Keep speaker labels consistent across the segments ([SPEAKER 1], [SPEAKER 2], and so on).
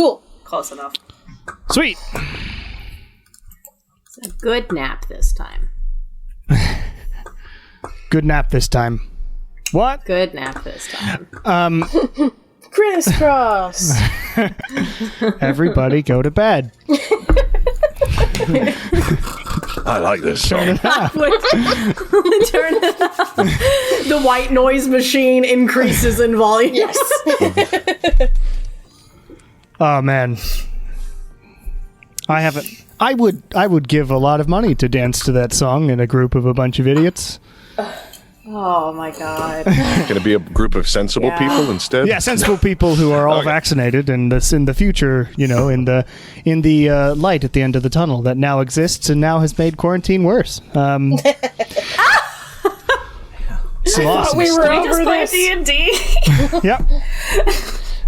[SPEAKER 1] Cool. Close enough.
[SPEAKER 2] Sweet.
[SPEAKER 1] It's a good nap this time.
[SPEAKER 2] Good nap this time. What?
[SPEAKER 1] Good nap this time.
[SPEAKER 3] Crisscross.
[SPEAKER 2] Everybody go to bed.
[SPEAKER 4] I like this song.
[SPEAKER 1] Turn it up. The white noise machine increases in volume.
[SPEAKER 3] Yes.
[SPEAKER 2] Oh man. I would give a lot of money to dance to that song in a group of a bunch of idiots.
[SPEAKER 1] Oh my god.
[SPEAKER 4] Can it be a group of sensible people instead?
[SPEAKER 2] Yeah, sensible people who are all vaccinated, and this in the future, in the light at the end of the tunnel that now exists and now has made quarantine worse. Some awesome
[SPEAKER 3] we were
[SPEAKER 2] stuff.
[SPEAKER 3] over this.
[SPEAKER 1] D&D.
[SPEAKER 2] Yep.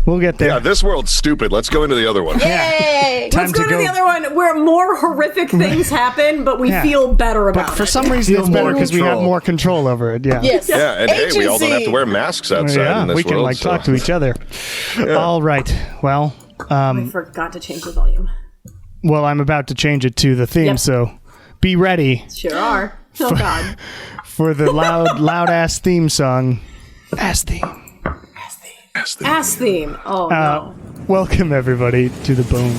[SPEAKER 2] We'll get there.
[SPEAKER 4] Yeah, this world's stupid. Let's go into the other one.
[SPEAKER 3] Yay!
[SPEAKER 2] Time
[SPEAKER 1] Let's go to the other one where more horrific things happen, but we feel better about
[SPEAKER 2] But for
[SPEAKER 1] it.
[SPEAKER 2] some reason, it's better
[SPEAKER 4] more
[SPEAKER 2] because we have
[SPEAKER 4] control.
[SPEAKER 2] more control over it. Yeah.
[SPEAKER 3] Yes.
[SPEAKER 4] Yeah, and hey, we all don't have to
[SPEAKER 3] Agency.
[SPEAKER 4] wear masks outside
[SPEAKER 2] Yeah,
[SPEAKER 4] in this
[SPEAKER 2] we can
[SPEAKER 4] world.
[SPEAKER 2] talk to each other. All right. Well,
[SPEAKER 1] I forgot to change the volume.
[SPEAKER 2] I'm about to change it to the theme,
[SPEAKER 1] Yep.
[SPEAKER 2] so be ready
[SPEAKER 1] Sure are. Oh god.
[SPEAKER 2] for the loud ass theme song. Ass theme.
[SPEAKER 1] Ass theme. Oh no.
[SPEAKER 2] Welcome everybody to the Bone.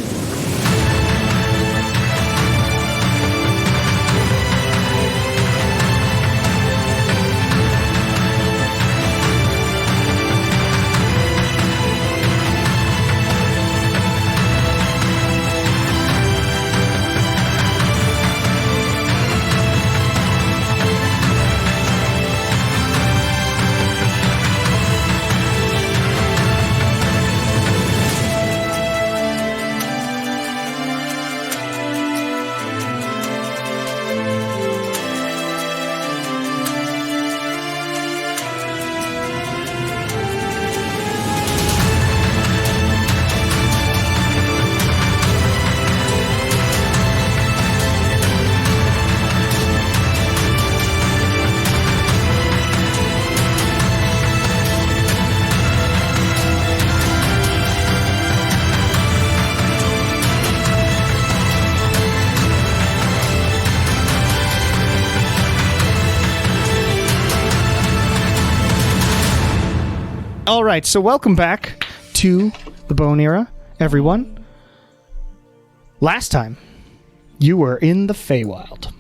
[SPEAKER 2] All right, so welcome back to the Bone Era, everyone. Last time, you were in the Feywild.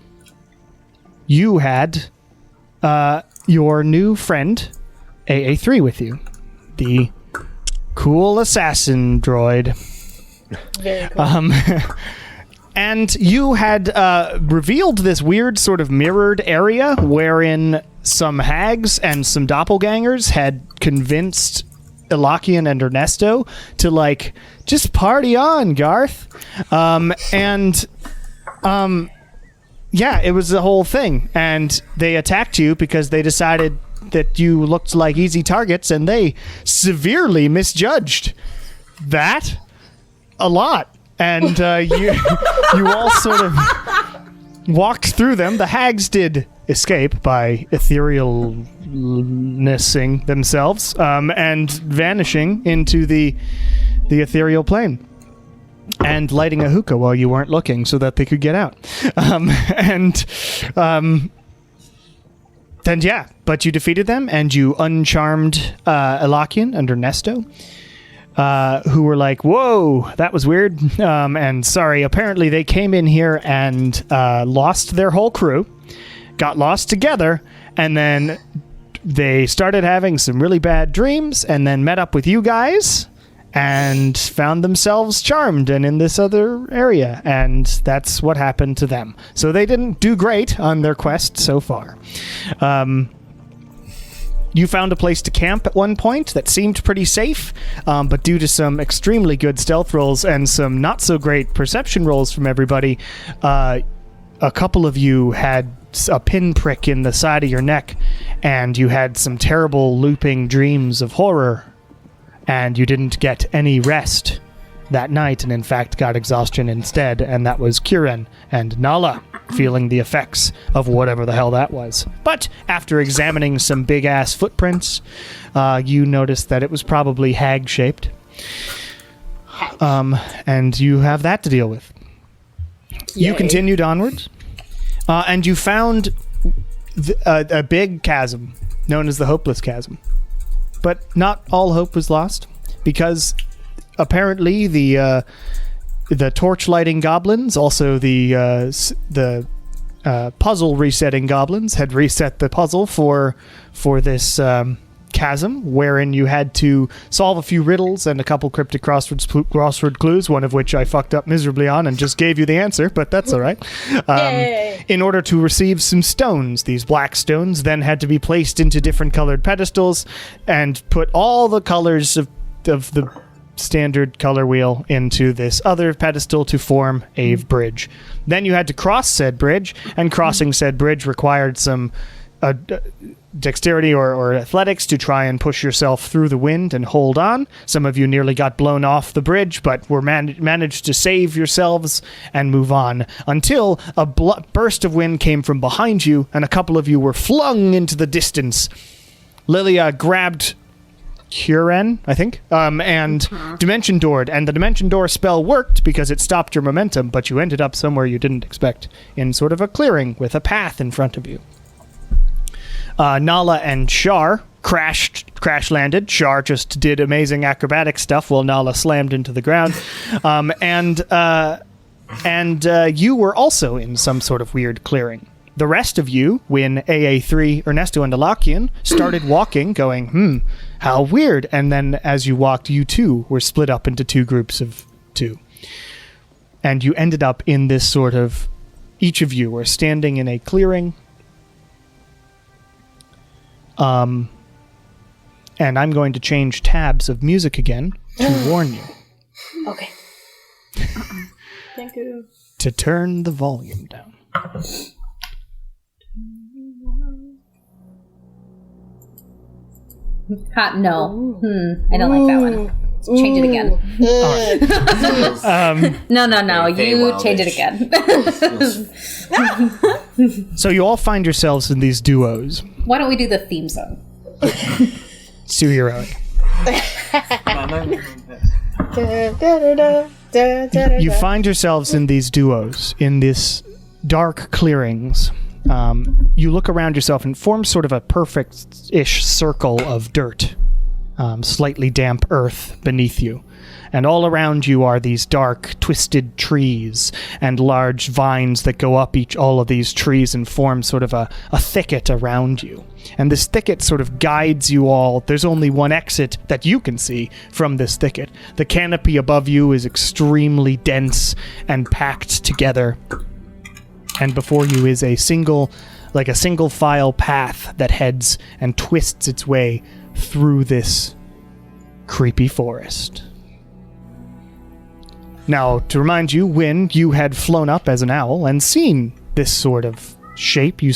[SPEAKER 2] You had your new friend, AA3, with you. The cool assassin droid.
[SPEAKER 3] Very cool.
[SPEAKER 2] And you had revealed this weird sort of mirrored area wherein some hags and some doppelgangers had convinced Elachian and Ernesto to, just party on, Garth. Yeah, it was the whole thing. And they attacked you because they decided that you looked like easy targets, and they severely misjudged that a lot. And you all sort of walked through them. The hags did escape by etherealnessing themselves and vanishing into the ethereal plane and lighting a hookah while you weren't looking so that they could get out. Then yeah, but you defeated them and you uncharmed Elachian and Ernesto. Who were like, whoa, that was weird. And sorry, apparently they came in here and lost their whole crew, got lost together, and then they started having some really bad dreams and then met up with you guys and found themselves charmed and in this other area. And that's what happened to them. So they didn't do great on their quest so far. You found a place to camp at one point that seemed pretty safe, but due to some extremely good stealth rolls and some not so great perception rolls from everybody, a couple of you had a pinprick in the side of your neck, and you had some terrible looping dreams of horror, and you didn't get any rest that night, and in fact got exhaustion instead, and that was Kieran and Nala feeling the effects of whatever the hell that was. But after examining some big-ass footprints, you noticed that it was probably hag-shaped. And you have that to deal with. You continued onwards, and you found a big chasm known as the Hopeless Chasm. But not all hope was lost, because apparently the torch lighting goblins, also the puzzle resetting goblins, had reset the puzzle for this chasm, wherein you had to solve a few riddles and a couple cryptic crossword clues, one of which I fucked up miserably on and just gave you the answer, but that's all right. In order to receive some stones. These black stones then had to be placed into different colored pedestals and put all the colors of the standard color wheel into this other pedestal to form a bridge. Then you had to cross said bridge, and crossing said bridge required some dexterity or athletics to try and push yourself through the wind and hold on. Some of you nearly got blown off the bridge, but were managed to save yourselves and move on until a burst of wind came from behind you, and a couple of you were flung into the distance. Lilia grabbed Huren, I think, and Dimension Doored, and the Dimension Door spell worked because it stopped your momentum, but you ended up somewhere you didn't expect, in sort of a clearing with a path in front of you. Nala and Shar crash landed. Shar just did amazing acrobatic stuff while Nala slammed into the ground. And you were also in some sort of weird clearing. The rest of you, when AA3, Ernesto, and Alakian started walking, going, how weird. And then as you walked, you too were split up into two groups of two. And you ended up in this sort of, each of you were standing in a clearing. And I'm going to change tabs of music again to warn you.
[SPEAKER 3] Okay.
[SPEAKER 1] Thank you.
[SPEAKER 2] To turn the volume down.
[SPEAKER 3] Hot no. I don't like that one. Change it again. No. You change it again.
[SPEAKER 2] So you all find yourselves in these duos.
[SPEAKER 3] Why don't we do the theme song?
[SPEAKER 2] Superheroic. You find yourselves in these duos, in this dark clearings. You look around yourself and form sort of a perfect-ish circle of dirt. Slightly damp earth beneath you. And all around you are these dark, twisted trees and large vines that go up all of these trees and form sort of a thicket around you. And this thicket sort of guides you all. There's only one exit that you can see from this thicket. The canopy above you is extremely dense and packed together. And before you is a single file path that heads and twists its way through this creepy forest. Now, to remind you, when you had flown up as an owl and seen this sort of shape, you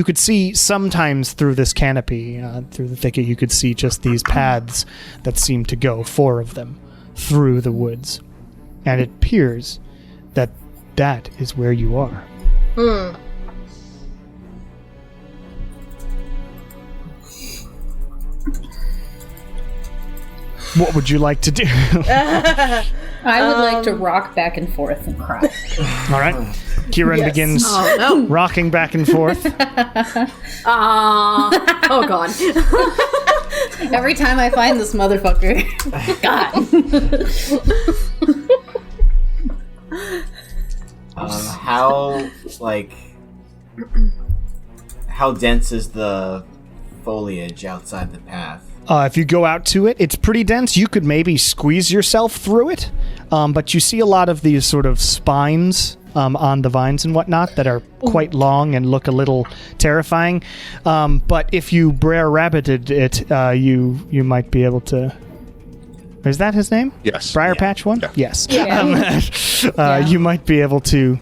[SPEAKER 2] could see sometimes through this canopy, through the thicket, you could see just these paths that seemed to go, 4 of them, through the woods. And it appears that is where you are. What would you like to do?
[SPEAKER 3] I would like to rock back and forth and cry.
[SPEAKER 2] All right. Kieran begins rocking back and forth.
[SPEAKER 1] Oh, God.
[SPEAKER 3] Every time I find this motherfucker. God.
[SPEAKER 5] How dense is the foliage outside the path?
[SPEAKER 2] If you go out to it, it's pretty dense. You could maybe squeeze yourself through it, but you see a lot of these sort of spines on the vines and whatnot that are quite long and look a little terrifying. But if you Brer Rabbited it, you might be able to... Is that his name?
[SPEAKER 4] Yes.
[SPEAKER 2] Briar Patch one?
[SPEAKER 4] Yeah.
[SPEAKER 2] Yes.
[SPEAKER 3] Yeah.
[SPEAKER 2] You might be able to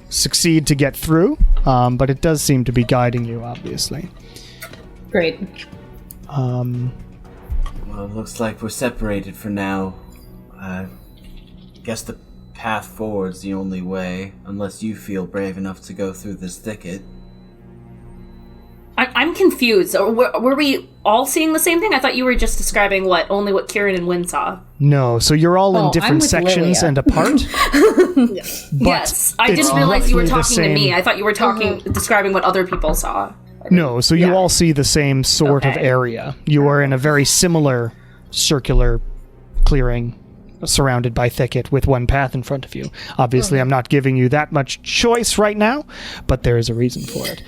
[SPEAKER 2] succeed to get through, but it does seem to be guiding you, obviously.
[SPEAKER 3] Great.
[SPEAKER 5] Well, it looks like we're separated for now. I guess the path forward's the only way, unless you feel brave enough to go through this thicket.
[SPEAKER 1] I'm I'm confused. Were we all seeing the same thing? I thought you were just describing only what Kieran and Wynn saw.
[SPEAKER 2] No, so you're all in
[SPEAKER 3] I'm
[SPEAKER 2] different
[SPEAKER 3] with
[SPEAKER 2] sections
[SPEAKER 3] Lilia.
[SPEAKER 2] and apart.
[SPEAKER 1] Yes, I
[SPEAKER 2] it's
[SPEAKER 1] didn't realize you were
[SPEAKER 2] roughly the
[SPEAKER 1] talking to me.
[SPEAKER 2] same.
[SPEAKER 1] I thought you were describing what other people saw.
[SPEAKER 2] No, so you
[SPEAKER 1] Yeah.
[SPEAKER 2] all see the same sort of
[SPEAKER 1] Okay.
[SPEAKER 2] area. You are in a very similar circular clearing surrounded by thicket with one path in front of you. Obviously, I'm not giving you that much choice right now, but there is a reason for it.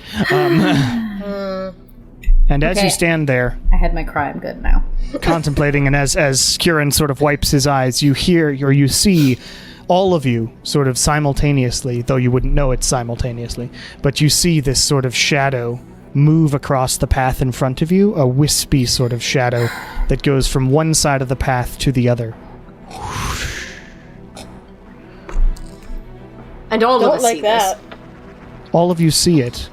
[SPEAKER 2] And as you
[SPEAKER 3] Okay.
[SPEAKER 2] stand there,
[SPEAKER 3] I had my cry. I'm good now.
[SPEAKER 2] contemplating, and as Kieran sort of wipes his eyes, you hear or you see all of you sort of simultaneously, though you wouldn't know it simultaneously, but you see this sort of shadow move across the path in front of you, a wispy sort of shadow that goes from one side of the path to the other.
[SPEAKER 1] And all of
[SPEAKER 6] Don't
[SPEAKER 1] us
[SPEAKER 6] like
[SPEAKER 1] see
[SPEAKER 6] that.
[SPEAKER 2] All of you see it.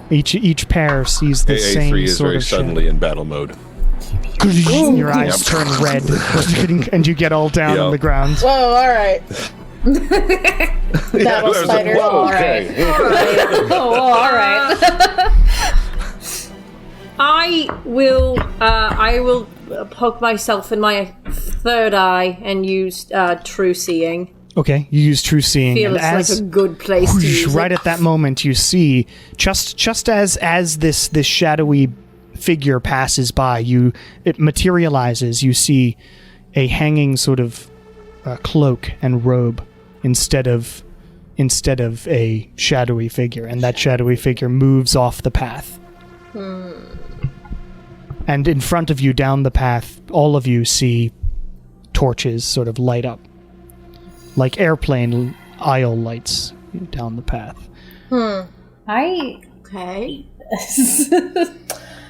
[SPEAKER 2] Each pair sees the same
[SPEAKER 4] AA3 is
[SPEAKER 2] sort
[SPEAKER 4] very
[SPEAKER 2] of shadow.
[SPEAKER 4] suddenly in battle mode.
[SPEAKER 2] Your eyes turn red, and you get all down
[SPEAKER 4] Yep.
[SPEAKER 2] on the ground.
[SPEAKER 6] Whoa, alright.
[SPEAKER 4] Yeah,
[SPEAKER 6] Battle
[SPEAKER 4] I was like,
[SPEAKER 6] spider.
[SPEAKER 4] whoa, okay.
[SPEAKER 3] Oh, well, all right.
[SPEAKER 1] I will poke myself in my third eye and use true seeing.
[SPEAKER 2] Okay, you use true seeing,
[SPEAKER 1] Feel
[SPEAKER 2] and
[SPEAKER 1] it's like a good place to use
[SPEAKER 2] right
[SPEAKER 1] it.
[SPEAKER 2] at that moment you see just as this shadowy figure passes by, it materializes. You see a hanging sort of cloak and robe instead of a shadowy figure, and that shadowy figure moves off the path. And in front of you, down the path, all of you see torches sort of light up, like airplane aisle lights down the path.
[SPEAKER 3] I
[SPEAKER 1] Okay.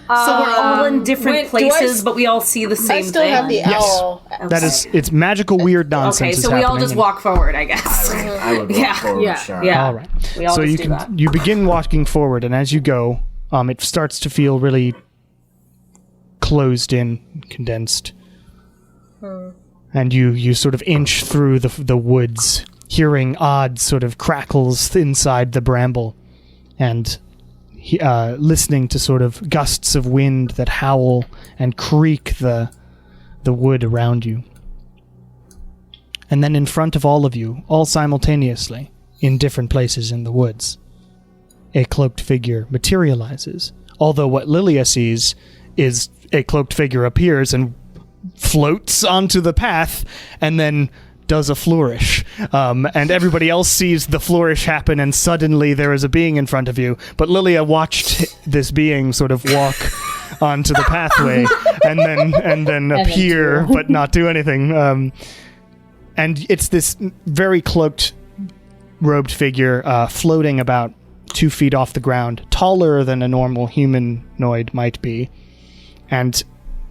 [SPEAKER 1] So we're all in different
[SPEAKER 6] wait, do I
[SPEAKER 1] places,
[SPEAKER 6] s-
[SPEAKER 1] but we all see the same
[SPEAKER 6] I still
[SPEAKER 1] thing.
[SPEAKER 6] have the
[SPEAKER 2] Yes.
[SPEAKER 6] owl.
[SPEAKER 2] That is, it's magical weird nonsense.
[SPEAKER 1] Okay,
[SPEAKER 2] is
[SPEAKER 1] so we all
[SPEAKER 2] happening,
[SPEAKER 1] just
[SPEAKER 2] and-
[SPEAKER 1] walk forward, I guess.
[SPEAKER 5] I would walk
[SPEAKER 1] Yeah,
[SPEAKER 5] forward,
[SPEAKER 1] yeah,
[SPEAKER 5] Sharon.
[SPEAKER 1] yeah.
[SPEAKER 2] All right.
[SPEAKER 1] We all
[SPEAKER 2] So
[SPEAKER 1] just
[SPEAKER 2] you
[SPEAKER 1] do
[SPEAKER 2] can
[SPEAKER 1] that.
[SPEAKER 2] you begin walking forward, and as you go, it starts to feel really closed in, condensed, and you sort of inch through the woods, hearing odd sort of crackles inside the bramble, and listening to sort of gusts of wind that howl and creak the wood around you. And then in front of all of you, all simultaneously, in different places in the woods, a cloaked figure materializes. Although what Lilia sees is a cloaked figure appears and floats onto the path and then does a flourish. And everybody else sees the flourish happen, and suddenly there is a being in front of you. But Lilia watched this being sort of walk onto the pathway and then appear but not do anything. And it's this very cloaked, robed figure floating about 2 feet off the ground, taller than a normal humanoid might be. And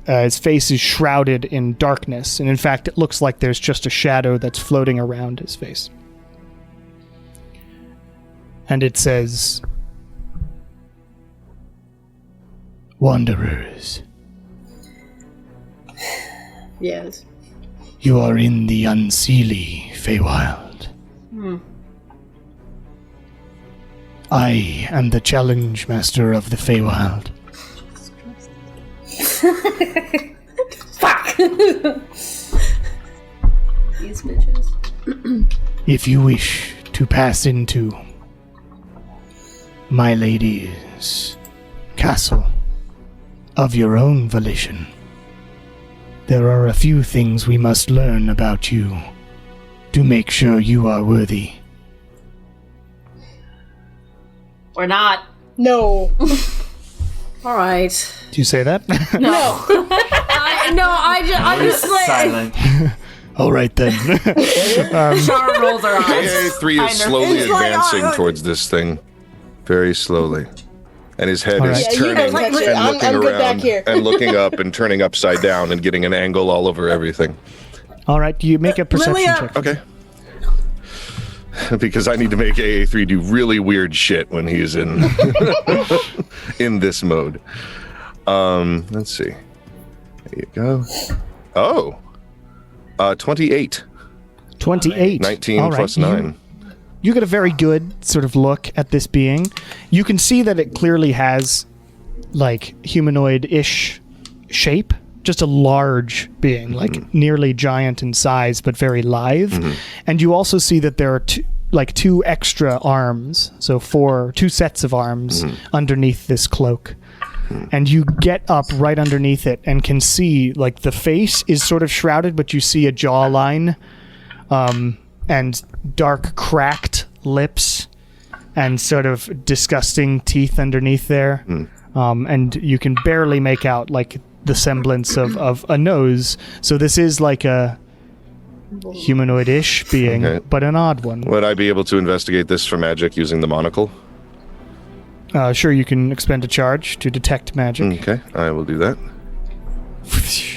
[SPEAKER 2] his face is shrouded in darkness. And in fact, it looks like there's just a shadow that's floating around his face. And it says, "Wanderers,
[SPEAKER 1] Yes.
[SPEAKER 2] you are in the unseelie Feywild. I am the challenge master of the Feywild.
[SPEAKER 1] These bitches.
[SPEAKER 2] If you wish to pass into my lady's castle of your own volition, there are a few things we must learn about you to make sure you are worthy."
[SPEAKER 1] Or not.
[SPEAKER 6] No.
[SPEAKER 1] All right.
[SPEAKER 2] Do you say that?
[SPEAKER 1] I just like
[SPEAKER 5] Silent.
[SPEAKER 2] All right then.
[SPEAKER 1] Char rolls her eyes.
[SPEAKER 4] AA3 is slowly
[SPEAKER 1] It's like,
[SPEAKER 4] advancing towards this thing. Very slowly. And his head
[SPEAKER 2] All
[SPEAKER 4] is
[SPEAKER 2] right.
[SPEAKER 6] Yeah, you
[SPEAKER 4] turning
[SPEAKER 6] can touch it.
[SPEAKER 4] and
[SPEAKER 6] I'm
[SPEAKER 4] looking
[SPEAKER 6] good back
[SPEAKER 4] around
[SPEAKER 6] here.
[SPEAKER 4] and looking up and turning upside down and getting an angle all over everything.
[SPEAKER 2] All right, you make a perception
[SPEAKER 1] Lilia.
[SPEAKER 2] check.
[SPEAKER 4] Okay. Because I need to make AA3 do really weird shit when he's in in this mode. Let's see. There you go. Oh. 28.
[SPEAKER 2] 28.
[SPEAKER 4] 19
[SPEAKER 2] All right,
[SPEAKER 4] plus 9.
[SPEAKER 2] You get a very good sort of look at this being. You can see that it clearly has like humanoid-ish shape. Just a large being, like nearly giant in size, but very lithe. And you also see that there are two extra arms, so two sets of arms underneath this cloak. And you get up right underneath it and can see, like, the face is sort of shrouded, but you see a jawline and dark cracked lips and sort of disgusting teeth underneath there. And you can barely make out, like, the semblance of a nose. So this is like a humanoid-ish being, but an odd one.
[SPEAKER 4] Would I be able to investigate this for magic using the monocle?
[SPEAKER 2] Sure, you can expend a charge to detect magic.
[SPEAKER 4] Okay, I will do that.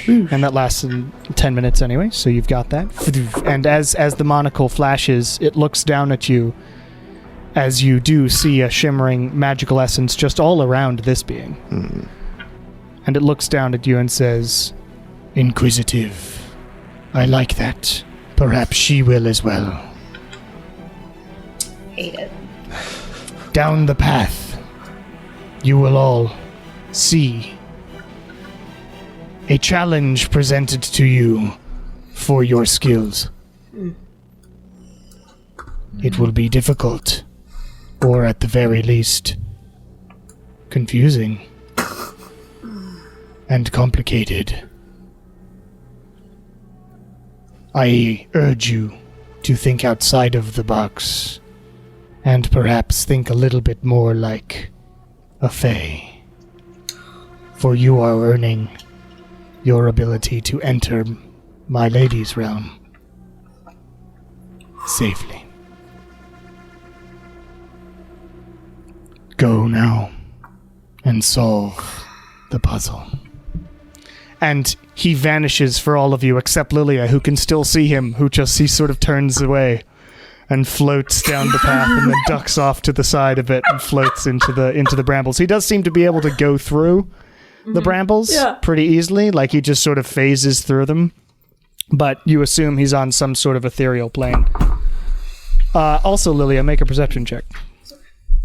[SPEAKER 2] And that lasts in 10 minutes anyway, so you've got that. And as the monocle flashes, it looks down at you as you do see a shimmering magical essence just all around this being. And it looks down at you and says, "Inquisitive. I like that. Perhaps she will as well.
[SPEAKER 3] Hate it.
[SPEAKER 2] Down the path, you will all see a challenge presented to you for your skills. It will be difficult, or at the very least, confusing and complicated. I urge you to think outside of the box and perhaps think a little bit more like a fae, for you are earning your ability to enter my lady's realm safely. Go now and solve the puzzle." And he vanishes for all of you except Lilia, who can still see him, he sort of turns away and floats down the path and then ducks off to the side of it and floats into the brambles. He does seem to be able to go through the brambles pretty easily, like he just sort of phases through them. But you assume he's on some sort of ethereal plane. Also, Lilia, make a perception check.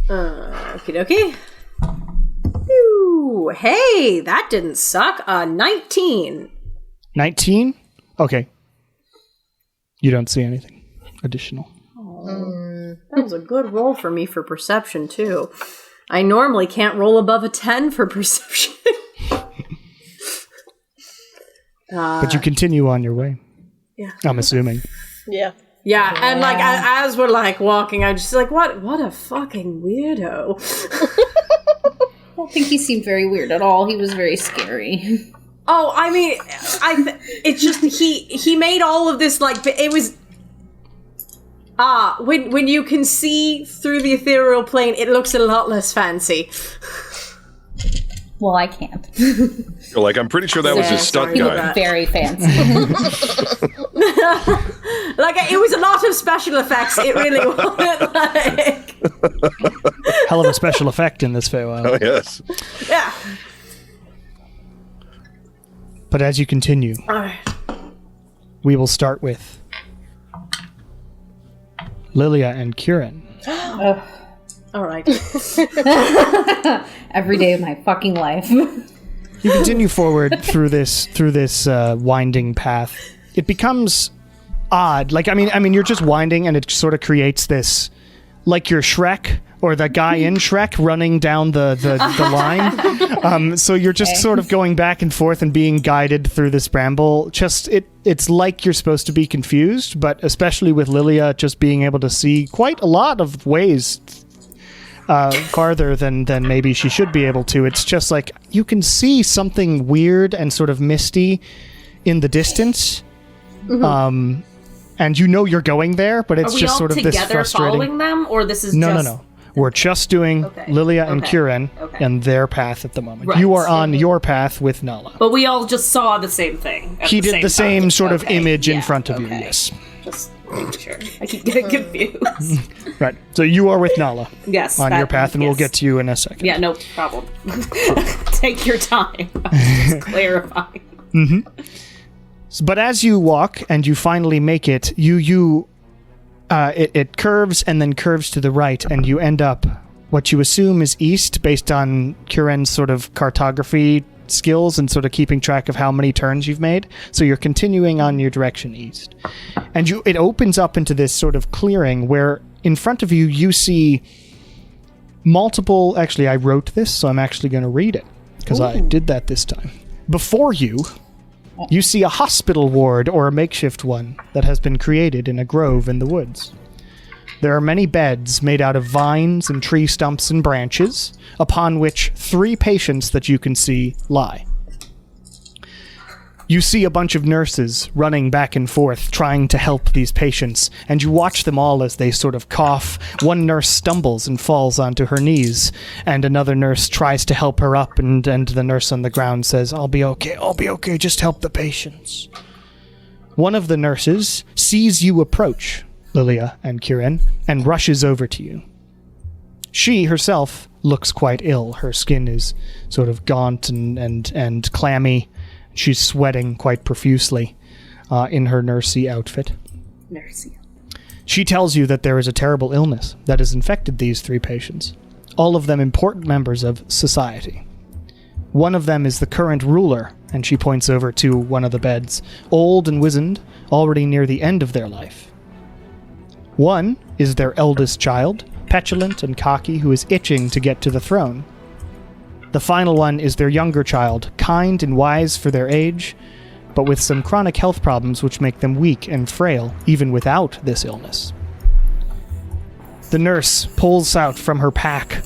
[SPEAKER 1] Okie dokie. Ooh, hey, that didn't suck. 19.
[SPEAKER 2] 19? Okay. You don't see anything additional.
[SPEAKER 1] That was a good roll for me for perception, too. I normally can't roll above a 10 for perception.
[SPEAKER 2] But you continue on your way.
[SPEAKER 1] Yeah.
[SPEAKER 2] I'm assuming.
[SPEAKER 1] Yeah. Yeah, and like as we're like walking, I'm just like, what a fucking weirdo.
[SPEAKER 3] I don't think he seemed very weird at all. He was very scary.
[SPEAKER 1] Oh, I mean, it's just he made all of this like it was. When you can see through the ethereal plane, it looks a lot less fancy.
[SPEAKER 3] Well, I can't.
[SPEAKER 4] Like, I'm pretty sure that was his stunt
[SPEAKER 3] He
[SPEAKER 4] guy.
[SPEAKER 3] looked very fancy.
[SPEAKER 1] Like, it was a lot of special effects. It really was. Like...
[SPEAKER 2] Hell of a special effect in this Feywild.
[SPEAKER 4] Oh, yes.
[SPEAKER 1] Yeah.
[SPEAKER 2] But as you continue, we will start with Lilia and Kieran.
[SPEAKER 1] All right.
[SPEAKER 3] Every day of my fucking life.
[SPEAKER 2] You continue forward through this winding path. It becomes odd. Like, I mean, you're just winding, and it sort of creates this, like you're Shrek or the guy in Shrek running down the line. So you're just sort of going back and forth and being guided through this bramble. It's like you're supposed to be confused, but especially with Lilia just being able to see quite a lot of ways farther than maybe she should be able to. It's just like you can see something weird and sort of misty in the distance. Mm-hmm. And you know you're going there, but it's just sort of this frustrating.
[SPEAKER 1] Are we all together following them, or this is
[SPEAKER 2] No. We're just doing Lilia and Kieran and their path at the moment. Right. You are on your path with Nala.
[SPEAKER 6] But we all just saw the same thing.
[SPEAKER 2] He did the same sort of image in front of you, yes.
[SPEAKER 6] Just make sure. I keep getting confused.
[SPEAKER 2] Right. So you are with Nala.
[SPEAKER 6] Yes.
[SPEAKER 2] On your path, and we'll get to you in a second.
[SPEAKER 6] Yeah, no problem. Take your time. Just clarifying.
[SPEAKER 2] Mm-hmm. But as you walk and you finally make it, it curves and then curves to the right, and you end up what you assume is east based on Kuren's sort of cartography skills and sort of keeping track of how many turns you've made. So you're continuing on your direction east. And it opens up into this sort of clearing where in front of you, you see multiple... Actually, I wrote this, so I'm actually going to read it because I did that this time. Before you, you see a hospital ward or a makeshift one that has been created in a grove in the woods. There are many beds made out of vines and tree stumps and branches, upon which 3 patients that you can see lie. You see a bunch of nurses running back and forth, trying to help these patients, and you watch them all as they sort of cough. One nurse stumbles and falls onto her knees, and another nurse tries to help her up, and the nurse on the ground says, I'll be okay, just help the patients. One of the nurses sees you approach, Lilia and Kuren, and rushes over to you. She herself looks quite ill. Her skin is sort of gaunt and clammy. She's sweating quite profusely in her nursey outfit.
[SPEAKER 6] Nursey.
[SPEAKER 2] She tells you that there is a terrible illness that has infected these 3 patients, all of them important members of society. One of them is the current ruler, and she points over to one of the beds, old and wizened, already near the end of their life. One is their eldest child, petulant and cocky, who is itching to get to the throne. The final one is their younger child, kind and wise for their age, but with some chronic health problems which make them weak and frail, even without this illness. The nurse pulls out from her pack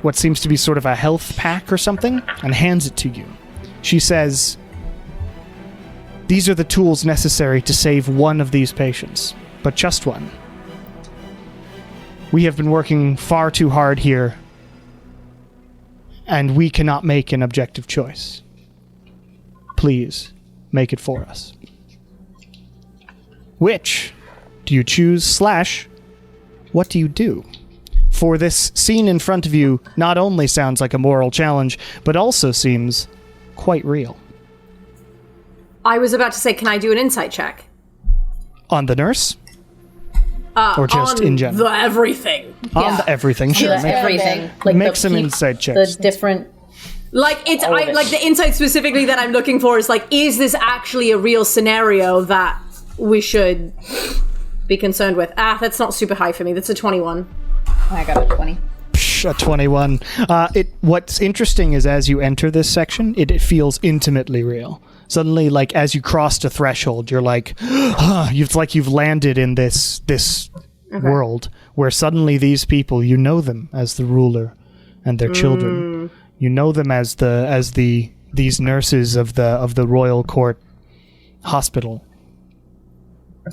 [SPEAKER 2] what seems to be sort of a health pack or something, and hands it to you. She says, "These are the tools necessary to save one of these patients, but just one. We have been working far too hard here, and we cannot make an objective choice. Please, make it for us. Which do you choose / what do you do?" For this scene in front of you not only sounds like a moral challenge, but also seems quite real.
[SPEAKER 1] I was about to say, can I do an insight check?
[SPEAKER 2] On the nurse? Or just in general?
[SPEAKER 1] The everything.
[SPEAKER 2] On the everything, sure.
[SPEAKER 3] Just everything. Like
[SPEAKER 2] Make
[SPEAKER 3] the
[SPEAKER 2] some insight checks.
[SPEAKER 3] The different...
[SPEAKER 1] Like like the insight specifically that I'm looking for is like, is this actually a real scenario that we should be concerned with? That's not super high for me. That's a 21.
[SPEAKER 3] I got a 20.
[SPEAKER 2] A 21. What's interesting is as you enter this section, it feels intimately real. Suddenly, like, as you crossed a threshold, you're like, it's like you've landed in this world where suddenly these people, you know them as the ruler and their children. You know them as these nurses of the royal court hospital.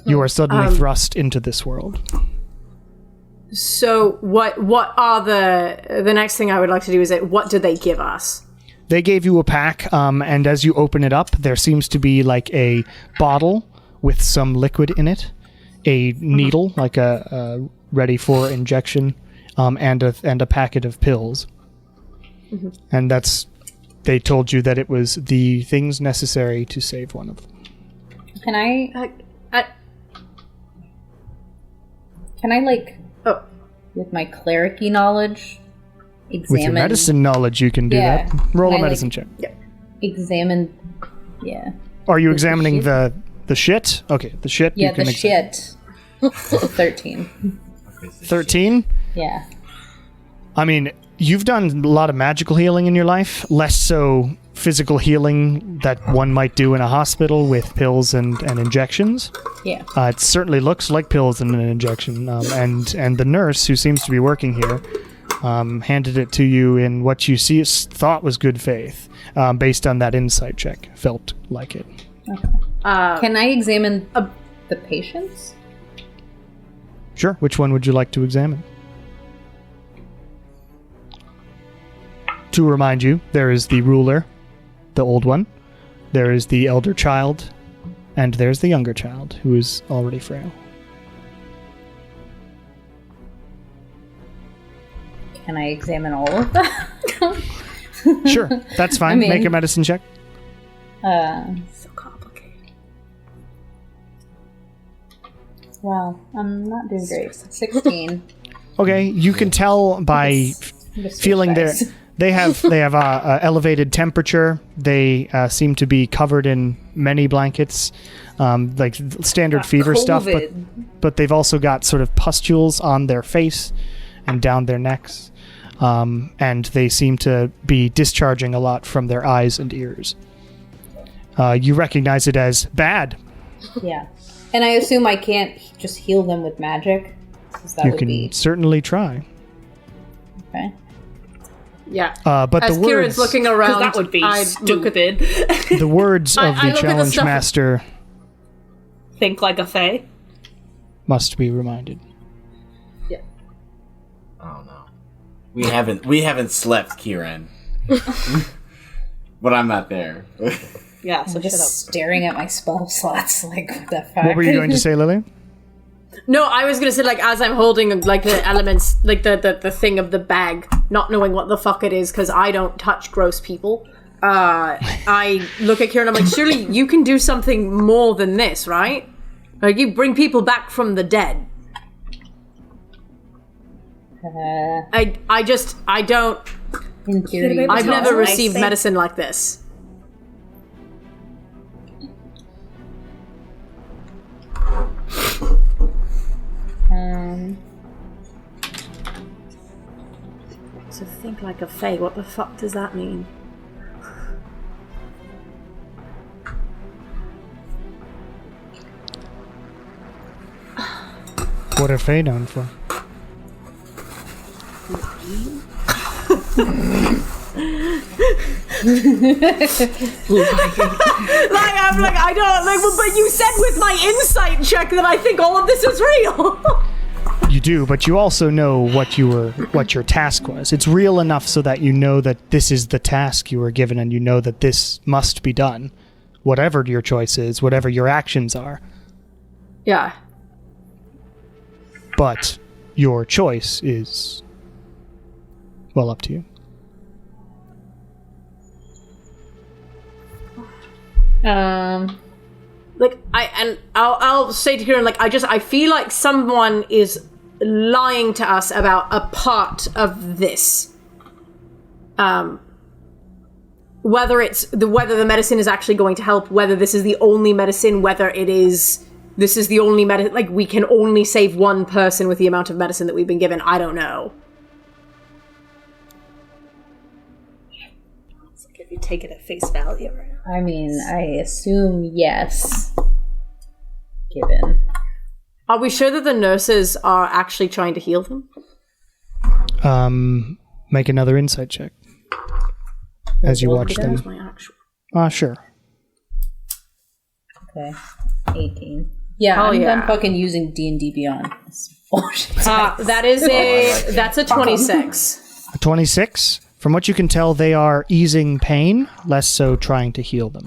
[SPEAKER 2] You are suddenly thrust into this world.
[SPEAKER 1] So what are the next thing I would like to do is what did they give us?
[SPEAKER 2] They gave you a pack, and as you open it up, there seems to be like a bottle with some liquid in it, a needle, like a ready for injection, and a packet of pills. Mm-hmm. And they told you that it was the things necessary to save one of them.
[SPEAKER 3] Can I with my cleric-y knowledge, examine...
[SPEAKER 2] With your medicine knowledge, you can do that. Roll a medicine check.
[SPEAKER 1] Yeah.
[SPEAKER 3] Examine... Yeah.
[SPEAKER 2] Are you examining the shit? Okay, the shit.
[SPEAKER 3] Yeah,
[SPEAKER 2] you can
[SPEAKER 3] the shit. 13.
[SPEAKER 2] 13?
[SPEAKER 3] Yeah.
[SPEAKER 2] I mean, you've done a lot of magical healing in your life, less so physical healing that one might do in a hospital with pills and injections.
[SPEAKER 3] Yeah.
[SPEAKER 2] It certainly looks like pills and an injection. And the nurse who seems to be working here handed it to you in what you thought was good faith, based on that insight check. Felt like it.
[SPEAKER 3] Okay. Can I examine the patients?
[SPEAKER 2] Sure. Which one would you like to examine? To remind you, there is the ruler, the old one. There is the elder child, and there's the younger child, who is already frail.
[SPEAKER 3] Can I examine all of them?
[SPEAKER 2] Sure, that's fine. Make a medicine check.
[SPEAKER 1] So complicated.
[SPEAKER 3] Wow, I'm not doing great. 16.
[SPEAKER 2] Okay, you can tell by feeling they have elevated temperature. They seem to be covered in many blankets, like standard fever stuff. But they've also got sort of pustules on their face and down their necks, and they seem to be discharging a lot from their eyes and ears. You recognize it as bad.
[SPEAKER 3] Yeah, and I assume I can't just heal them with magic.
[SPEAKER 2] You can certainly try.
[SPEAKER 3] Okay.
[SPEAKER 1] Yeah.
[SPEAKER 2] But
[SPEAKER 1] as
[SPEAKER 2] the words,
[SPEAKER 1] Kieran's looking around,
[SPEAKER 6] that would be stupid.
[SPEAKER 2] The words of the challenge master
[SPEAKER 6] Think like a fae.
[SPEAKER 2] must be reminded.
[SPEAKER 1] Yeah.
[SPEAKER 5] Oh no, we haven't slept, Kieran. But I'm not there.
[SPEAKER 6] Yeah, so
[SPEAKER 3] I'm just staring at my spell slots, like, what the fuck?
[SPEAKER 2] What were you going to say, Lily?
[SPEAKER 1] No, I was gonna say, like, as I'm holding, like, the elements, like, the thing of the bag, not knowing what the fuck it is, because I don't touch gross people, I look at Kieran and I'm like, surely you can do something more than this, right? Like, you bring people back from the dead. I don't...
[SPEAKER 3] In theory,
[SPEAKER 1] I've never received medicine like this. So think like a fae, what the fuck does that mean?
[SPEAKER 2] What are Fae known for?
[SPEAKER 1] I'm like, I don't, like, but you said with my insight check that I think all of this is real.
[SPEAKER 2] You do, but you also know what your task was. It's real enough so that you know that this is the task you were given, and you know that this must be done, whatever your choice is, whatever your actions are.
[SPEAKER 1] Yeah.
[SPEAKER 2] But your choice is, well, up to you.
[SPEAKER 1] Like, I'll say to Kieran, like, I feel like someone is lying to us about a part of this. Whether the medicine is actually going to help, whether this is the only medicine, whether this is the only medicine, like, we can only save one person with the amount of medicine that we've been given. I don't know.
[SPEAKER 6] It's like if you take it at face value.
[SPEAKER 3] I mean, I assume yes. Given.
[SPEAKER 1] Are we sure that the nurses are actually trying to heal them?
[SPEAKER 2] Make another insight check as you watch them.
[SPEAKER 1] My actual...
[SPEAKER 2] Sure.
[SPEAKER 3] Okay. 18. Yeah,
[SPEAKER 1] Oh,
[SPEAKER 3] I'm
[SPEAKER 1] yeah.
[SPEAKER 3] done fucking using D&D Beyond. This bullshit.
[SPEAKER 1] That's a 26.
[SPEAKER 2] A 26. From what you can tell, they are easing pain, less so trying to heal them.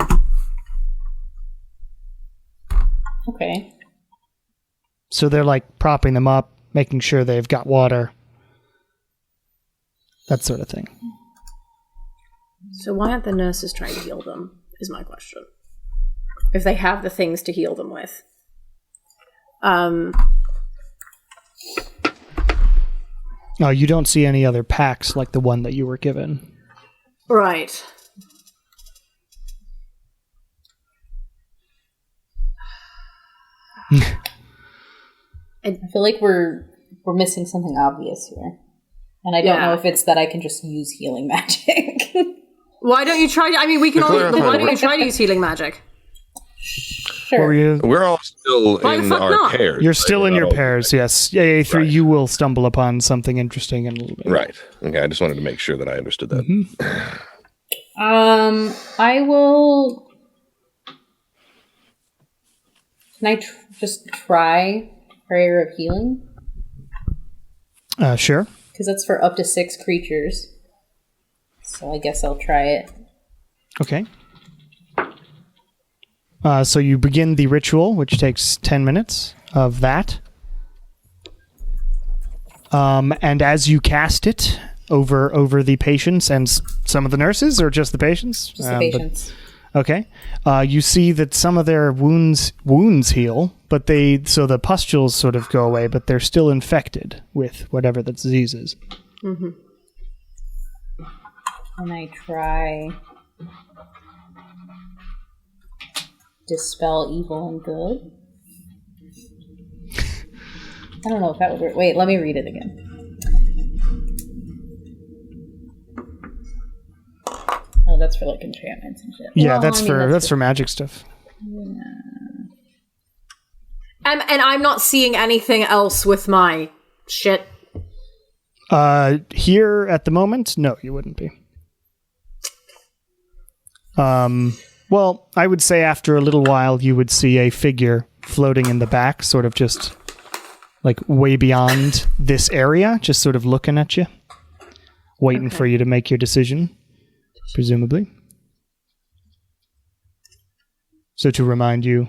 [SPEAKER 3] Okay.
[SPEAKER 2] So they're like propping them up, making sure they've got water. That sort of thing.
[SPEAKER 1] So why aren't the nurses trying to heal them, is my question. If they have the things to heal them with.
[SPEAKER 2] No, you don't see any other packs like the one that you were given.
[SPEAKER 1] Right.
[SPEAKER 3] I feel like we're missing something obvious here. And I don't know if it's that I can just use healing magic.
[SPEAKER 1] Why don't you try? I mean, we can all. Why don't you try to use healing magic?
[SPEAKER 3] Sure.
[SPEAKER 2] What were you?
[SPEAKER 4] We're all still
[SPEAKER 1] Why the
[SPEAKER 4] in
[SPEAKER 1] fuck
[SPEAKER 4] our
[SPEAKER 1] not?
[SPEAKER 4] pairs.
[SPEAKER 2] You're still
[SPEAKER 4] right?
[SPEAKER 2] in
[SPEAKER 4] We're
[SPEAKER 2] your
[SPEAKER 4] not all-
[SPEAKER 2] pairs, yes. Yeah, A3,
[SPEAKER 4] Right.
[SPEAKER 2] you will stumble upon something interesting in a little bit.
[SPEAKER 4] Right. Okay, I just wanted to make sure that I understood that.
[SPEAKER 3] I will... Can I just try Prayer of Healing?
[SPEAKER 2] Sure.
[SPEAKER 3] Because that's for up to 6 creatures. So I guess I'll try it.
[SPEAKER 2] Okay. So you begin the ritual, which takes 10 minutes of that. And as you cast it over the patients and some of the nurses, or just the patients?
[SPEAKER 3] Just the patients.
[SPEAKER 2] Okay. You see that some of their wounds heal, but so the pustules sort of go away, but they're still infected with whatever the disease is.
[SPEAKER 3] Mm-hmm. And I try dispel evil and good. I don't know if that would work. Wait, let me read it again. Oh, that's for like enchantments and shit.
[SPEAKER 2] Yeah, well, that's for magic stuff.
[SPEAKER 3] Yeah.
[SPEAKER 1] And I'm not seeing anything else with my shit.
[SPEAKER 2] Here at the moment, no, you wouldn't be. Well, I would say after a little while, you would see a figure floating in the back, sort of just like way beyond this area, just sort of looking at you, waiting for you to make your decision, presumably. So to remind you,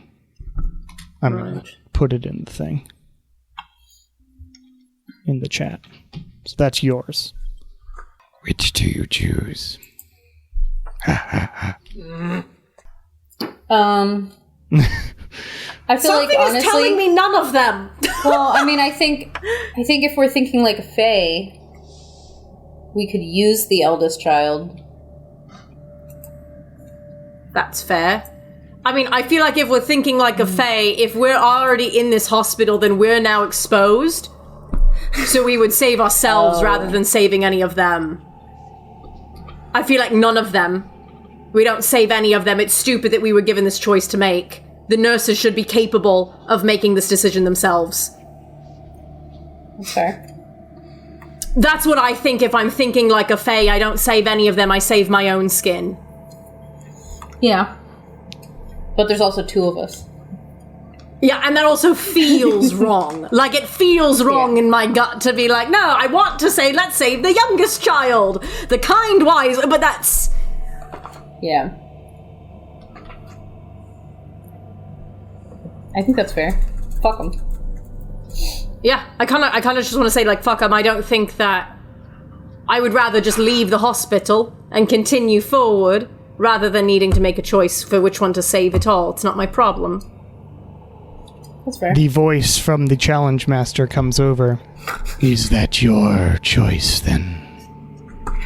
[SPEAKER 2] I'm going to put it in the thing, in the chat. So that's yours.
[SPEAKER 7] Which do you choose?
[SPEAKER 3] I feel
[SPEAKER 1] Something
[SPEAKER 3] like honestly,
[SPEAKER 1] is telling me none of them.
[SPEAKER 3] well, I mean, I think if we're thinking like a fae, we could use the eldest child.
[SPEAKER 1] That's fair. I mean, I feel like if we're thinking like a fae, if we're already in this hospital, then we're now exposed. So we would save ourselves rather than saving any of them. I feel like none of them. We don't save any of them. It's stupid that we were given this choice to make. The nurses should be capable of making this decision themselves.
[SPEAKER 3] That's fair.
[SPEAKER 1] That's what I think if I'm thinking like a fae. I don't save any of them. I save my own skin.
[SPEAKER 3] Yeah. But there's also two of us.
[SPEAKER 1] Yeah, and that also feels wrong. Like, it feels wrong in my gut to be like, no, I want to say, let's save the youngest child. The kind, wise, but that's...
[SPEAKER 3] Yeah. I think that's fair. Fuck them.
[SPEAKER 1] Yeah, I kind of just want to say, like, fuck them. I don't think that... I would rather just leave the hospital and continue forward rather than needing to make a choice for which one to save at all. It's not my problem.
[SPEAKER 3] That's fair.
[SPEAKER 2] The voice from the challenge master comes over.
[SPEAKER 7] Is that your choice, then?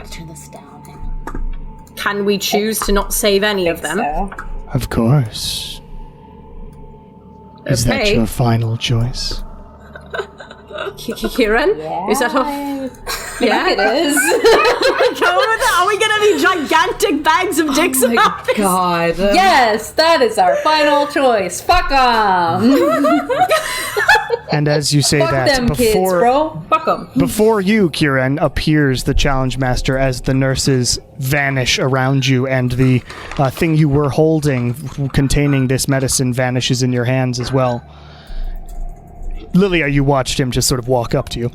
[SPEAKER 3] Turn this down.
[SPEAKER 1] Can we choose to not save any of them?
[SPEAKER 3] So.
[SPEAKER 7] Of course. Is that
[SPEAKER 1] Okay.
[SPEAKER 7] your final choice?
[SPEAKER 1] Kieran?
[SPEAKER 3] Yeah.
[SPEAKER 1] Is that off?
[SPEAKER 3] Yeah, it is.
[SPEAKER 1] Are we gonna be gigantic bags of dicks about this?
[SPEAKER 6] God.
[SPEAKER 3] Yes, that is our final choice. Fuck 'em.
[SPEAKER 2] And as you say
[SPEAKER 3] Fuck
[SPEAKER 2] that,
[SPEAKER 3] them kids, bro. Fuck 'em.
[SPEAKER 2] before you, Kieran, appears the challenge master as the nurses vanish around you, and the thing you were holding containing this medicine vanishes in your hands as well. Lilia, you watched him just sort of walk up to you,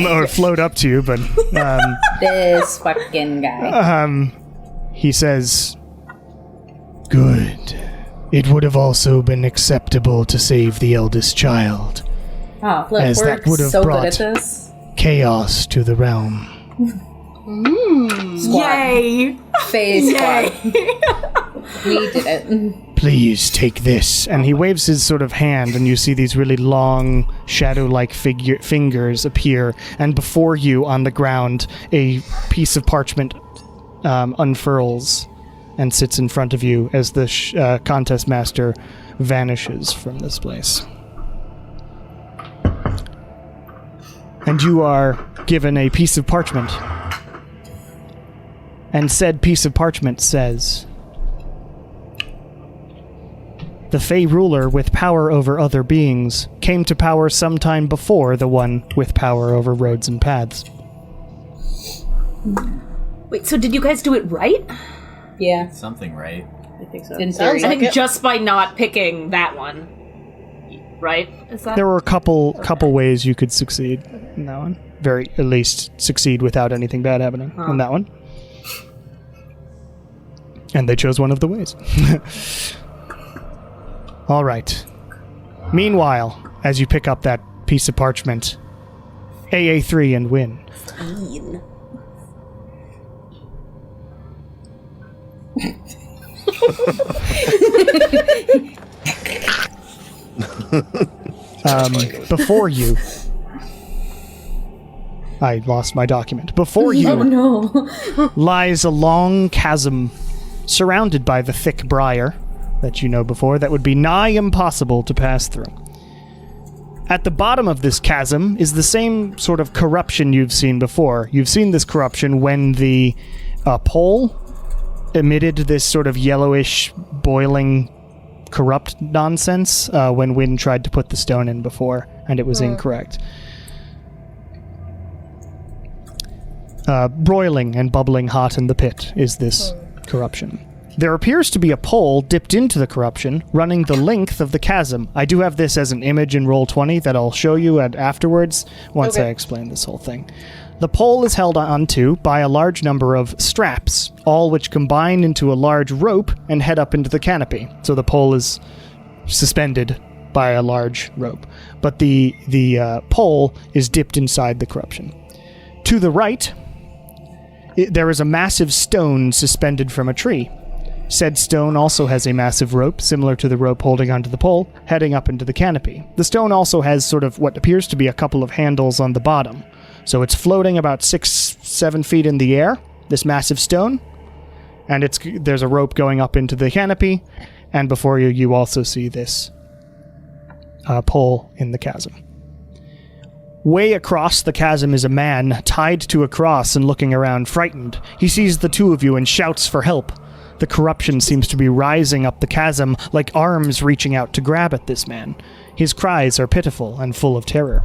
[SPEAKER 2] or float up to you, but
[SPEAKER 3] This fucking guy.
[SPEAKER 2] he says,
[SPEAKER 7] Good. It would have also been acceptable to save the eldest child.
[SPEAKER 3] Oh, look,
[SPEAKER 7] as
[SPEAKER 3] we're
[SPEAKER 7] that would have
[SPEAKER 3] so good
[SPEAKER 7] brought-
[SPEAKER 3] at this.
[SPEAKER 7] Chaos to the realm.
[SPEAKER 1] Yay!
[SPEAKER 3] Phase squad. We did it.
[SPEAKER 7] Please take this.
[SPEAKER 2] and he waves his sort of hand, and you see these really long, shadow-like fingers appear, and before you, on the ground, a piece of parchment unfurls and sits in front of you as the contest master vanishes from this place. And you are given a piece of parchment. And said piece of parchment says, "The Fey ruler with power over other beings came to power sometime before the one with power over roads and paths."
[SPEAKER 6] Wait, so did you guys do it right?
[SPEAKER 3] Yeah.
[SPEAKER 5] Something right.
[SPEAKER 1] I think so.
[SPEAKER 3] In theory.
[SPEAKER 6] I think just by not picking that one. Right? Is that...
[SPEAKER 2] There were a couple ways you could succeed in that one. At least succeed without anything bad happening in that one. And they chose one of the ways. All right. Meanwhile, as you pick up that piece of parchment, AA3 and win. Before you, I lost my document. Before you lies a long chasm surrounded by the thick briar that you know before that would be nigh impossible to pass through. At the bottom of this chasm is the same sort of corruption you've seen before. You've seen this corruption when the pole emitted this sort of yellowish, boiling, corrupt nonsense when Wynn tried to put the stone in before, and it was incorrect. Broiling and bubbling hot in the pit is this corruption. There appears to be a pole dipped into the corruption, running the length of the chasm. I do have this as an image in Roll20 that I'll show you afterwards, once I explain this whole thing. The pole is held onto by a large number of straps, all which combine into a large rope and head up into the canopy. So the pole is suspended by a large rope. But the pole is dipped inside the corruption. To the right, there is a massive stone suspended from a tree. Said stone also has a massive rope, similar to the rope holding onto the pole, heading up into the canopy. The stone also has sort of what appears to be a couple of handles on the bottom. So it's floating about 6-7 feet in the air, this massive stone, and there's a rope going up into the canopy, and before you also see this pole in the chasm. Way across the chasm is a man, tied to a cross and looking around, frightened. He sees the two of you and shouts for help. The corruption seems to be rising up the chasm, like arms reaching out to grab at this man. His cries are pitiful and full of terror.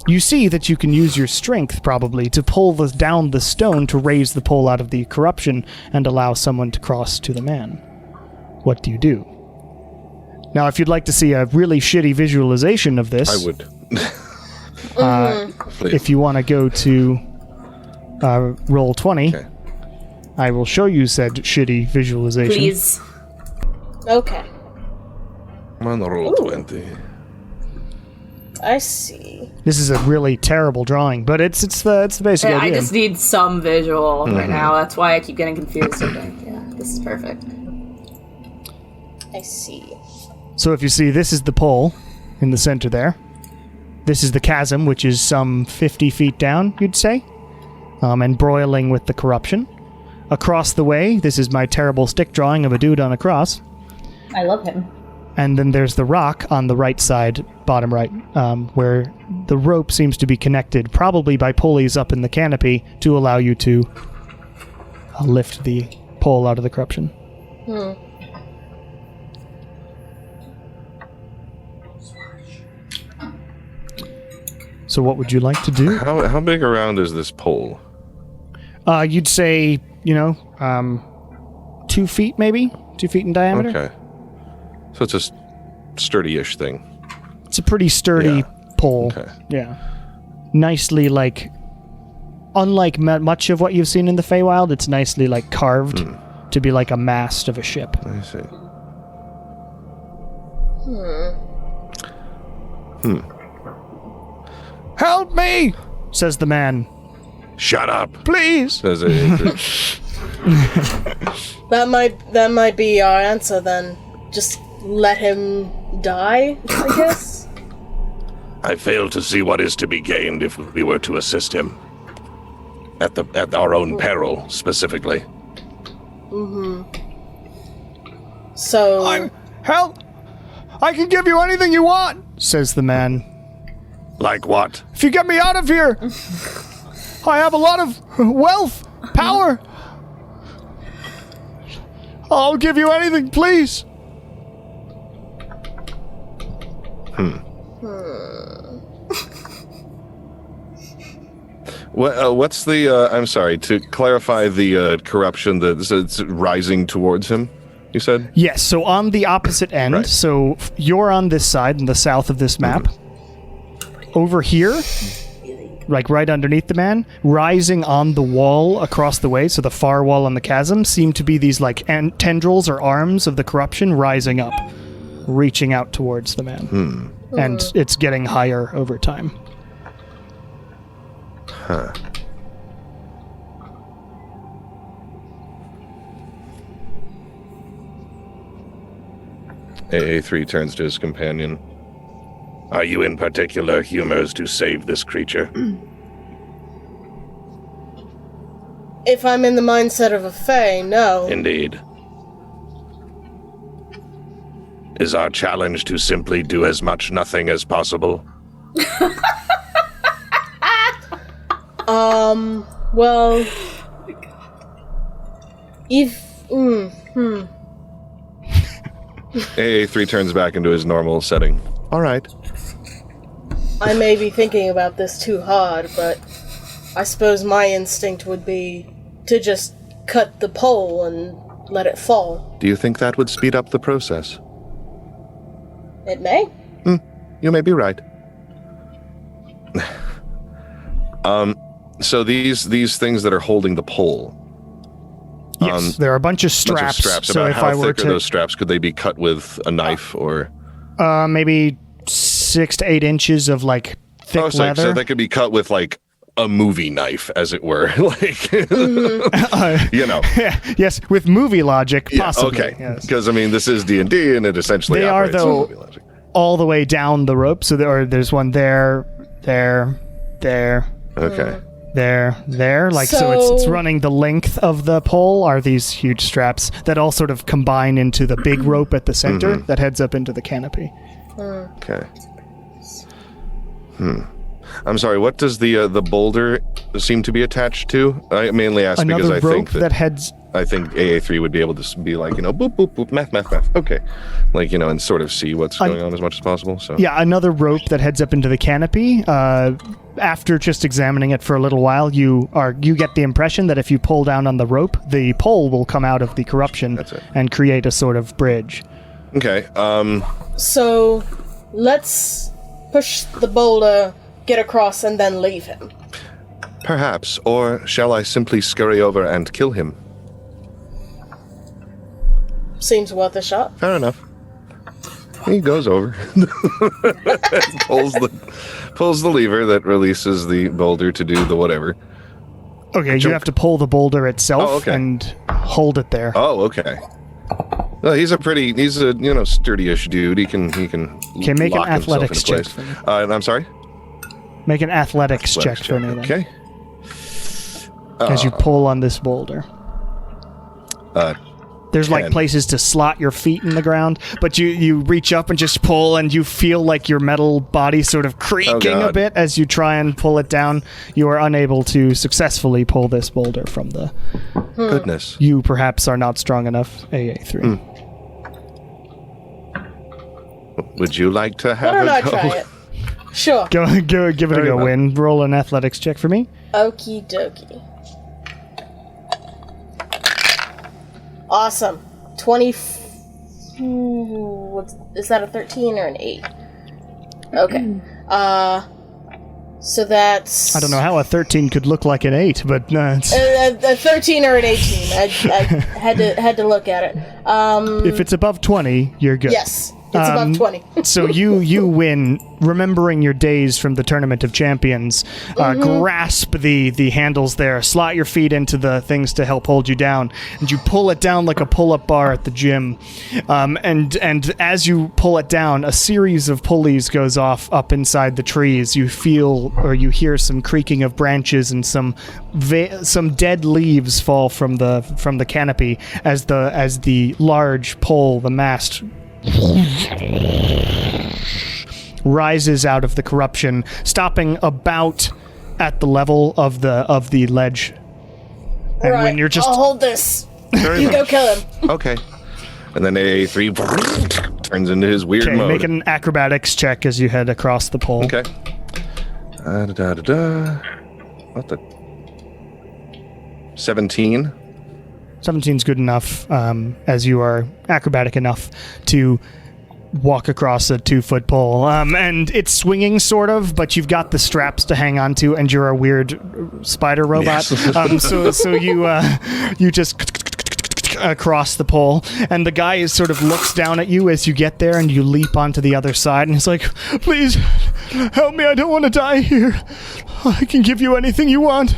[SPEAKER 2] You see that you can use your strength, probably, to pull down the stone to raise the pole out of the corruption and allow someone to cross to the man. What do you do? Now, if you'd like to see a really shitty visualization of this...
[SPEAKER 4] I would.
[SPEAKER 2] If you want to go to Roll20... Okay. I will show you said shitty visualization.
[SPEAKER 6] Please.
[SPEAKER 1] Okay.
[SPEAKER 4] I'm on the Roll20.
[SPEAKER 1] I see.
[SPEAKER 2] This is a really terrible drawing, but it's the basic idea.
[SPEAKER 6] I just need some visual right now. That's why I keep getting confused. Yeah, this is perfect.
[SPEAKER 1] I see.
[SPEAKER 2] So if you see, this is the pole in the center there. This is the chasm, which is some 50 feet down, you'd say, and broiling with the corruption. Across the way, this is my terrible stick drawing of a dude on a cross.
[SPEAKER 3] I love him.
[SPEAKER 2] And then there's the rock on the right side, bottom right, where the rope seems to be connected, probably by pulleys up in the canopy, to allow you to lift the pole out of the corruption. So what would you like to do?
[SPEAKER 4] How big around is this pole?
[SPEAKER 2] You'd say, 2 feet maybe? 2 feet in diameter?
[SPEAKER 4] Okay. So it's a sturdy-ish thing.
[SPEAKER 2] It's a pretty sturdy pole.
[SPEAKER 4] Okay.
[SPEAKER 2] Yeah. Nicely, unlike much of what you've seen in the Feywild, it's nicely, carved to be like a mast of a ship.
[SPEAKER 4] I see.
[SPEAKER 2] Help me! Says the man.
[SPEAKER 4] Shut up!
[SPEAKER 2] Please!
[SPEAKER 4] Says it.
[SPEAKER 1] That might be our answer then. Just let him die, I guess?
[SPEAKER 4] I fail to see what is to be gained if we were to assist him. At our own peril, specifically.
[SPEAKER 1] So...
[SPEAKER 2] Help! I can give you anything you want, says the man.
[SPEAKER 4] Like what?
[SPEAKER 2] If you get me out of here, I have a lot of wealth, power. I'll give you anything, please.
[SPEAKER 4] What's the, I'm sorry, to clarify the corruption that's rising towards him, you said?
[SPEAKER 2] Yes, so on the opposite end,
[SPEAKER 4] right.
[SPEAKER 2] So you're on this side, in the south of this map. Over here, right underneath the man, rising on the wall across the way, so the far wall on the chasm, seem to be these tendrils or arms of the corruption rising up, reaching out towards the man. And it's getting higher over time.
[SPEAKER 4] Huh. AA3 turns to his companion. Are you in particular humors to save this creature?
[SPEAKER 8] If I'm in the mindset of a fae, no.
[SPEAKER 4] Indeed. Is our challenge to simply do as much nothing as possible?
[SPEAKER 8] Well...
[SPEAKER 4] AA3 turns back into his normal setting. All right.
[SPEAKER 8] I may be thinking about this too hard, but I suppose my instinct would be to just cut the pole and let it fall.
[SPEAKER 4] Do you think that would speed up the process?
[SPEAKER 8] It may.
[SPEAKER 4] You may be right. So these things that are holding the pole.
[SPEAKER 2] Yes, there are a bunch of straps.
[SPEAKER 4] So if I were to, are those straps? Could they be cut with a knife or?
[SPEAKER 2] Maybe 6 to 8 inches of like thick leather.
[SPEAKER 4] So they could be cut with like a movie knife, as it were, like you know.
[SPEAKER 2] Yes, with movie logic, possibly.
[SPEAKER 4] Yeah, okay, because I mean, this is D&D, and it essentially
[SPEAKER 2] they are
[SPEAKER 4] operates
[SPEAKER 2] though
[SPEAKER 4] movie logic.
[SPEAKER 2] All the way down the rope. So there's one there.
[SPEAKER 4] Okay.
[SPEAKER 2] There, like so it's running the length of the pole are these huge straps that all sort of combine into the big rope at the center that heads up into the canopy.
[SPEAKER 4] Okay. I'm sorry, what does the boulder seem to be attached to? I mainly ask because I think
[SPEAKER 2] that heads...
[SPEAKER 4] I think AA3 would be able to be like, you know, boop, boop, boop, math. Okay. Like, you know, and sort of see what's going on as much as possible. So
[SPEAKER 2] yeah, another rope that heads up into the canopy. After just examining it for a little while, you get the impression that if you pull down on the rope, the pole will come out of the corruption and create a sort of bridge.
[SPEAKER 4] Okay.
[SPEAKER 8] So let's push the boulder, get across, and then leave him.
[SPEAKER 4] Perhaps. Or shall I simply scurry over and kill him?
[SPEAKER 8] Seems worth a shot.
[SPEAKER 4] Fair enough. He goes over, pulls the lever that releases the boulder to do the whatever.
[SPEAKER 2] Okay, you have to pull the boulder itself and hold it there.
[SPEAKER 4] Oh, okay. Well, he's a sturdy-ish dude. He can.
[SPEAKER 2] Okay, make an athletics check for me.
[SPEAKER 4] I'm sorry.
[SPEAKER 2] Make an athletics check for me. Then.
[SPEAKER 4] Okay.
[SPEAKER 2] As you pull on this boulder. There's
[SPEAKER 4] 10.
[SPEAKER 2] like places to slot your feet in the ground, but you reach up and just pull, and you feel like your metal body sort of creaking a bit as you try and pull it down. You are unable to successfully pull this boulder from the...
[SPEAKER 4] Goodness.
[SPEAKER 2] You perhaps are not strong enough, AA3.
[SPEAKER 4] Would you like to have
[SPEAKER 8] Why don't I
[SPEAKER 4] go?
[SPEAKER 8] try it? Sure.
[SPEAKER 2] Go, give it a go, Win. Roll an athletics check for me.
[SPEAKER 8] Okie dokie. Awesome. 20... is that a 13 or an 8? Okay. So that's...
[SPEAKER 2] I don't know how a 13 could look like an 8, but no, it's...
[SPEAKER 8] a 13 or an 18. I had to look at it.
[SPEAKER 2] If it's above 20, you're good.
[SPEAKER 8] Yes. It's above 20.
[SPEAKER 2] So you win, remembering your days from the Tournament of Champions, grasp the handles there, slot your feet into the things to help hold you down, and you pull it down like a pull-up bar at the gym. And as you pull it down, a series of pulleys goes off up inside the trees. You feel or you hear some creaking of branches and some dead leaves fall from the canopy as the large pole, the mast, rises out of the corruption, stopping about at the level of the ledge. And
[SPEAKER 8] right.
[SPEAKER 2] when you're just
[SPEAKER 8] I'll hold this. You go kill him.
[SPEAKER 4] Okay. And then AA3 turns into his weird mode.
[SPEAKER 2] Make an acrobatics check as you head across the pole.
[SPEAKER 4] Okay. What the? 17.
[SPEAKER 2] 17's good enough, as you are acrobatic enough to walk across a 2-foot pole. And it's swinging, sort of, but you've got the straps to hang on to, and you're a weird spider robot. Yes. So you just across the pole, and the guy is sort of looks down at you as you get there, and you leap onto the other side, and he's like, "Please, help me, I don't want to die here. I can give you anything you want.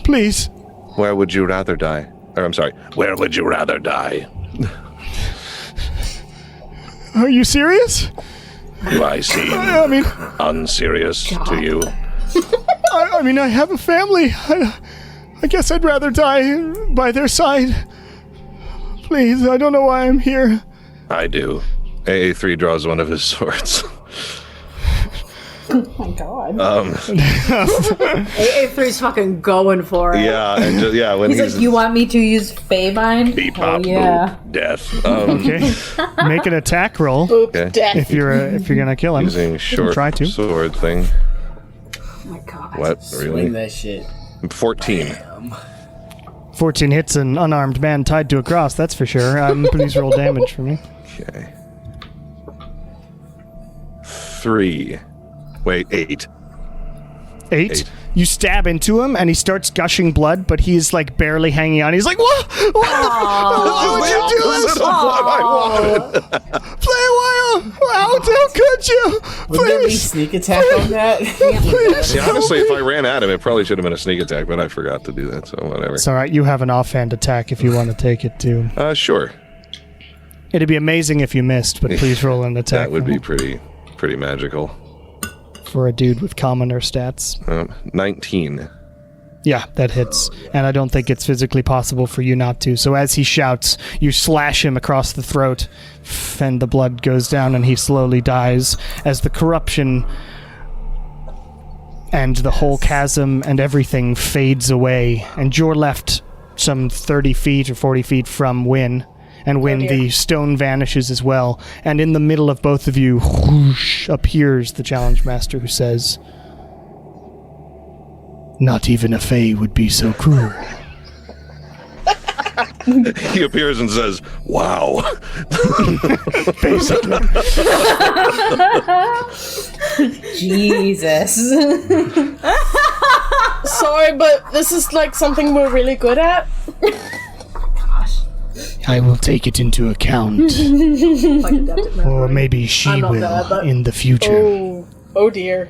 [SPEAKER 2] Please."
[SPEAKER 4] Where would you rather die? Or I'm sorry, where would you rather die?
[SPEAKER 2] Are you serious?
[SPEAKER 4] Do I seem unserious to you?
[SPEAKER 2] I mean, I have a family. I guess I'd rather die by their side. Please, I don't know why I'm here.
[SPEAKER 4] I do. AA3 draws one of his swords.
[SPEAKER 3] Oh my god.
[SPEAKER 1] AA3's fucking going for it.
[SPEAKER 4] Yeah, and when
[SPEAKER 3] He's like, you want me to use Feywild?
[SPEAKER 4] beep,
[SPEAKER 3] Oh,
[SPEAKER 4] pop,
[SPEAKER 3] yeah.
[SPEAKER 4] boop, death.
[SPEAKER 2] Okay. Make an attack roll
[SPEAKER 4] Okay.
[SPEAKER 8] Death.
[SPEAKER 2] if you're gonna kill him.
[SPEAKER 4] Using short
[SPEAKER 2] Try to.
[SPEAKER 4] sword thing.
[SPEAKER 1] Oh my god.
[SPEAKER 4] What?
[SPEAKER 5] Swing
[SPEAKER 4] Really?
[SPEAKER 5] that shit.
[SPEAKER 4] 14.
[SPEAKER 2] 14 hits an unarmed man tied to a cross, that's for sure. Please roll damage for me.
[SPEAKER 4] Okay. 3. Wait, 8.
[SPEAKER 2] 8. You stab into him, and he starts gushing blood, but he's like barely hanging on. He's like, "What? What the? Why would you do this? Play a while. How could you?
[SPEAKER 5] Wouldn't there be
[SPEAKER 2] Please,
[SPEAKER 5] sneak attack on that?
[SPEAKER 2] please."
[SPEAKER 4] See, honestly, if I ran at him, it probably should have been a sneak attack, but I forgot to do that, so whatever.
[SPEAKER 2] It's all right. You have an offhand attack if you want to take it too.
[SPEAKER 4] Sure.
[SPEAKER 2] It'd be amazing if you missed, but please roll an attack.
[SPEAKER 4] That would be pretty magical.
[SPEAKER 2] for a dude with commoner stats.
[SPEAKER 4] 19.
[SPEAKER 2] Yeah, that hits. And I don't think it's physically possible for you not to. So as he shouts, you slash him across the throat, and the blood goes down and he slowly dies as the corruption and the whole chasm and everything fades away. And you're left some 30 feet or 40 feet from Wynn. And when the stone vanishes as well, and in the middle of both of you, whoosh, appears the Challenge Master who says, "Not even a Fey would be so cruel."
[SPEAKER 4] He appears and says, "Wow."
[SPEAKER 2] Basically.
[SPEAKER 3] Jesus.
[SPEAKER 8] Sorry, but this is like something we're really good at.
[SPEAKER 7] I will take it into account. Or maybe she
[SPEAKER 8] I'm not
[SPEAKER 7] will
[SPEAKER 8] there, but-
[SPEAKER 7] in the future.
[SPEAKER 8] Oh dear.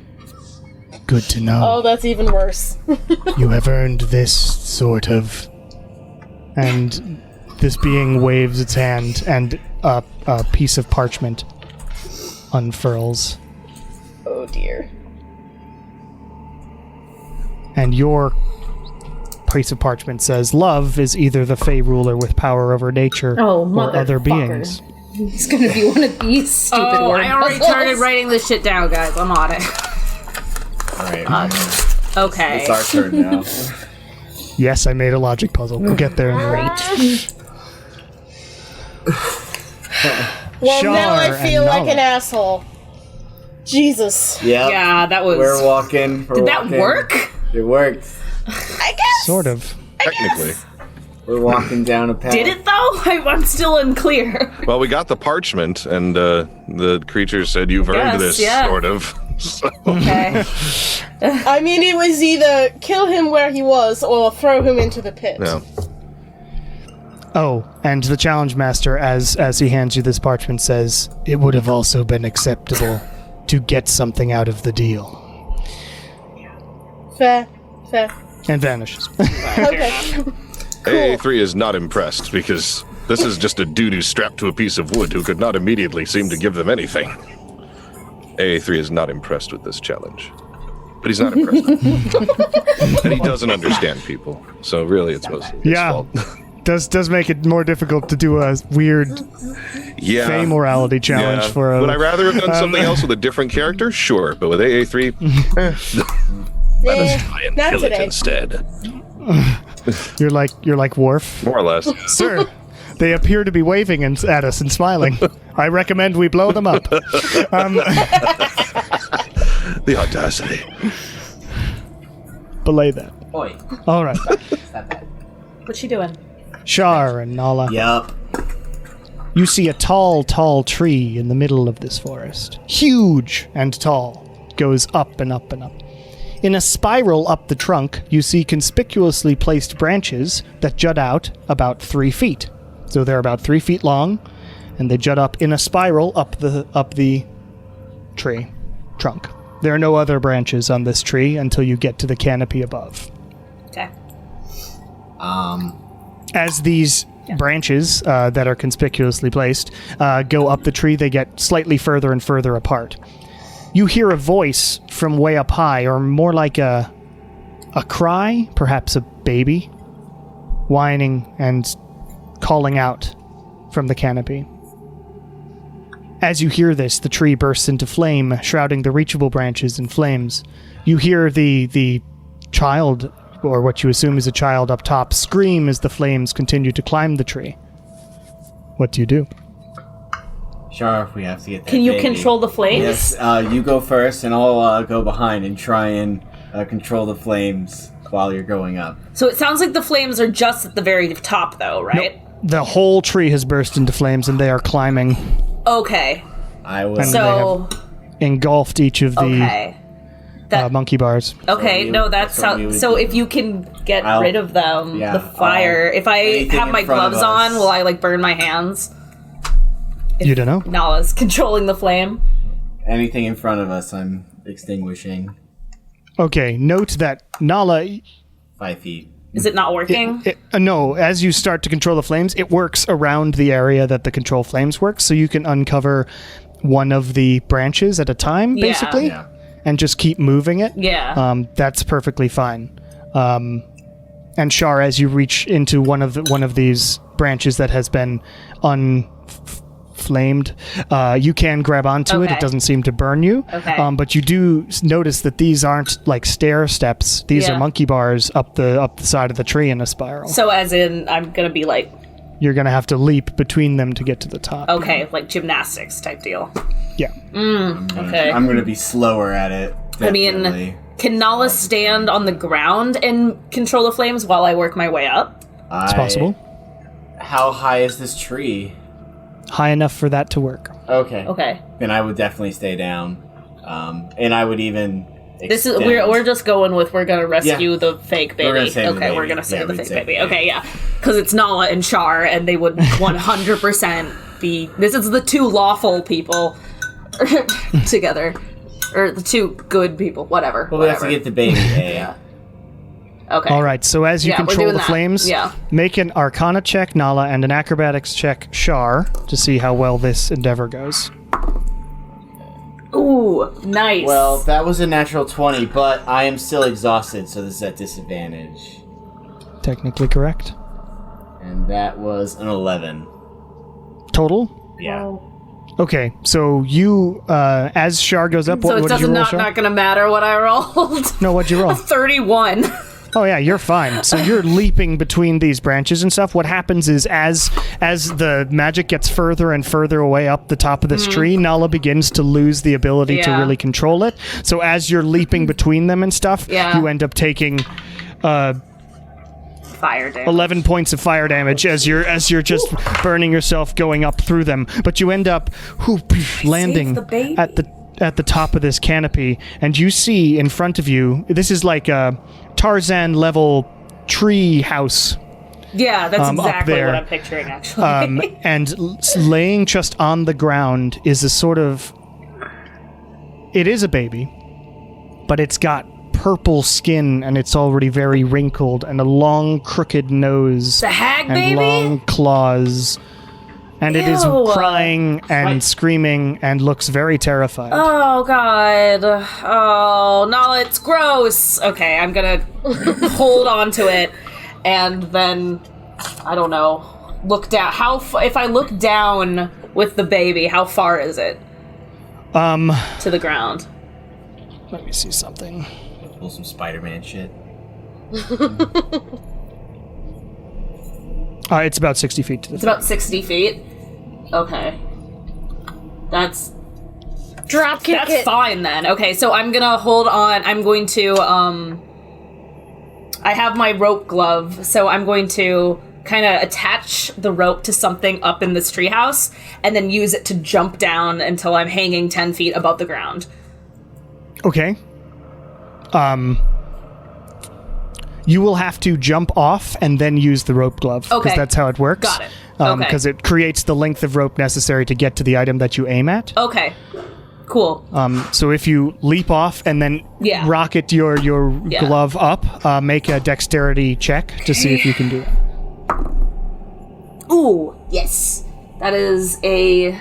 [SPEAKER 7] Good to know.
[SPEAKER 8] Oh, that's even worse.
[SPEAKER 7] You have earned this sort of...
[SPEAKER 2] And this being waves its hand, and a piece of parchment unfurls.
[SPEAKER 8] Oh dear.
[SPEAKER 2] And your piece of parchment says, "Love is either the Fey ruler with power over nature
[SPEAKER 3] Oh,
[SPEAKER 2] or other
[SPEAKER 3] motherfucker.
[SPEAKER 2] beings."
[SPEAKER 3] It's gonna be one of these stupid
[SPEAKER 1] Oh,
[SPEAKER 3] word
[SPEAKER 1] I already
[SPEAKER 3] puzzles.
[SPEAKER 1] started writing this shit down, guys. I'm on it.
[SPEAKER 5] Alright.
[SPEAKER 1] Okay.
[SPEAKER 5] It's our turn now.
[SPEAKER 2] Yes, I made a logic puzzle. We'll get there in a minute.
[SPEAKER 8] Well, now I
[SPEAKER 2] Shar
[SPEAKER 8] feel
[SPEAKER 2] and
[SPEAKER 8] like
[SPEAKER 2] Nala.
[SPEAKER 8] an asshole. Jesus.
[SPEAKER 5] Yep.
[SPEAKER 6] Yeah, that was.
[SPEAKER 5] We're walking.
[SPEAKER 6] Did that work?
[SPEAKER 5] It worked.
[SPEAKER 8] I guess.
[SPEAKER 2] Sort of.
[SPEAKER 4] Technically.
[SPEAKER 5] We're walking down a path.
[SPEAKER 6] Did it though? I'm still unclear.
[SPEAKER 4] Well, we got the parchment, and the creature said, "You've earned
[SPEAKER 6] Yes,
[SPEAKER 4] this,"
[SPEAKER 6] yeah.
[SPEAKER 4] sort of. So,
[SPEAKER 6] Okay.
[SPEAKER 8] I mean, it was either kill him where he was or throw him into the pit.
[SPEAKER 4] no.
[SPEAKER 2] Oh, and the Challenge Master, as he hands you this parchment, says,
[SPEAKER 7] It would have also been acceptable to get something out of the deal.
[SPEAKER 8] Fair.
[SPEAKER 2] and vanishes.
[SPEAKER 8] Okay.
[SPEAKER 4] AA3 is not impressed, because this is just a dude who's strapped to a piece of wood who could not immediately seem to give them anything. AA3 is not impressed with this challenge. But he's not impressed. And he doesn't understand people. So really, it's mostly his
[SPEAKER 2] Yeah.
[SPEAKER 4] fault.
[SPEAKER 2] does make it more difficult to do a weird
[SPEAKER 4] Yeah.
[SPEAKER 2] Fey morality challenge for a...
[SPEAKER 4] Would I rather have done something else with a different character? Sure, but with AA3, let us try and
[SPEAKER 8] not
[SPEAKER 4] kill
[SPEAKER 8] today.
[SPEAKER 4] it instead.
[SPEAKER 2] You're like Worf.
[SPEAKER 4] More or less.
[SPEAKER 2] Sir, they appear to be waving at us and smiling. I recommend we blow them up.
[SPEAKER 4] The audacity.
[SPEAKER 2] Belay that.
[SPEAKER 5] Oi.
[SPEAKER 2] All right.
[SPEAKER 1] What's she doing?
[SPEAKER 2] Shar and Nala.
[SPEAKER 5] Yup.
[SPEAKER 2] You see a tall, tall tree in the middle of this forest. Huge and tall. Goes up and up and up. In a spiral up the trunk, you see conspicuously placed branches that jut out about 3 feet. So they're about 3 feet long, and they jut up in a spiral up the tree trunk. There are no other branches on this tree until you get to the canopy above.
[SPEAKER 1] Okay.
[SPEAKER 2] As these branches that are conspicuously placed go up the tree. They get slightly further and further apart. You hear a voice from way up high, or more like a cry, perhaps a baby, whining and calling out from the canopy. As you hear this, the tree bursts into flame, shrouding the reachable branches in flames. You hear the child, or what you assume is a child up top, scream as the flames continue to climb the tree. What do you do?
[SPEAKER 5] Sure, we have to get that
[SPEAKER 6] Can you
[SPEAKER 5] baby.
[SPEAKER 6] control the flames?
[SPEAKER 5] Yes, you go first, and I'll go behind and try and control the flames while you're going up.
[SPEAKER 6] So it sounds like the flames are just at the very top, though, right?
[SPEAKER 2] Nope. The whole tree has burst into flames, and they are climbing.
[SPEAKER 6] Okay.
[SPEAKER 5] I will.
[SPEAKER 2] And
[SPEAKER 6] So,
[SPEAKER 2] engulfed each of the
[SPEAKER 6] okay.
[SPEAKER 2] monkey bars.
[SPEAKER 6] Okay,
[SPEAKER 5] So
[SPEAKER 6] no, that's
[SPEAKER 5] that's what we
[SPEAKER 6] how.
[SPEAKER 5] would
[SPEAKER 6] So
[SPEAKER 5] do.
[SPEAKER 6] if you can get
[SPEAKER 5] I'll-
[SPEAKER 6] rid of them,
[SPEAKER 5] yeah,
[SPEAKER 6] the fire. If I
[SPEAKER 5] anything
[SPEAKER 6] have
[SPEAKER 5] in
[SPEAKER 6] my
[SPEAKER 5] front of
[SPEAKER 6] gloves on,
[SPEAKER 5] us.
[SPEAKER 6] will I like burn my hands?
[SPEAKER 2] You don't know?
[SPEAKER 6] Nala's controlling the flame.
[SPEAKER 5] Anything in front of us, I'm extinguishing.
[SPEAKER 2] Okay, note that Nala...
[SPEAKER 5] 5 feet.
[SPEAKER 6] Is it not working?
[SPEAKER 2] No, as you start to control the flames, it works around the area that the control flames work, so you can uncover one of the branches at a time,
[SPEAKER 6] Yeah.
[SPEAKER 2] basically,
[SPEAKER 5] Yeah.
[SPEAKER 2] and just keep moving it.
[SPEAKER 6] Yeah.
[SPEAKER 2] That's perfectly fine. And Shar, as you reach into one of these branches that has been unflamed, you can grab onto it.
[SPEAKER 6] Okay.
[SPEAKER 2] It doesn't seem to burn you.
[SPEAKER 6] Okay.
[SPEAKER 2] But you do notice that these aren't like stair steps. These
[SPEAKER 6] Yeah.
[SPEAKER 2] are monkey bars up the side of the tree in a spiral.
[SPEAKER 6] So as in, I'm gonna be like,
[SPEAKER 2] You're going to have to leap between them to get to the top.
[SPEAKER 6] okay, like gymnastics type deal.
[SPEAKER 2] Yeah.
[SPEAKER 6] Okay.
[SPEAKER 5] I'm gonna be slower at it.
[SPEAKER 6] I mean,
[SPEAKER 5] definitely.
[SPEAKER 6] can Nala stand on the ground and control the flames while I work my way up?
[SPEAKER 2] It's possible.
[SPEAKER 5] How high is this tree?
[SPEAKER 2] High enough for that to work.
[SPEAKER 5] Okay.
[SPEAKER 6] Okay.
[SPEAKER 5] Then I would definitely stay down. And I would even.
[SPEAKER 6] This is
[SPEAKER 5] extend.
[SPEAKER 6] we're just going with we're gonna rescue
[SPEAKER 5] Yeah.
[SPEAKER 6] the fake baby.
[SPEAKER 5] We're gonna save the
[SPEAKER 6] okay, we're
[SPEAKER 5] baby.
[SPEAKER 6] gonna save
[SPEAKER 5] Yeah,
[SPEAKER 6] the
[SPEAKER 5] we'd
[SPEAKER 6] fake
[SPEAKER 5] save
[SPEAKER 6] baby.
[SPEAKER 5] the
[SPEAKER 6] Okay,
[SPEAKER 5] baby.
[SPEAKER 6] yeah, because it's Nala and Char, and they would 100% be. This is the two lawful people together, or the two good people. Whatever.
[SPEAKER 5] Well, we have to
[SPEAKER 6] whatever.
[SPEAKER 5] get the baby.
[SPEAKER 6] Yeah. Okay.
[SPEAKER 2] All right, so as you
[SPEAKER 6] Yeah, we're
[SPEAKER 2] control
[SPEAKER 6] doing
[SPEAKER 2] the
[SPEAKER 6] that.
[SPEAKER 2] flames,
[SPEAKER 6] Yeah.
[SPEAKER 2] make an Arcana check, Nala, and an Acrobatics check, Shar, to see how well this endeavor goes.
[SPEAKER 6] Ooh, nice.
[SPEAKER 5] Well, that was a natural 20, but I am still exhausted, so this is at disadvantage.
[SPEAKER 2] Technically correct.
[SPEAKER 5] And that was an 11.
[SPEAKER 2] Total?
[SPEAKER 5] Yeah.
[SPEAKER 2] Okay, so you, as Shar goes up,
[SPEAKER 6] so
[SPEAKER 2] what
[SPEAKER 6] it
[SPEAKER 2] did you
[SPEAKER 6] doesn't
[SPEAKER 2] roll,
[SPEAKER 6] not
[SPEAKER 2] Shar?
[SPEAKER 6] gonna matter what I rolled.
[SPEAKER 2] No, what'd you roll?
[SPEAKER 6] 31.
[SPEAKER 2] Oh yeah, you're fine. So you're leaping between these branches and stuff. What happens is as the magic gets further and further away up the top of this tree, Nala begins to lose the ability to
[SPEAKER 6] Yeah.
[SPEAKER 2] really control it. So as you're leaping between them and stuff,
[SPEAKER 6] Yeah.
[SPEAKER 2] you end up taking
[SPEAKER 6] Fire damage.
[SPEAKER 2] 11 points of fire damage as you're just burning yourself going up through them. But you end up landing
[SPEAKER 6] the baby.
[SPEAKER 2] at the top of this canopy, and you see in front of you, this is like a Tarzan level tree house.
[SPEAKER 6] Yeah, that's
[SPEAKER 2] up
[SPEAKER 6] exactly
[SPEAKER 2] there.
[SPEAKER 6] what I'm picturing, actually.
[SPEAKER 2] And laying just on the ground is a sort of... It is a baby, but it's got purple skin, and it's already very wrinkled, and a long, crooked nose.
[SPEAKER 6] The hag
[SPEAKER 2] and
[SPEAKER 6] baby?
[SPEAKER 2] long claws. And it is
[SPEAKER 6] Ew.
[SPEAKER 2] crying and screaming and looks very terrified.
[SPEAKER 6] Oh, God. Oh, no, it's gross. Okay, I'm gonna hold on to it, and then, I don't know, look down. If I look down with the baby, how far is it? To the ground.
[SPEAKER 2] Let me see something.
[SPEAKER 5] Pull some Spider-Man shit.
[SPEAKER 2] It's about 60 feet to the
[SPEAKER 6] It's about 60 feet. Okay. That's
[SPEAKER 8] Drop kick
[SPEAKER 6] That's
[SPEAKER 8] it.
[SPEAKER 6] fine then. Okay, so I'm gonna hold on. I'm going to, I have my rope glove, so I'm going to kind of attach the rope to something up in this treehouse and then use it to jump down until I'm hanging 10 feet above the ground.
[SPEAKER 2] Okay. You will have to jump off and then use the rope glove.
[SPEAKER 6] Okay.
[SPEAKER 2] Because that's how it works.
[SPEAKER 6] Got it. Okay.
[SPEAKER 2] Because it creates the length of rope necessary to get to the item that you aim at.
[SPEAKER 6] Okay. Cool.
[SPEAKER 2] So if you leap off and then
[SPEAKER 6] Yeah.
[SPEAKER 2] rocket your
[SPEAKER 6] Yeah.
[SPEAKER 2] glove up, make a dexterity check to see if you can do it.
[SPEAKER 6] Ooh, yes. That is a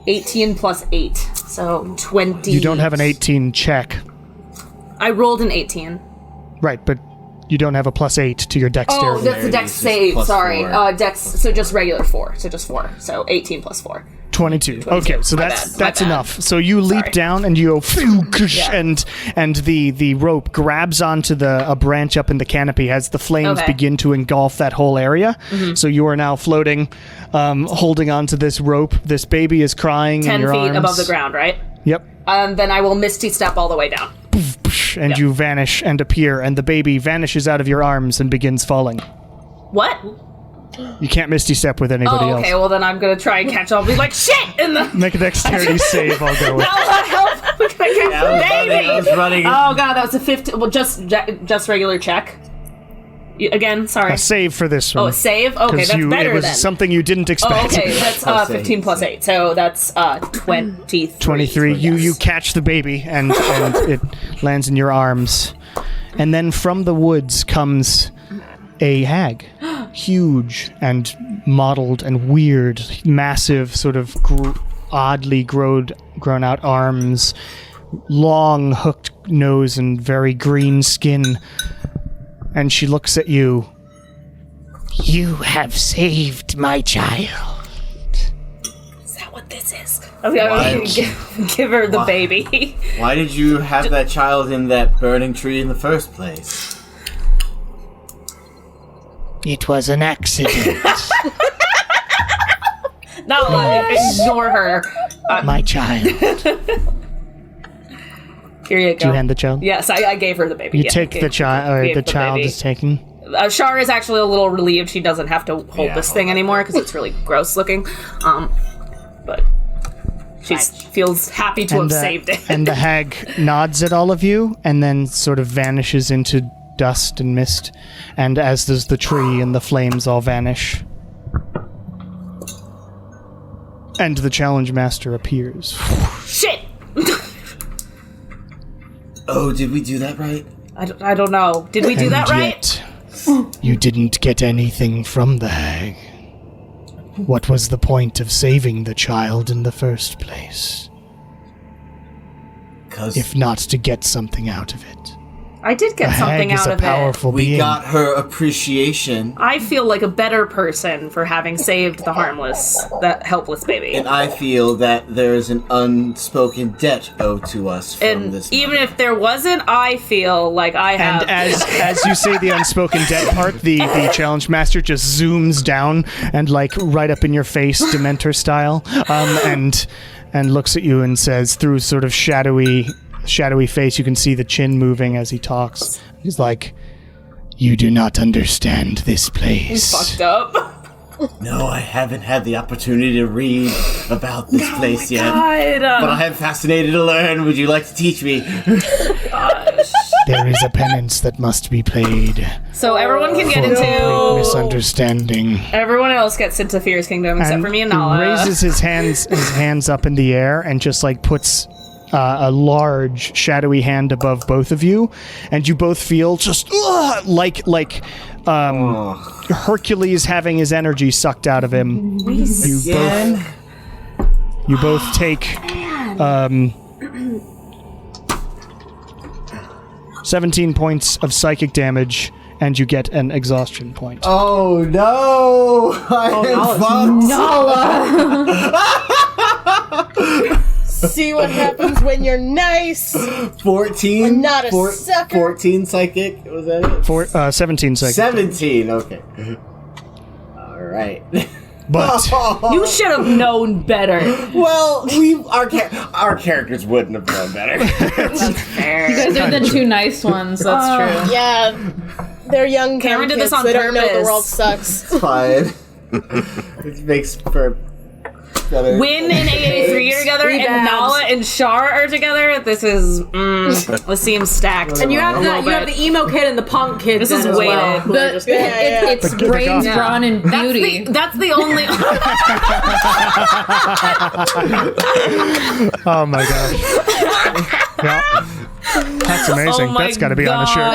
[SPEAKER 6] 18 plus 8. So 20.
[SPEAKER 2] You don't have an 18 check.
[SPEAKER 6] I rolled an 18.
[SPEAKER 2] Right, but you don't have a +8 to your dexterity.
[SPEAKER 6] Oh, that's the dex save. Sorry. Dex, so just regular 4. So just 4. So 18 plus 4.
[SPEAKER 2] 22. Okay, so that's
[SPEAKER 6] bad.
[SPEAKER 2] enough. So you leap down and you go, phew, and the rope grabs onto a branch up in the canopy as the flames begin to engulf that whole area. Mm-hmm. So you are now floating, holding onto this rope. This baby is crying
[SPEAKER 6] 10
[SPEAKER 2] in your
[SPEAKER 6] feet
[SPEAKER 2] arms.
[SPEAKER 6] above the ground, right?
[SPEAKER 2] Yep.
[SPEAKER 6] Then I will Misty Step all the way down.
[SPEAKER 2] And you vanish and appear, and the baby vanishes out of your arms and begins falling.
[SPEAKER 6] What?
[SPEAKER 2] You can't Misty Step with anybody else.
[SPEAKER 6] Okay, well then I'm gonna try and catch all. Be like, shit!
[SPEAKER 2] Make a dexterity save, I'll go with.
[SPEAKER 6] Help! We're gonna catch the baby!
[SPEAKER 5] I was running.
[SPEAKER 6] Oh god, that was a 15. Well, just regular check. Again, sorry.
[SPEAKER 2] A save for this one.
[SPEAKER 6] Oh, a save? Okay, that's better
[SPEAKER 2] it was
[SPEAKER 6] then.
[SPEAKER 2] something you didn't expect.
[SPEAKER 6] Oh, okay, that's 15 plus 8, so that's 23.
[SPEAKER 2] 23. You catch the baby, and it lands in your arms. And then from the woods comes a hag. Huge and mottled and weird. Massive, sort of oddly grown out arms. Long, hooked nose and very green skin. And she looks at you. You have saved my child.
[SPEAKER 6] Is that what this is? Okay, give her the baby.
[SPEAKER 5] Why did you have that child in that burning tree in the first place?
[SPEAKER 7] It was an accident.
[SPEAKER 6] No, ignore her.
[SPEAKER 7] My child.
[SPEAKER 6] Here you go.
[SPEAKER 2] Do you hand the child?
[SPEAKER 6] Yes, I gave her the baby.
[SPEAKER 2] You take the child, or the child
[SPEAKER 6] baby.
[SPEAKER 2] is taken.
[SPEAKER 6] Shar is actually a little relieved she doesn't have to hold this thing anymore because it's really gross looking. But she feels happy to have saved it.
[SPEAKER 2] And the hag nods at all of you and then sort of vanishes into dust and mist. And as does the tree and the flames all vanish. And the challenge master appears.
[SPEAKER 6] Shit!
[SPEAKER 5] Oh, did we do that right?
[SPEAKER 6] I don't know. Did we do that right?
[SPEAKER 7] Yet, you didn't get anything from the hag. What was the point of saving the child in the first place? If not to get something out of it.
[SPEAKER 6] I did get something out of it.
[SPEAKER 7] Powerful
[SPEAKER 5] We
[SPEAKER 7] being.
[SPEAKER 5] got her appreciation.
[SPEAKER 6] I feel like a better person for having saved the that helpless baby.
[SPEAKER 5] And I feel that there is an unspoken debt owed to us from this.
[SPEAKER 6] Even if there wasn't, I feel like I have.
[SPEAKER 2] And as you say the unspoken debt part, the challenge master just zooms down and like right up in your face, Dementor style, and looks at you and says through sort of shadowy face, you can see the chin moving as he talks. He's like,
[SPEAKER 7] you do not understand this place.
[SPEAKER 6] He's fucked up.
[SPEAKER 5] No, I haven't had the opportunity to read about this place yet.
[SPEAKER 6] God.
[SPEAKER 5] But I am fascinated to learn. Would you like to teach me?
[SPEAKER 7] There is a penance that must be played.
[SPEAKER 6] So everyone can get
[SPEAKER 7] for complete
[SPEAKER 6] into
[SPEAKER 7] misunderstanding.
[SPEAKER 6] Everyone else gets into Fear's Kingdom except for me and Nala.
[SPEAKER 2] He raises his hands up in the air and just like puts a large shadowy hand above both of you, and you both feel just like Hercules having his energy sucked out of him. You both take 17 points of psychic damage, and you get an exhaustion point.
[SPEAKER 5] Oh no!
[SPEAKER 8] See what happens when you're nice.
[SPEAKER 5] 14.
[SPEAKER 8] I'm not a sucker.
[SPEAKER 5] 14 psychic. Was that it?
[SPEAKER 2] 17 psychic.
[SPEAKER 5] 17. Okay. All right.
[SPEAKER 2] But
[SPEAKER 6] You should have known better.
[SPEAKER 5] Well, our characters wouldn't have known better.
[SPEAKER 6] That's fair.
[SPEAKER 3] You guys are the two nice ones, that's true.
[SPEAKER 8] Yeah, they're young
[SPEAKER 6] Cameron did this
[SPEAKER 8] kids.
[SPEAKER 6] on
[SPEAKER 8] They don't know the
[SPEAKER 6] purpose.
[SPEAKER 8] world sucks.
[SPEAKER 5] It's fine. It makes for better.
[SPEAKER 6] Win and AA3 are together, and
[SPEAKER 8] Rebounds.
[SPEAKER 6] Nala and Shar are together. This is this seems stacked.
[SPEAKER 1] And you have the emo kid and the punk kid.
[SPEAKER 6] This is
[SPEAKER 1] as
[SPEAKER 6] weighted.
[SPEAKER 1] well, who are just-
[SPEAKER 3] It's
[SPEAKER 2] The
[SPEAKER 3] brains,
[SPEAKER 2] goth.
[SPEAKER 3] brawn, and beauty.
[SPEAKER 6] That's the only.
[SPEAKER 2] oh my gosh. Yeah. That's amazing.
[SPEAKER 6] Oh my
[SPEAKER 2] That's got to be on a shirt.
[SPEAKER 6] God.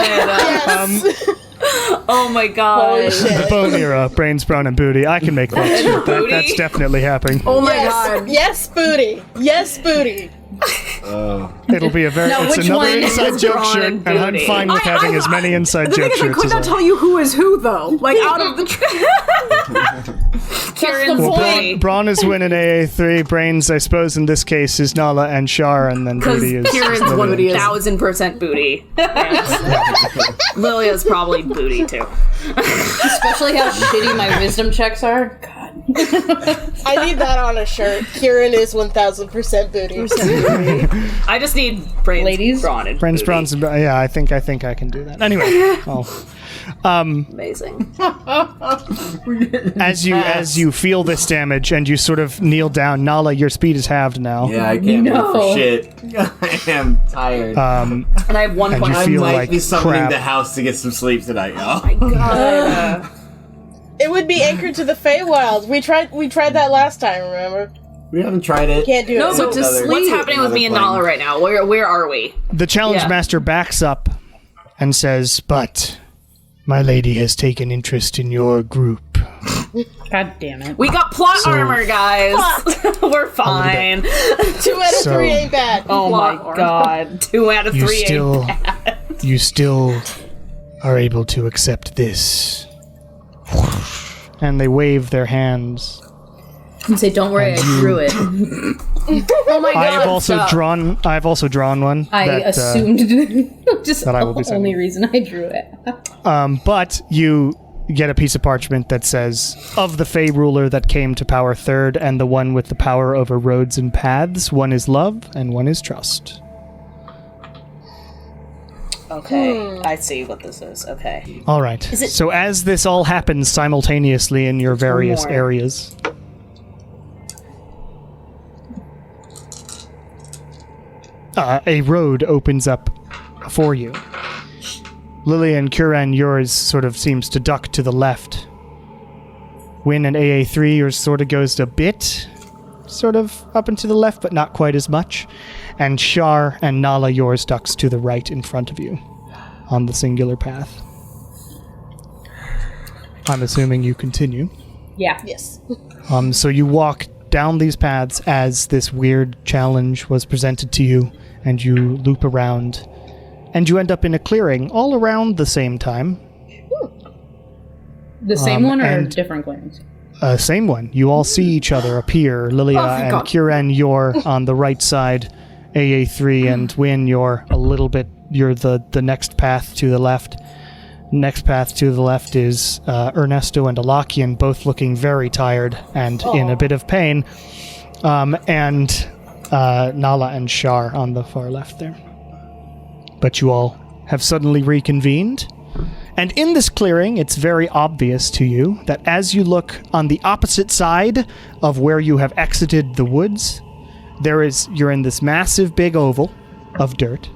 [SPEAKER 6] Oh my god.
[SPEAKER 8] Holy shit.
[SPEAKER 2] Bone era, brains, brawn, and booty. I can make that shit. That's definitely happening.
[SPEAKER 1] Oh my
[SPEAKER 8] Yes,
[SPEAKER 1] god.
[SPEAKER 8] yes, booty. Yes, booty.
[SPEAKER 2] It'll be a very.
[SPEAKER 3] Now,
[SPEAKER 2] It's
[SPEAKER 3] which
[SPEAKER 2] another
[SPEAKER 3] one
[SPEAKER 2] inside
[SPEAKER 6] is
[SPEAKER 2] joke
[SPEAKER 6] Brawn
[SPEAKER 2] shirt,
[SPEAKER 6] and
[SPEAKER 2] and I'm
[SPEAKER 6] booty?
[SPEAKER 2] fine with having as many inside
[SPEAKER 1] The thing
[SPEAKER 2] joke
[SPEAKER 1] is, I
[SPEAKER 2] shirts
[SPEAKER 1] could
[SPEAKER 2] as
[SPEAKER 1] not tell you who is who, though. Like, out of the...
[SPEAKER 6] Kieran's
[SPEAKER 2] Well,
[SPEAKER 6] boy.
[SPEAKER 2] Brawn is winning AA3. Brains, I suppose, in this case, is Nala and Shar, and then
[SPEAKER 6] Because
[SPEAKER 2] booty is.
[SPEAKER 6] Kieran's
[SPEAKER 2] Lillian.
[SPEAKER 6] 1000% booty. Lilia's probably booty too.
[SPEAKER 3] Especially how shitty my wisdom checks are. God.
[SPEAKER 8] I need that on a shirt. Kieran is 1000% booty.
[SPEAKER 6] I just need brains,
[SPEAKER 3] Ladies?
[SPEAKER 6] brawn, and
[SPEAKER 2] Brains,
[SPEAKER 6] booty.
[SPEAKER 2] bronze, and yeah, I think I can do that. Anyway,
[SPEAKER 6] Amazing.
[SPEAKER 2] as you feel this damage and you sort of kneel down, Nala, your speed is halved now.
[SPEAKER 5] Yeah, I can't move
[SPEAKER 3] No.
[SPEAKER 5] for shit. I am tired.
[SPEAKER 6] And I have 1
[SPEAKER 2] And
[SPEAKER 6] point.
[SPEAKER 2] you
[SPEAKER 5] I
[SPEAKER 2] feel
[SPEAKER 5] might
[SPEAKER 2] like
[SPEAKER 5] be summoning
[SPEAKER 2] crap.
[SPEAKER 5] the house to get some sleep tonight, y'all.
[SPEAKER 6] God.
[SPEAKER 8] It would be anchored to the Feywild. We tried that last time, remember?
[SPEAKER 5] We haven't tried it.
[SPEAKER 8] Can't do
[SPEAKER 6] No,
[SPEAKER 8] it.
[SPEAKER 6] but to
[SPEAKER 5] Another-
[SPEAKER 6] sleep. What's happening with
[SPEAKER 5] another
[SPEAKER 6] me and
[SPEAKER 5] plane.
[SPEAKER 6] Nala right now? Where are we?
[SPEAKER 2] The challenge
[SPEAKER 6] Yeah.
[SPEAKER 2] master backs up and says,
[SPEAKER 7] But my lady has taken interest in your group.
[SPEAKER 3] God damn it.
[SPEAKER 6] We got plot
[SPEAKER 7] So-
[SPEAKER 6] armor, guys. We're fine.
[SPEAKER 8] 2 out of
[SPEAKER 7] So-
[SPEAKER 8] 3 ain't bad.
[SPEAKER 6] Oh my god. 2 out of 3
[SPEAKER 7] You
[SPEAKER 6] ain't
[SPEAKER 7] still,
[SPEAKER 6] bad.
[SPEAKER 7] you still are able to accept this.
[SPEAKER 2] and they wave their hands.
[SPEAKER 3] You say, don't worry, I drew it.
[SPEAKER 1] Oh my god.
[SPEAKER 2] I have also
[SPEAKER 1] stop.
[SPEAKER 2] drawn. I have also drawn one.
[SPEAKER 3] I
[SPEAKER 2] that,
[SPEAKER 3] assumed just
[SPEAKER 2] that I will be
[SPEAKER 3] the only
[SPEAKER 2] sending.
[SPEAKER 3] reason I drew it.
[SPEAKER 2] But you get a piece of parchment that says, of the Fey ruler that came to power third and the one with the power over roads and paths, one is love and one is trust.
[SPEAKER 6] Okay, I see what this is. Okay.
[SPEAKER 2] All right. So as this all happens simultaneously in your various
[SPEAKER 6] more.
[SPEAKER 2] areas, a road opens up for you. Lily and Kuran, yours sort of seems to duck to the left. Win and AA3, yours sort of goes a bit sort of up and to the left, but not quite as much. And Shar and Nala, yours ducks to the right in front of you on the singular path. I'm assuming you continue.
[SPEAKER 3] Yeah.
[SPEAKER 8] Yes.
[SPEAKER 2] So you walk down these paths as this weird challenge was presented to you, and you loop around, and you end up in a clearing all around the same time.
[SPEAKER 3] The same one or
[SPEAKER 2] and-
[SPEAKER 3] different clearings?
[SPEAKER 2] Same one. You all see each other appear. Lilia and
[SPEAKER 1] God.
[SPEAKER 2] Kieran, you're on the right side. AA3 and Win, you're a little bit. You're the next path to the left. Next path to the left is Ernesto and Alakian, both looking very tired and in a bit of pain. And Nala and Shar on the far left there. But you all have suddenly reconvened. And in this clearing, it's very obvious to you that as you look on the opposite side of where you have exited the woods, you're in this massive big oval of dirt.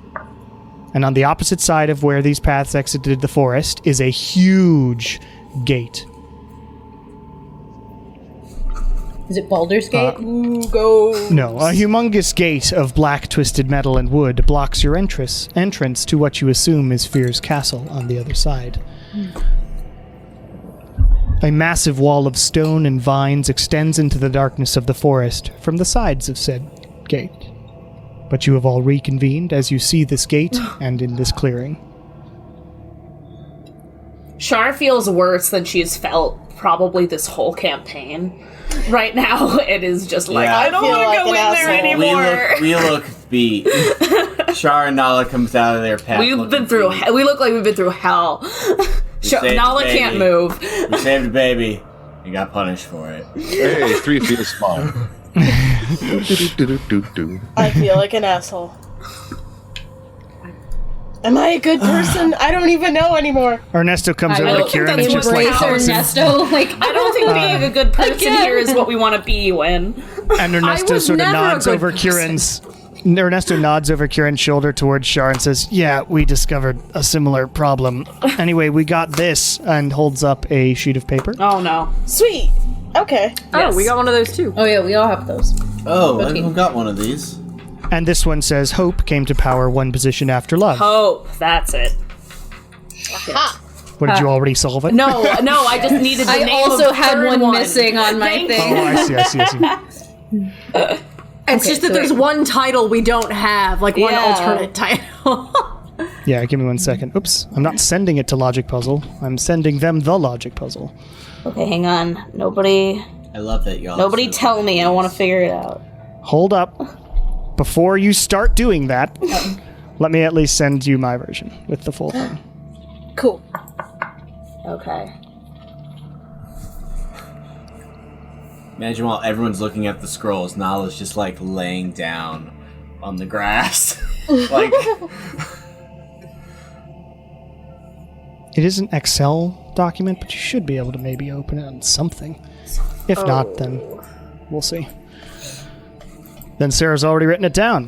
[SPEAKER 2] And on the opposite side of where these paths exited the forest is a huge gate.
[SPEAKER 3] Is it Baldur's Gate?
[SPEAKER 8] Ooh, go.
[SPEAKER 2] No, a humongous gate of black twisted metal and wood blocks your entrance to what you assume is Fear's castle on the other side. A massive wall of stone and vines extends into the darkness of the forest from the sides of said gate. But you have all reconvened as you see this gate and in this clearing.
[SPEAKER 6] Shar feels worse than she's felt probably this whole campaign. Right now, it is just like,
[SPEAKER 5] Yeah.
[SPEAKER 6] I don't
[SPEAKER 8] feel
[SPEAKER 6] want to
[SPEAKER 8] like
[SPEAKER 6] go
[SPEAKER 8] an
[SPEAKER 6] in there
[SPEAKER 8] asshole.
[SPEAKER 6] anymore.
[SPEAKER 5] We look beat. Shar and Nala comes out of their path.
[SPEAKER 6] We've
[SPEAKER 5] looking
[SPEAKER 6] been through.
[SPEAKER 5] beat.
[SPEAKER 6] We look like we've been through hell.
[SPEAKER 5] saved
[SPEAKER 6] Nala
[SPEAKER 5] the
[SPEAKER 6] can't
[SPEAKER 5] baby.
[SPEAKER 6] move.
[SPEAKER 5] We saved a baby. You got punished for it.
[SPEAKER 4] Hey, 3 feet is fine. Do-do-do-do-do.
[SPEAKER 8] I feel like an asshole. Am I a good person? I don't even know anymore.
[SPEAKER 2] Ernesto comes
[SPEAKER 3] I
[SPEAKER 2] over
[SPEAKER 6] don't
[SPEAKER 2] to
[SPEAKER 6] think
[SPEAKER 2] Kieran
[SPEAKER 6] that's
[SPEAKER 2] and
[SPEAKER 6] what
[SPEAKER 2] just like
[SPEAKER 6] race
[SPEAKER 2] hugs him.
[SPEAKER 3] Ernesto, like,
[SPEAKER 6] I don't think being a good person
[SPEAKER 3] again.
[SPEAKER 6] here is what we want to be when.
[SPEAKER 2] And Ernesto
[SPEAKER 1] was
[SPEAKER 2] sort of
[SPEAKER 1] never a
[SPEAKER 2] nods
[SPEAKER 1] good
[SPEAKER 2] over
[SPEAKER 1] person.
[SPEAKER 2] Kieran's. Ernesto nods over Kieran's shoulder towards Shar and says, "Yeah, we discovered a similar problem. Anyway, we got this," and holds up a sheet of paper.
[SPEAKER 6] Oh no.
[SPEAKER 8] Sweet. Okay.
[SPEAKER 1] Oh,
[SPEAKER 6] Yes.
[SPEAKER 1] we got one of those too.
[SPEAKER 3] oh yeah, we all have those.
[SPEAKER 5] Oh,
[SPEAKER 3] Okay.
[SPEAKER 5] everyone got one of these.
[SPEAKER 2] And this one says, "Hope came to power one position after love."
[SPEAKER 6] Hope. That's it.
[SPEAKER 8] Ha.
[SPEAKER 2] What, did you already solve it?
[SPEAKER 6] No, I just needed the
[SPEAKER 3] I
[SPEAKER 6] name
[SPEAKER 3] also
[SPEAKER 6] of
[SPEAKER 3] had
[SPEAKER 6] third
[SPEAKER 3] one missing on my
[SPEAKER 6] Thank
[SPEAKER 3] thing.
[SPEAKER 2] Oh, I see.
[SPEAKER 1] It's just that
[SPEAKER 3] so
[SPEAKER 1] there's one title we don't have, like one
[SPEAKER 6] Yeah.
[SPEAKER 1] alternate title.
[SPEAKER 2] Yeah, give me 1 second. Oops, I'm not sending it to Logic Puzzle. I'm sending them the Logic Puzzle.
[SPEAKER 6] Okay, hang on. Nobody
[SPEAKER 5] I love that y'all.
[SPEAKER 6] tell me. I want to figure it out.
[SPEAKER 2] Hold up. Before you start doing that, let me at least send you my version with the full thing.
[SPEAKER 8] Cool.
[SPEAKER 6] Okay.
[SPEAKER 5] Imagine while everyone's looking at the scrolls, Nala's just like laying down on the grass. Like,
[SPEAKER 2] It is an Excel document, but you should be able to maybe open it on something. If not, then we'll see. Then Sarah's already written it down.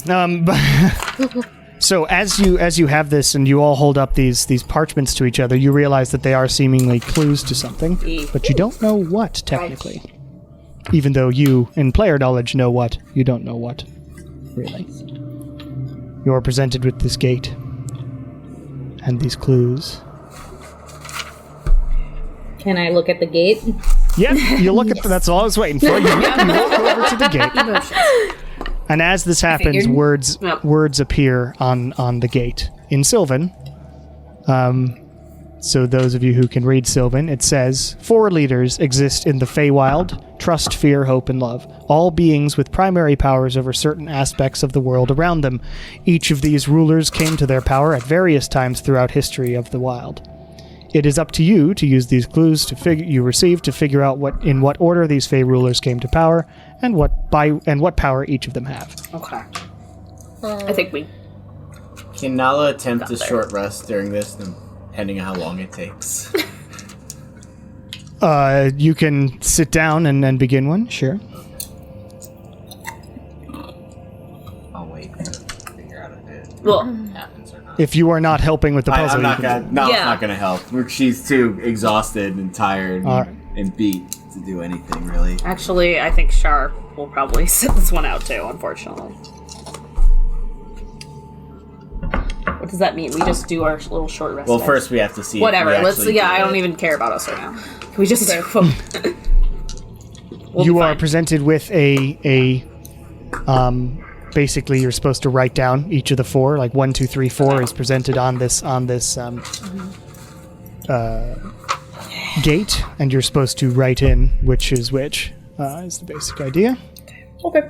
[SPEAKER 2] So as you have this and you all hold up these parchments to each other, you realize that they are seemingly clues to something, but you don't know what technically. Even though you, in player knowledge, know what, you don't know what, really. You are presented with this gate and these clues.
[SPEAKER 3] Can I look at the gate?
[SPEAKER 2] Yeah, you look at that's all I was waiting for. You walk over to the gate. And as this happens, words appear on the gate. In Sylvan, so those of you who can read Sylvan, it says, 4 leaders exist in the feywild: trust, fear, hope, and love. All beings with primary powers over certain aspects of the world around them. Each of these rulers came to their power at various times throughout history of the wild. It is up to you to use these clues you receive to figure out in what order these Fey rulers came to power and what power each of them have.
[SPEAKER 6] Okay. I think we...
[SPEAKER 5] can Nala attempt a short rest during this, depending on how long it takes?
[SPEAKER 2] You can sit down and begin one, sure.
[SPEAKER 5] I'll wait to figure out if it
[SPEAKER 6] Well,
[SPEAKER 5] happens or not.
[SPEAKER 2] If you are not helping with the puzzle,
[SPEAKER 5] I'm not
[SPEAKER 2] you can-
[SPEAKER 5] gonna. No,
[SPEAKER 6] Yeah.
[SPEAKER 5] it's not gonna help. She's too exhausted and tired
[SPEAKER 2] All right.
[SPEAKER 5] and beat to do anything really.
[SPEAKER 6] actually, I think Shar will probably sit this one out too, unfortunately. What does that mean? We just do our little short rest.
[SPEAKER 5] Well,
[SPEAKER 6] then?
[SPEAKER 5] first we have to see. if
[SPEAKER 6] Whatever.
[SPEAKER 5] we
[SPEAKER 6] Let's.
[SPEAKER 5] actually
[SPEAKER 6] Yeah,
[SPEAKER 5] did
[SPEAKER 6] I don't
[SPEAKER 5] it.
[SPEAKER 6] even care about us right now. Can we just do? We'll
[SPEAKER 2] you
[SPEAKER 6] be
[SPEAKER 2] are
[SPEAKER 6] fine.
[SPEAKER 2] presented with a basically you're supposed to write down each of the 4, like 1, 2, 3, 4 is presented on this gate, and you're supposed to write in which is which. Is the basic idea.
[SPEAKER 6] Okay.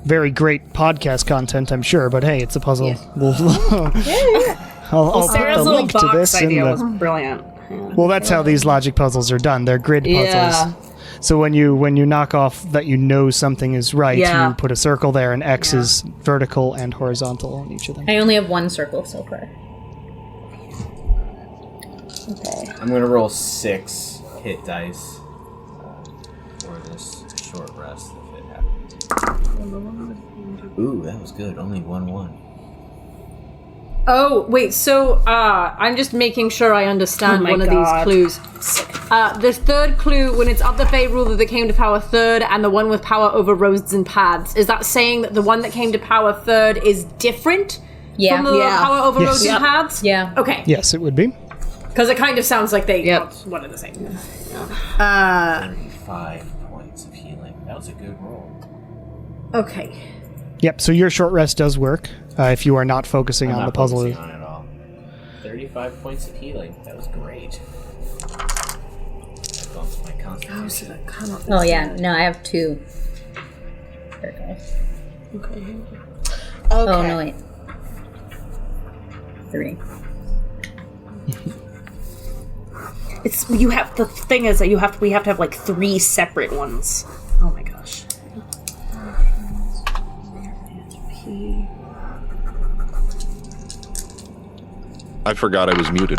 [SPEAKER 2] Very great podcast content, I'm sure, but hey, it's a puzzle. We'll, I'll put
[SPEAKER 6] Sarah's
[SPEAKER 2] the
[SPEAKER 6] little
[SPEAKER 2] link to
[SPEAKER 6] box
[SPEAKER 2] this in
[SPEAKER 6] idea
[SPEAKER 2] the...
[SPEAKER 6] was brilliant. Yeah.
[SPEAKER 2] Well, that's how these logic puzzles are done. They're grid puzzles.
[SPEAKER 6] Yeah.
[SPEAKER 2] So when you knock off that you know something is right,
[SPEAKER 6] Yeah.
[SPEAKER 2] you put a circle there, and X is vertical and horizontal on each of them.
[SPEAKER 3] I only have 1 circle so far.
[SPEAKER 6] Okay.
[SPEAKER 5] I'm gonna roll 6 hit dice for this short rest if it happens. Ooh, that was good. Only 1-1.
[SPEAKER 1] Oh, wait, so I'm just making sure I understand
[SPEAKER 6] Oh my
[SPEAKER 1] one of
[SPEAKER 6] God.
[SPEAKER 1] these clues. The third clue, when it's up the Fey ruler that came to power third, and the one with power over roads and paths, is that saying that the one that came to power third is different
[SPEAKER 3] Yeah.
[SPEAKER 1] from the
[SPEAKER 6] Yeah.
[SPEAKER 1] power over
[SPEAKER 2] Yes.
[SPEAKER 1] roads and
[SPEAKER 6] Yep.
[SPEAKER 1] paths?
[SPEAKER 3] Yeah.
[SPEAKER 1] Okay.
[SPEAKER 2] Yes, it would be.
[SPEAKER 1] Because it kind of sounds like they
[SPEAKER 6] Yep.
[SPEAKER 1] one and the same.
[SPEAKER 5] 35 points of healing. That was a good roll.
[SPEAKER 1] Okay.
[SPEAKER 2] Yep, so your short rest does work if you are not focusing
[SPEAKER 5] I'm
[SPEAKER 2] on
[SPEAKER 5] not
[SPEAKER 2] the puzzle.
[SPEAKER 5] focusing on it at all. 35 points of healing. That was great. That bumps my constitution.
[SPEAKER 3] Oh, yeah. No, I have 2 circles.
[SPEAKER 8] Okay.
[SPEAKER 3] Oh, no, wait. 3.
[SPEAKER 6] It's you have the thing is that we have to have like 3 separate ones. Oh my gosh.
[SPEAKER 4] I forgot I was muted.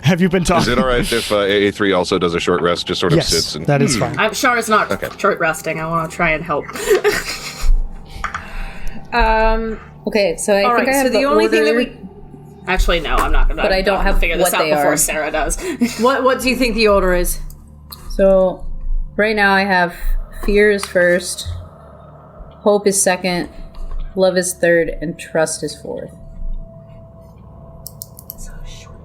[SPEAKER 2] Have you been talking?
[SPEAKER 4] Is it all right if AA3 also does a short rest, just sort of
[SPEAKER 2] Yes,
[SPEAKER 4] sits and...
[SPEAKER 2] that is fine.
[SPEAKER 6] I'm sure it's not
[SPEAKER 4] Okay.
[SPEAKER 6] short resting. I want to try and help.
[SPEAKER 3] Okay, so I
[SPEAKER 1] All
[SPEAKER 3] think
[SPEAKER 1] right,
[SPEAKER 3] I have
[SPEAKER 1] so the only thing that
[SPEAKER 3] order-
[SPEAKER 1] we...
[SPEAKER 6] Actually, no, I'm not gonna.
[SPEAKER 3] But I don't have
[SPEAKER 6] figure this
[SPEAKER 3] what
[SPEAKER 6] out
[SPEAKER 3] they
[SPEAKER 6] before
[SPEAKER 3] are.
[SPEAKER 6] Sarah does.
[SPEAKER 1] What do you think the order is?
[SPEAKER 3] So, right now I have fear is first, hope is second, love is third, and trust is fourth.
[SPEAKER 6] So short.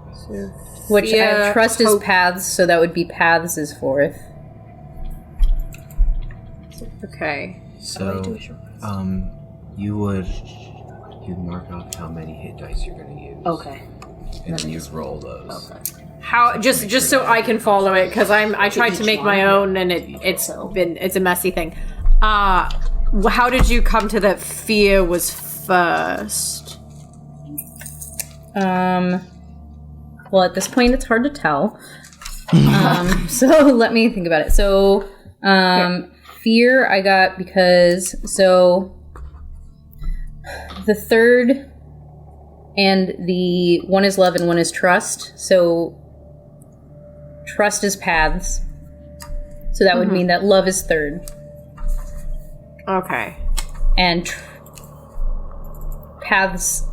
[SPEAKER 3] Which
[SPEAKER 1] Fear,
[SPEAKER 3] trust is
[SPEAKER 1] hope.
[SPEAKER 3] paths, so that would be paths is fourth.
[SPEAKER 1] Okay.
[SPEAKER 5] So, you'd mark off how many hit dice you're going to use.
[SPEAKER 1] Okay.
[SPEAKER 5] And then you roll those. Okay.
[SPEAKER 1] How just so I can follow it because I tried to make my own and it's a messy thing. How did you come to that fear was first?
[SPEAKER 3] Well, at this point, it's hard to tell. So let me think about it. So, fear I got because the third and the one is love and one is trust. So trust is paths. So that would mean that love is third.
[SPEAKER 1] Okay.
[SPEAKER 3] And paths.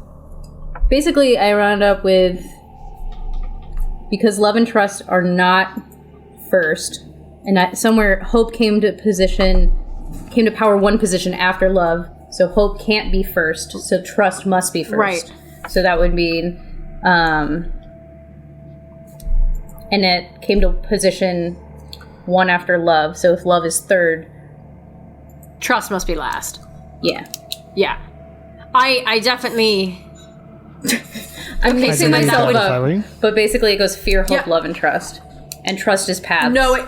[SPEAKER 3] Basically, I round up with, because love and trust are not first, and somewhere hope came to power one position after love. So hope can't be first. So trust must be first.
[SPEAKER 1] Right.
[SPEAKER 3] So that would mean, and it came to position one after love. So if love is third,
[SPEAKER 1] Trust must be last.
[SPEAKER 3] yeah.
[SPEAKER 1] Yeah. I definitely.
[SPEAKER 3] I'm mixing
[SPEAKER 1] then that
[SPEAKER 3] myself
[SPEAKER 1] would-
[SPEAKER 3] up, but basically it goes fear, hope,
[SPEAKER 1] Yeah.
[SPEAKER 3] love, and trust. And trust is paths.
[SPEAKER 1] No,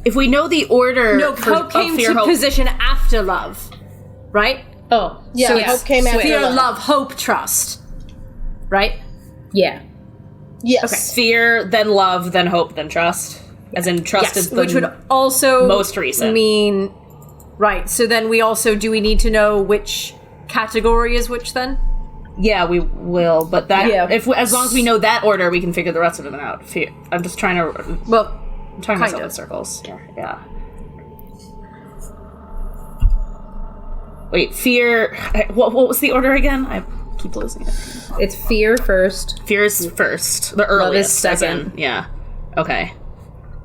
[SPEAKER 6] If we know the order,
[SPEAKER 1] hope came
[SPEAKER 6] fear,
[SPEAKER 1] to
[SPEAKER 6] hope.
[SPEAKER 1] position after love, right?
[SPEAKER 3] Oh,
[SPEAKER 8] Yeah,
[SPEAKER 3] so
[SPEAKER 8] hope came after
[SPEAKER 1] Fear,
[SPEAKER 8] love.
[SPEAKER 1] love, hope, trust, right?
[SPEAKER 3] Yeah.
[SPEAKER 8] Yes.
[SPEAKER 6] Fear, then love, then hope, then trust. As in, trust is the
[SPEAKER 1] which would also
[SPEAKER 6] most recent.
[SPEAKER 1] mean, right? So then do we need to know which category is which then?
[SPEAKER 6] Yeah, we will, but that
[SPEAKER 3] Yeah.
[SPEAKER 6] as long as we know that order, we can figure the rest of them out. I'm just trying to
[SPEAKER 1] Well,
[SPEAKER 6] myself
[SPEAKER 1] kind
[SPEAKER 6] in
[SPEAKER 1] of.
[SPEAKER 6] circles. Yeah. Wait, fear. What was the order again? I keep losing it.
[SPEAKER 3] It's fear first,
[SPEAKER 6] Fear is first. The
[SPEAKER 3] is
[SPEAKER 6] earliest. as
[SPEAKER 3] second.
[SPEAKER 6] in- Yeah. Okay.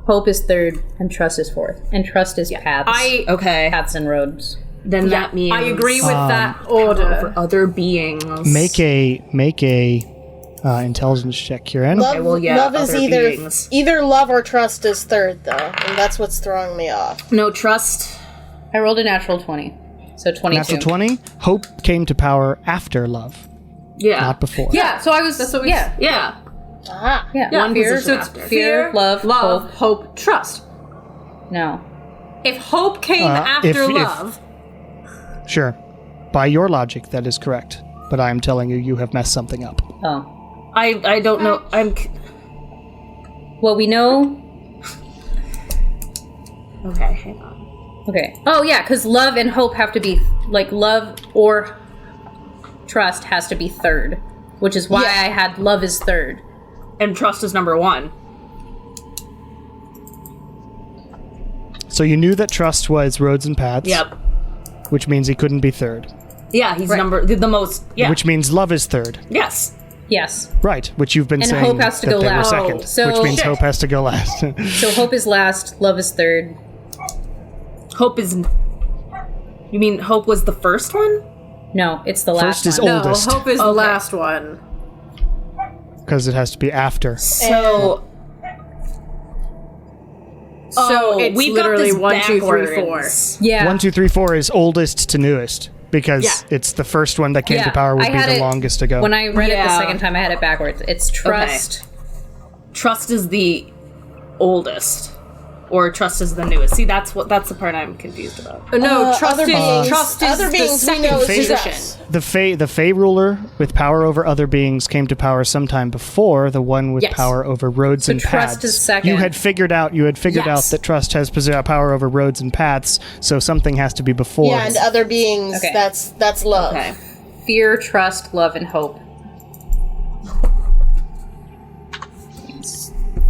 [SPEAKER 3] hope is third, and trust is fourth. And trust is paths.
[SPEAKER 6] Okay.
[SPEAKER 3] Paths and roads.
[SPEAKER 6] Then that means
[SPEAKER 1] I agree with that order.
[SPEAKER 6] for other beings.
[SPEAKER 2] Make a intelligence check, Kieran.
[SPEAKER 8] Love,
[SPEAKER 6] well, yeah,
[SPEAKER 8] love is
[SPEAKER 6] other beings.
[SPEAKER 8] either love or trust is third, though, and that's what's throwing me off.
[SPEAKER 6] No trust.
[SPEAKER 3] I rolled a natural 20, so 22.
[SPEAKER 2] Natural 20. Hope came to power after love,
[SPEAKER 6] Yeah.
[SPEAKER 2] not before.
[SPEAKER 1] Yeah, so I was. That's what we.
[SPEAKER 3] Yeah,
[SPEAKER 6] Yeah.
[SPEAKER 8] Ah.
[SPEAKER 3] yeah.
[SPEAKER 1] Yeah,
[SPEAKER 3] fear,
[SPEAKER 1] so it's
[SPEAKER 3] fear, love,
[SPEAKER 1] hope, trust.
[SPEAKER 3] No.
[SPEAKER 1] If hope came after
[SPEAKER 2] if-
[SPEAKER 1] love,
[SPEAKER 2] Sure. By your logic, that is correct. But I am telling you, you have messed something up.
[SPEAKER 3] Oh.
[SPEAKER 6] I don't know.
[SPEAKER 3] Well, we know.
[SPEAKER 6] Okay, hang on.
[SPEAKER 3] Okay. Oh, yeah, because love and hope have to be, like, love or trust has to be third, which is why I had love is third.
[SPEAKER 6] And trust is number 1.
[SPEAKER 2] So you knew that trust was roads and paths.
[SPEAKER 6] Yep.
[SPEAKER 2] Which means he couldn't be third.
[SPEAKER 6] Yeah, he's the most. Yeah.
[SPEAKER 2] Which means love is third.
[SPEAKER 6] Yes.
[SPEAKER 3] Yes.
[SPEAKER 2] Right, which you've been
[SPEAKER 3] And
[SPEAKER 2] saying
[SPEAKER 3] hope has to
[SPEAKER 2] that
[SPEAKER 3] go
[SPEAKER 2] they
[SPEAKER 3] last.
[SPEAKER 2] were second.
[SPEAKER 3] So-
[SPEAKER 2] which means
[SPEAKER 3] Shit.
[SPEAKER 2] hope has to go last.
[SPEAKER 3] So hope is last, love is third.
[SPEAKER 6] Hope is. You mean hope was the first one?
[SPEAKER 3] No, it's the last
[SPEAKER 2] First is
[SPEAKER 3] one.
[SPEAKER 2] oldest,
[SPEAKER 1] hope is the last one.
[SPEAKER 2] because it has to be after.
[SPEAKER 6] So.
[SPEAKER 1] So it's
[SPEAKER 6] we've got
[SPEAKER 1] literally
[SPEAKER 6] this
[SPEAKER 1] 1, 2, 3, 4.
[SPEAKER 6] backwards.
[SPEAKER 3] Yeah.
[SPEAKER 2] 1, 2, 3, 4 is oldest to newest, because it's the first one that came to power would
[SPEAKER 3] I
[SPEAKER 2] be
[SPEAKER 3] had
[SPEAKER 2] the
[SPEAKER 3] it-
[SPEAKER 2] longest to go.
[SPEAKER 3] When I read it the
[SPEAKER 6] Yeah.
[SPEAKER 3] second time, I had it backwards. It's trust.
[SPEAKER 6] Trust is the oldest. Or trust is the newest. See, that's the part I'm confused about.
[SPEAKER 1] No, trust
[SPEAKER 8] other
[SPEAKER 1] is
[SPEAKER 8] beings-
[SPEAKER 1] trust is
[SPEAKER 8] other
[SPEAKER 1] the
[SPEAKER 8] beings we
[SPEAKER 1] second
[SPEAKER 8] know is
[SPEAKER 1] position.
[SPEAKER 8] trust.
[SPEAKER 2] The Fey ruler with power over other beings came to power sometime before the one with
[SPEAKER 1] Yes.
[SPEAKER 2] power over roads and
[SPEAKER 3] trust
[SPEAKER 2] paths.
[SPEAKER 3] is second.
[SPEAKER 2] You had figured out
[SPEAKER 1] Yes.
[SPEAKER 2] out that trust has power over roads and paths, so something has to be before.
[SPEAKER 8] Yeah, and other beings,
[SPEAKER 3] Okay.
[SPEAKER 8] that's love.
[SPEAKER 6] Okay.
[SPEAKER 3] Fear, trust, love, and hope.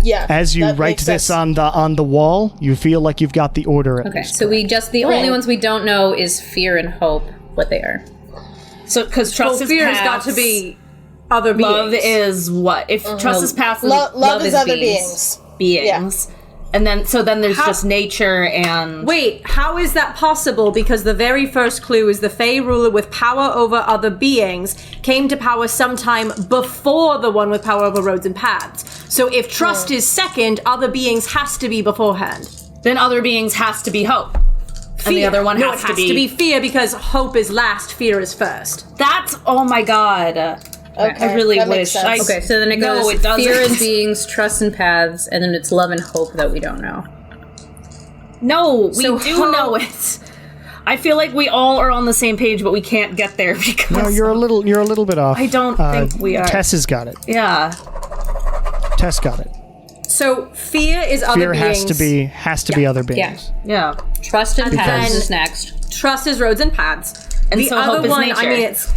[SPEAKER 8] Yeah.
[SPEAKER 2] As you
[SPEAKER 8] that
[SPEAKER 2] write
[SPEAKER 8] makes
[SPEAKER 2] this
[SPEAKER 8] sense.
[SPEAKER 2] on the wall, you feel like you've got the order at
[SPEAKER 3] Okay,
[SPEAKER 2] least.
[SPEAKER 3] so the only ones we don't know is fear and hope, what they are.
[SPEAKER 6] So, because trust is
[SPEAKER 1] Fear's got
[SPEAKER 6] paths,
[SPEAKER 1] to be other beings.
[SPEAKER 6] Love is what? If trust is paths,
[SPEAKER 8] Love is
[SPEAKER 3] is
[SPEAKER 8] other
[SPEAKER 3] beings.
[SPEAKER 8] beings.
[SPEAKER 6] beings. And then there's just nature and...
[SPEAKER 1] Wait, how is that possible? Because the very first clue is the Fey ruler with power over other beings came to power sometime before the one with power over roads and paths. So if trust is second, other beings has to be beforehand.
[SPEAKER 6] Then other beings has to be hope. And the other one has
[SPEAKER 1] to be fear, because hope is last, fear is first.
[SPEAKER 6] That's... Oh my god.
[SPEAKER 8] Okay,
[SPEAKER 6] I really
[SPEAKER 8] that makes
[SPEAKER 6] wish.
[SPEAKER 8] sense.
[SPEAKER 3] Okay, so then it goes
[SPEAKER 6] No, it doesn't.
[SPEAKER 3] fear is beings, trust and paths, and then it's love and hope that we don't know.
[SPEAKER 6] No, we
[SPEAKER 1] So
[SPEAKER 6] do know it. I feel like we all are on the same page, but we can't get there because...
[SPEAKER 2] No, you're a little bit off.
[SPEAKER 6] I don't think we are.
[SPEAKER 2] Tess has got it.
[SPEAKER 6] Yeah.
[SPEAKER 2] Tess got it.
[SPEAKER 1] So fear is other
[SPEAKER 2] Fear
[SPEAKER 1] beings.
[SPEAKER 2] has to be other beings.
[SPEAKER 6] Yeah.
[SPEAKER 3] Trust and paths
[SPEAKER 1] then-
[SPEAKER 3] is next.
[SPEAKER 1] Trust is roads and paths.
[SPEAKER 6] And
[SPEAKER 1] the
[SPEAKER 6] so
[SPEAKER 1] other
[SPEAKER 6] hope is
[SPEAKER 1] one,
[SPEAKER 6] nature.
[SPEAKER 1] I mean, it's...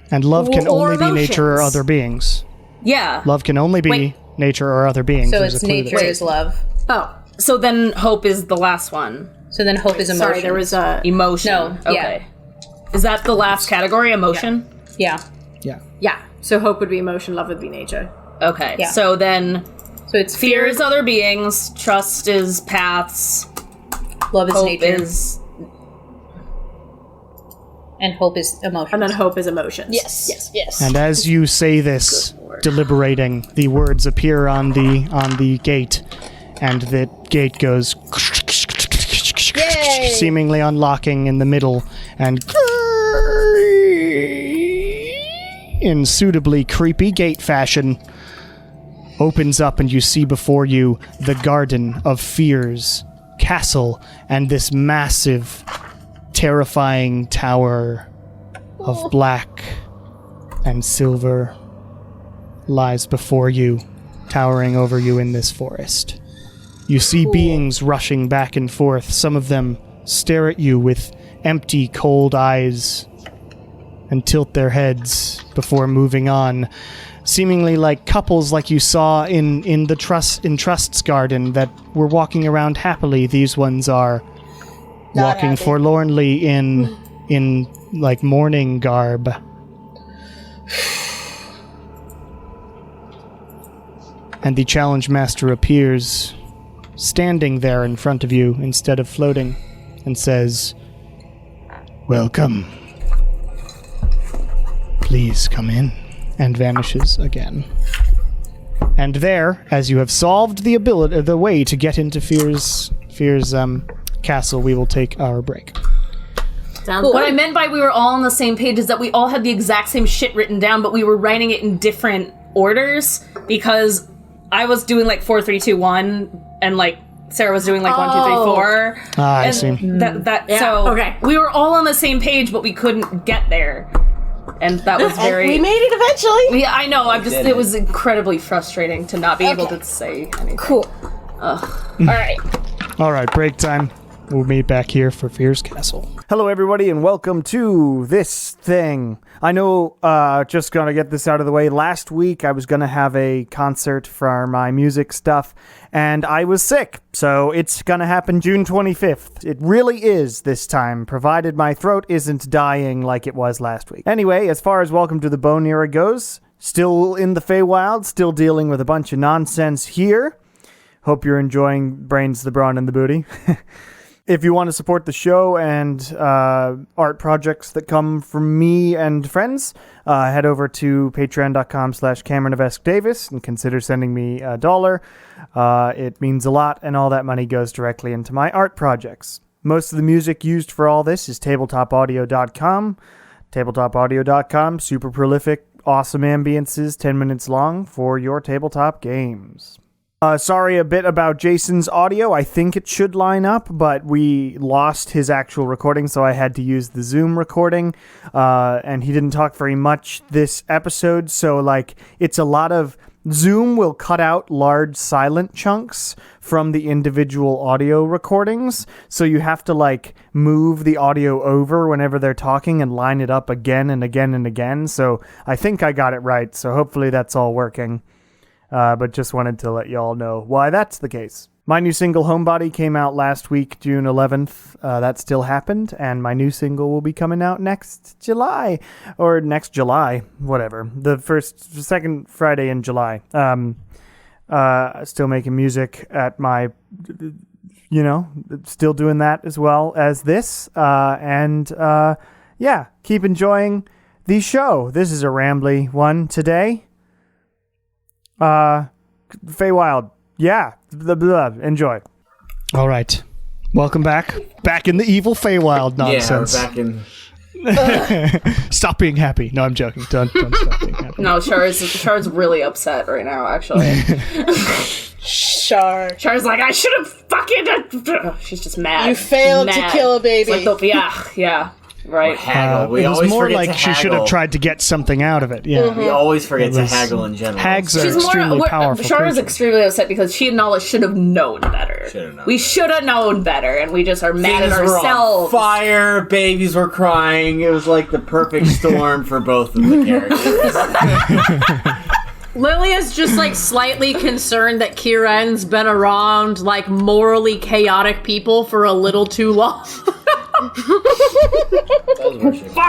[SPEAKER 2] And love can
[SPEAKER 1] Or
[SPEAKER 2] only be nature or
[SPEAKER 1] emotions.
[SPEAKER 2] other beings.
[SPEAKER 6] Yeah.
[SPEAKER 2] Love can only be
[SPEAKER 1] Wait.
[SPEAKER 2] nature or other beings.
[SPEAKER 3] So
[SPEAKER 2] There's
[SPEAKER 3] it's
[SPEAKER 2] a clue
[SPEAKER 3] nature
[SPEAKER 2] there.
[SPEAKER 3] is love.
[SPEAKER 1] Oh,
[SPEAKER 6] So then hope is the last one.
[SPEAKER 3] So then hope is emotion.
[SPEAKER 1] sorry, there was a...
[SPEAKER 6] Emotion.
[SPEAKER 3] No, yeah.
[SPEAKER 6] Okay. Is that the last category? Emotion?
[SPEAKER 3] Yeah.
[SPEAKER 2] Yeah.
[SPEAKER 1] Yeah, so hope would be emotion, love would be nature.
[SPEAKER 6] Okay.
[SPEAKER 3] Yeah.
[SPEAKER 6] So then
[SPEAKER 3] So it's
[SPEAKER 6] fear is other beings, trust is paths,
[SPEAKER 3] love is
[SPEAKER 6] hope
[SPEAKER 3] nature,
[SPEAKER 6] is...
[SPEAKER 3] and hope is emotion.
[SPEAKER 1] And then hope is emotions.
[SPEAKER 8] Yes.
[SPEAKER 2] And as you say this, deliberating, the words appear on the gate, and the gate goes
[SPEAKER 8] Yay!
[SPEAKER 2] seemingly unlocking in the middle, and in suitably creepy gate fashion opens up, and you see before you the Garden of Fear's castle and this massive, terrifying tower of black and silver lies before you, towering over you in this forest. You see beings rushing back and forth. Some of them stare at you with empty, cold eyes and tilt their heads before moving on, seemingly like couples like you saw in Trust's garden that were walking around happily. These ones are
[SPEAKER 8] Not
[SPEAKER 2] walking
[SPEAKER 8] happy.
[SPEAKER 2] forlornly in like mourning garb. And the challenge master appears, standing there in front of you instead of floating, and says, "Welcome. Please come in," and vanishes again. And there, as you have solved the way to get into Fear's castle, we will take our break.
[SPEAKER 1] Sounds
[SPEAKER 6] What I
[SPEAKER 1] good.
[SPEAKER 6] meant by we were all on the same page is that we all had the exact same shit written down, but we were writing it in different orders because I was doing like 4, 3, 2, 1, and like Sarah was doing like 1, 2, 3, 4.
[SPEAKER 2] Ah, I
[SPEAKER 6] And
[SPEAKER 2] see.
[SPEAKER 6] So
[SPEAKER 1] okay.
[SPEAKER 6] we were all on the same page, but we couldn't get there, and that was very.
[SPEAKER 8] We made it eventually.
[SPEAKER 6] Yeah, I know. It was incredibly frustrating to not be able to say anything.
[SPEAKER 8] Cool. All right.
[SPEAKER 2] All right, break time. We'll meet back here for Fear's Castle. Hello, everybody, and welcome to this thing. I know, just gonna get this out of the way. Last week, I was gonna have a concert for my music stuff, and I was sick, so it's gonna happen June 25th. It really is this time, provided my throat isn't dying like it was last week. Anyway, as far as Welcome to the Bone era goes, still in the Feywild, still dealing with a bunch of nonsense here. Hope you're enjoying Brains, the Brawn, and the Booty. If you want to support the show and art projects that come from me and friends, head over to patreon.com/CameronOfEskDavis and consider sending me $1. It means a lot, and all that money goes directly into my art projects. Most of the music used for all this is tabletopaudio.com. Tabletopaudio.com, super prolific, awesome ambiences, 10 minutes long for your tabletop games. Sorry a bit about Jason's audio. I think it should line up, but we lost his actual recording, so I had to use the Zoom recording, and he didn't talk very much this episode, so, like, it's a lot of... Zoom will cut out large silent chunks from the individual audio recordings, so you have to, like, move the audio over whenever they're talking and line it up again and again and again, so I think I got it right, so hopefully that's all working. But just wanted to let y'all know why that's the case. My new single, Homebody, came out last week, June 11th. That still happened, and my new single will be coming out next July. Or next July, whatever. The second Friday in July. Still making music at my, still doing that as well as this. Keep enjoying the show. This is a rambly one today. Feywild. Yeah. Enjoy. All right. Welcome back. Back in the evil Feywild nonsense.
[SPEAKER 5] Yeah, we're back in...
[SPEAKER 2] Stop being happy. No, I'm joking. Don't stop being happy.
[SPEAKER 6] No, Char's really upset right now, actually. Char's like, I should have fucking... She's just mad.
[SPEAKER 8] You failed to kill a baby.
[SPEAKER 6] It's like yeah. Right.
[SPEAKER 5] Haggle. We
[SPEAKER 2] it was
[SPEAKER 5] always
[SPEAKER 2] more
[SPEAKER 5] forget
[SPEAKER 2] like
[SPEAKER 5] to
[SPEAKER 2] she should have
[SPEAKER 5] haggle.
[SPEAKER 2] tried to get something out of it. Yeah.
[SPEAKER 5] We always forget to haggle in general.
[SPEAKER 2] Hags are extremely powerful.
[SPEAKER 6] Char is
[SPEAKER 2] creatures.
[SPEAKER 6] extremely upset because she and Nala should have known better. We should have known better, and we just are mad at
[SPEAKER 5] Things were
[SPEAKER 6] ourselves.
[SPEAKER 5] on fire, babies were crying. It was like the perfect storm for both of the characters.
[SPEAKER 1] Lilia's just like slightly concerned that Kieran's been around like morally chaotic people for a little too long.
[SPEAKER 6] Fuck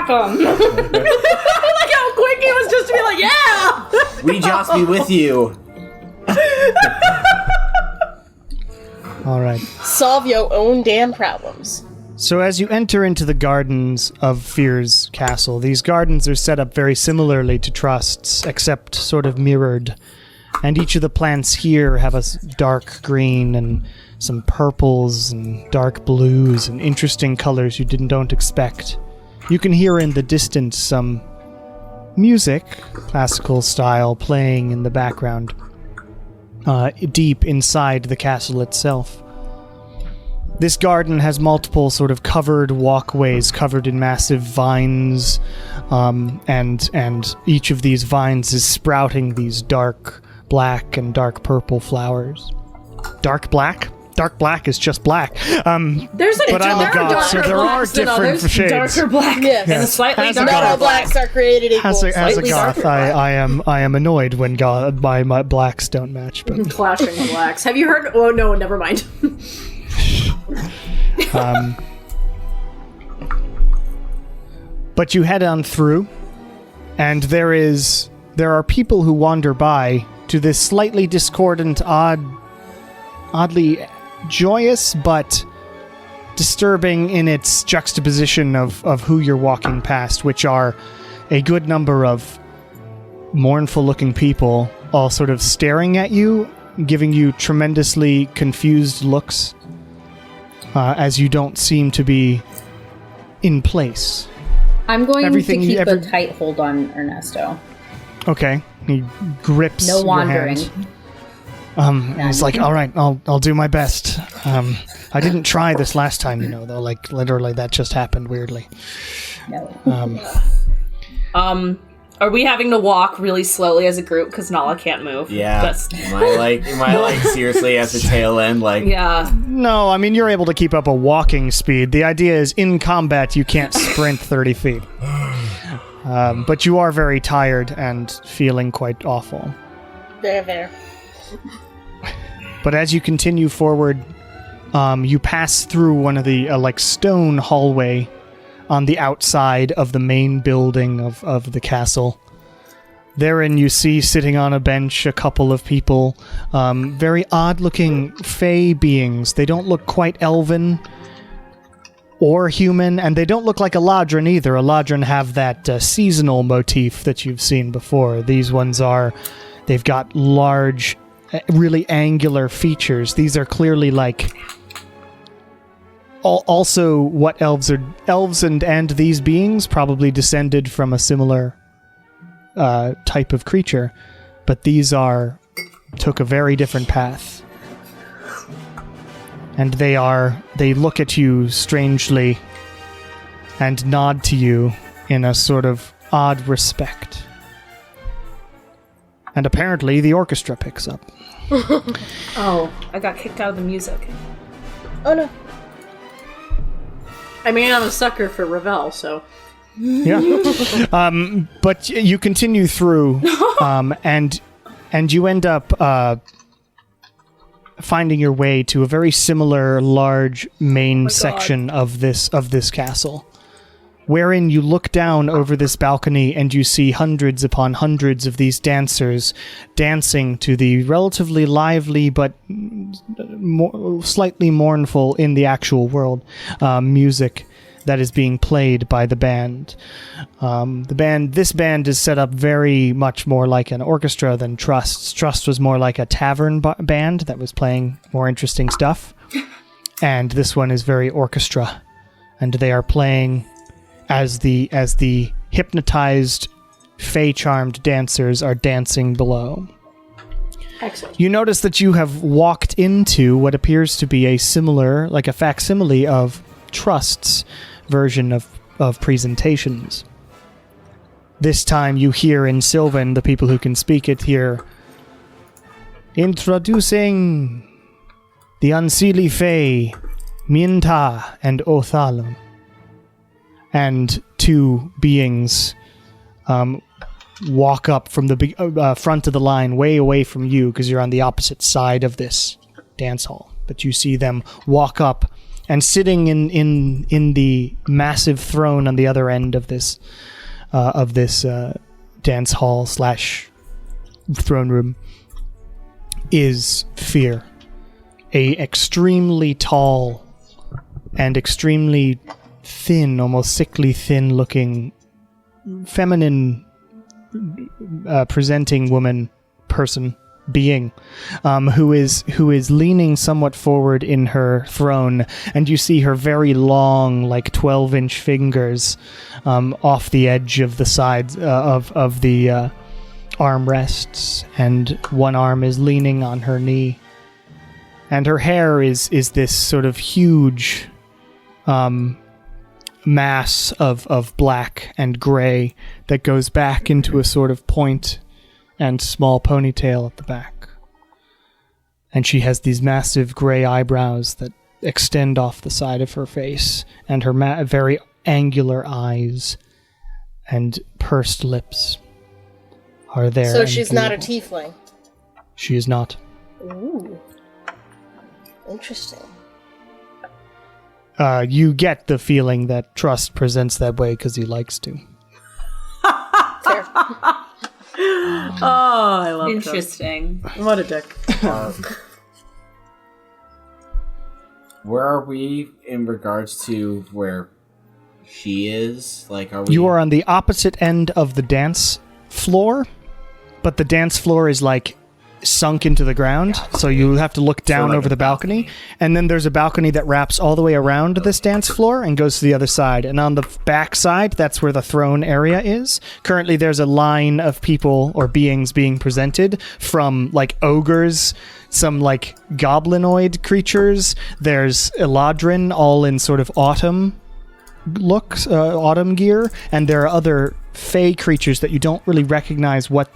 [SPEAKER 6] him! Like how quick he was just to be like, yeah!
[SPEAKER 5] We just be with you.
[SPEAKER 2] All right.
[SPEAKER 8] Solve your own damn problems.
[SPEAKER 2] So as you enter into the gardens of Fear's castle, these gardens are set up very similarly to Trust's, except sort of mirrored. And each of the plants here have a dark green and some purples and dark blues and interesting colors you don't expect. You can hear in the distance some music, classical style, playing in the background, deep inside the castle itself. This garden has multiple sort of covered walkways covered in massive vines, and each of these vines is sprouting these dark black and dark purple flowers. Dark black? Dark black is just black.
[SPEAKER 1] There's a
[SPEAKER 2] But I'm a god, so there are different shades.
[SPEAKER 6] Darker black.
[SPEAKER 8] Yes.
[SPEAKER 6] And a slightly
[SPEAKER 2] As a
[SPEAKER 6] darker
[SPEAKER 2] god.
[SPEAKER 8] Not all blacks are created equal.
[SPEAKER 2] As a
[SPEAKER 8] Slightly
[SPEAKER 2] goth,
[SPEAKER 8] darker black.
[SPEAKER 2] I am annoyed when my blacks don't match. But
[SPEAKER 1] Clashing blacks. Have you heard? Oh no, never mind.
[SPEAKER 2] But you head on through, and there are people who wander by to this slightly discordant, oddly joyous but disturbing in its juxtaposition of who you're walking past, which are a good number of mournful-looking people all sort of staring at you, giving you tremendously confused looks, as you don't seem to be in place.
[SPEAKER 3] I'm going
[SPEAKER 2] Everything
[SPEAKER 3] to
[SPEAKER 2] you
[SPEAKER 3] keep
[SPEAKER 2] ever-
[SPEAKER 3] a tight hold on Ernesto.
[SPEAKER 2] Okay, he grips
[SPEAKER 3] No
[SPEAKER 2] your
[SPEAKER 3] wandering.
[SPEAKER 2] hand. He's like, all right, I'll do my best. I didn't try this last time, though. Like, literally, that just happened weirdly.
[SPEAKER 3] No.
[SPEAKER 6] Are we having to walk really slowly as a group because Nala can't move?
[SPEAKER 5] Yeah. Am I seriously at the tail end? Like,
[SPEAKER 6] Yeah.
[SPEAKER 2] No, I mean, you're able to keep up a walking speed. The idea is, in combat, you can't sprint 30 feet. But you are very tired and feeling quite awful.
[SPEAKER 8] There.
[SPEAKER 2] But as you continue forward, you pass through one of the stone hallway on the outside of the main building of the castle. Therein you see sitting on a bench a couple of people, very odd-looking fey beings. They don't look quite elven or human, and they don't look like Eladrin either. Eladrin have that seasonal motif that you've seen before. These ones they've got large, really angular features. These are clearly also what elves and these beings probably descended from a similar type of creature, but these took a very different path, and they look at you strangely and nod to you in a sort of odd respect. And apparently the orchestra picks up.
[SPEAKER 6] Oh, I got kicked out of the music.
[SPEAKER 8] Oh no.
[SPEAKER 1] I mean, I'm a sucker for Ravel, so.
[SPEAKER 2] Yeah. But you continue through, and you end up finding your way to a very similar large main section of this castle. wherein you look down over this balcony and you see hundreds upon hundreds of these dancers dancing to the relatively lively but slightly mournful in the actual world music that is being played by the band. This band is set up very much more like an orchestra than Trust's. Trust was more like a tavern band that was playing more interesting stuff. And this one is very orchestra. And they are playing as the hypnotized, fey-charmed dancers are dancing below.
[SPEAKER 1] Excellent.
[SPEAKER 2] You notice that you have walked into what appears to be a similar, like a facsimile of Trust's version of presentations. This time you hear in Sylvan, the people who can speak it hear, introducing the Unseelie Fae, Minta and Othalon. And two beings walk up from the front of the line, way away from you, because you're on the opposite side of this dance hall. But you see them walk up, and sitting in the massive throne on the other end of this dance hall / throne room is Fear, a extremely tall and extremely thin, almost sickly thin looking, feminine presenting being, who is leaning somewhat forward in her throne, and you see her very long, like 12-inch fingers off the edge of the sides of the armrests, and one arm is leaning on her knee, and her hair is this sort of huge mass of black and gray that goes back into a sort of point and small ponytail at the back. And she has these massive gray eyebrows that extend off the side of her face, and her very angular eyes and pursed lips are there.
[SPEAKER 8] So she's not a tiefling?
[SPEAKER 2] She is not.
[SPEAKER 8] Ooh. Interesting.
[SPEAKER 2] You get the feeling that Trust presents that way because he likes to.
[SPEAKER 8] Fair.
[SPEAKER 1] Oh, I love
[SPEAKER 3] Interesting.
[SPEAKER 1] that. What a dick.
[SPEAKER 5] Where are we in regards to where she is? Like, are we?
[SPEAKER 2] You are on the opposite end of the dance floor, but the dance floor is like sunk into the ground, so you have to look down over the balcony, and then there's a balcony that wraps all the way around this dance floor and goes to the other side, and on the back side, that's where the throne area is. Currently there's a line of people or beings being presented, from like ogres, some like goblinoid creatures, there's Eladrin, all in sort of autumn looks, autumn gear, and there are other fey creatures that you don't really recognize what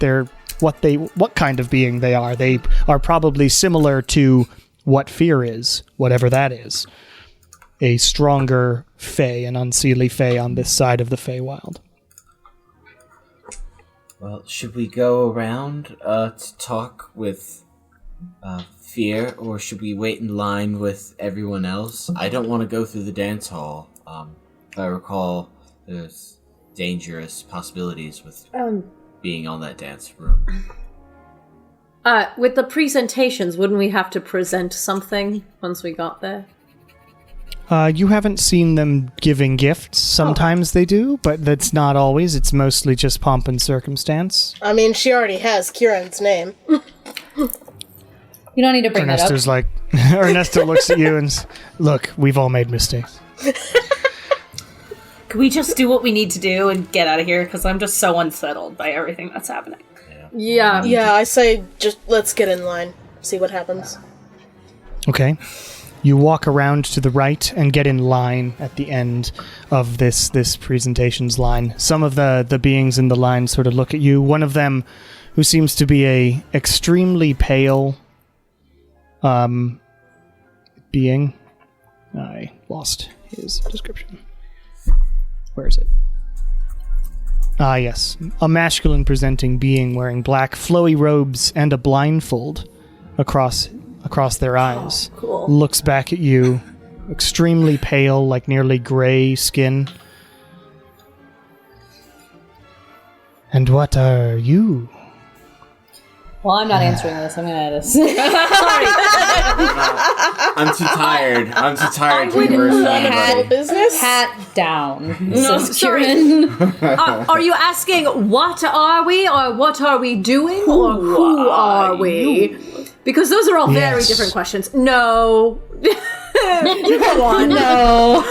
[SPEAKER 2] kind of being they are. They are probably similar to what Fear is, whatever that is. A stronger Fey, an Unseelie Fey on this side of the Feywild.
[SPEAKER 5] Well, should we go around to talk with Fear, or should we wait in line with everyone else? I don't want to go through the dance hall. If I recall, there's dangerous possibilities with being on that dance room.
[SPEAKER 1] With the presentations, wouldn't we have to present something once we got there?
[SPEAKER 2] You haven't seen them giving gifts. Sometimes they do, but that's not always. It's mostly just pomp and circumstance.
[SPEAKER 8] I mean, she already has Kieran's name.
[SPEAKER 3] You don't need to bring
[SPEAKER 2] Ernesto's
[SPEAKER 3] that up.
[SPEAKER 2] like, Ernesto looks at you and look, we've all made mistakes.
[SPEAKER 6] Can we just do what we need to do and get out of here? Because I'm just so unsettled by everything that's happening.
[SPEAKER 1] Yeah.
[SPEAKER 8] Yeah, I say just let's get in line, see what happens.
[SPEAKER 2] Okay. You walk around to the right and get in line at the end of this presentation's line. Some of the beings in the line sort of look at you. One of them, who seems to be a extremely pale being. I lost his description. Where is it? Ah, yes. A masculine presenting being wearing black flowy robes and a blindfold across their eyes.
[SPEAKER 1] Oh, cool.
[SPEAKER 2] Looks back at you, extremely pale, like nearly gray skin,
[SPEAKER 7] And what are you?
[SPEAKER 3] Well, I'm not answering this. I'm gonna this.
[SPEAKER 5] I'm too tired. I'm too tired to converse with
[SPEAKER 8] None of
[SPEAKER 5] anybody.
[SPEAKER 8] your business.
[SPEAKER 3] Hat down.
[SPEAKER 1] No,
[SPEAKER 3] says
[SPEAKER 1] sorry.
[SPEAKER 3] Kieran.
[SPEAKER 1] Are you asking what are we, or what are we doing, or who are we? Because those are all very
[SPEAKER 7] Yes.
[SPEAKER 1] different questions. No. You go on.
[SPEAKER 3] No.